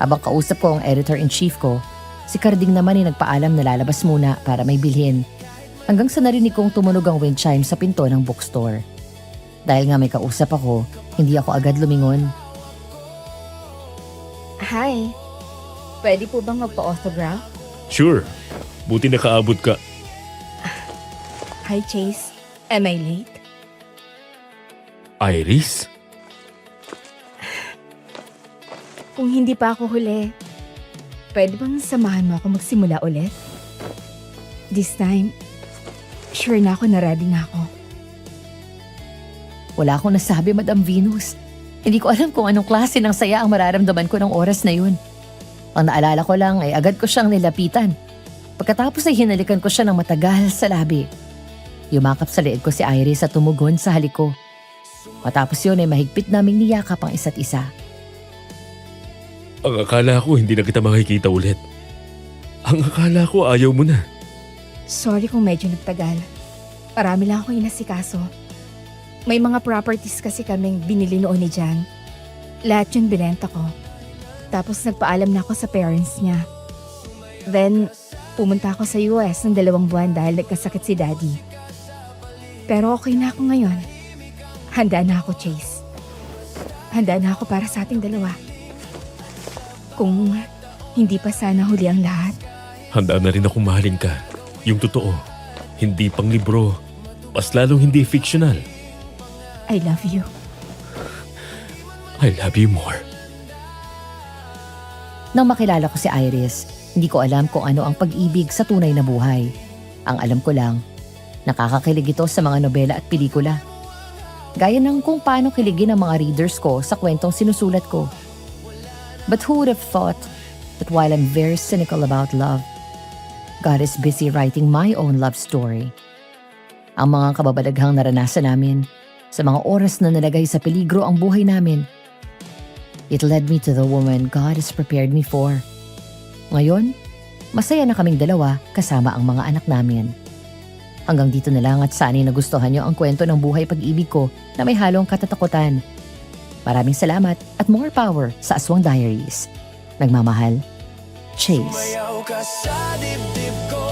Speaker 3: Habang kausap ko ang editor-in-chief ko, si Carding naman ay nagpaalam na lalabas muna para may bilhin. Hanggang sa narinig kong tumunog ang wind chime sa pinto ng bookstore. Dahil nga may kausap ako, hindi ako agad lumingon.
Speaker 6: Hi. Pwede po bang magpa-autograph?
Speaker 2: Sure, buti nakaabot ka.
Speaker 6: Hi, Chase. Am I late?
Speaker 2: Iris?
Speaker 6: Kung hindi pa ako huli, pwede bang samahan mo ako magsimula ulit? This time, sure na ako na ready na ako.
Speaker 3: Wala akong nasabi, Madam Venus. Hindi ko alam kung anong klase ng saya ang mararamdaman ko ng oras na yun. Ang naalala ko lang ay agad ko siyang nilapitan. Pagkatapos ay hinalikan ko siya ng matagal sa labi. Yumakap sa leeg ko si Iris at tumugon sa halik ko. Matapos yun ay mahigpit naming niyakap ang isa't isa.
Speaker 2: Ang akala ko hindi na kita makikita ulit. Ang akala ko ayaw mo na.
Speaker 6: Sorry kung medyo nagtagal. Marami lang akong inasikaso. May mga properties kasi kaming binili noon ni Jan. Lahat yun binenta ko. Tapos nagpaalam na ako sa parents niya. Then, pumunta ako sa US ng 2 buwan dahil nagkasakit si Daddy. Pero okay na ako ngayon. Handa na ako, Chase. Handa na ako para sa ating dalawa. Kung hindi pa sana huli ang lahat.
Speaker 2: Handa na rin akong mahalin ka. Yung totoo. Hindi pang libro. Mas lalong hindi fictional.
Speaker 6: I love you.
Speaker 2: I love you more.
Speaker 3: Nang makilala ko si Iris, hindi ko alam kung ano ang pag-ibig sa tunay na buhay. Ang alam ko lang, nakakakilig ito sa mga nobela at pelikula. Gaya ng kung paano kiligin ang mga readers ko sa kwentong sinusulat ko. But who would have thought that while I'm very cynical about love, God is busy writing my own love story. Ang mga kababalaghang naranasan namin, sa mga oras na nalagay sa peligro ang buhay namin, it led me to the woman God has prepared me for. Ngayon, masaya na kaming dalawa kasama ang mga anak namin. Hanggang dito na lang at sana'y nagustuhan niyo ang kwento ng buhay pag-ibig ko na may halong katatakutan. Maraming salamat at more power sa Aswang Diaries. Nagmamahal, Chase.
Speaker 7: Sumayaw ka sa dibdib ko.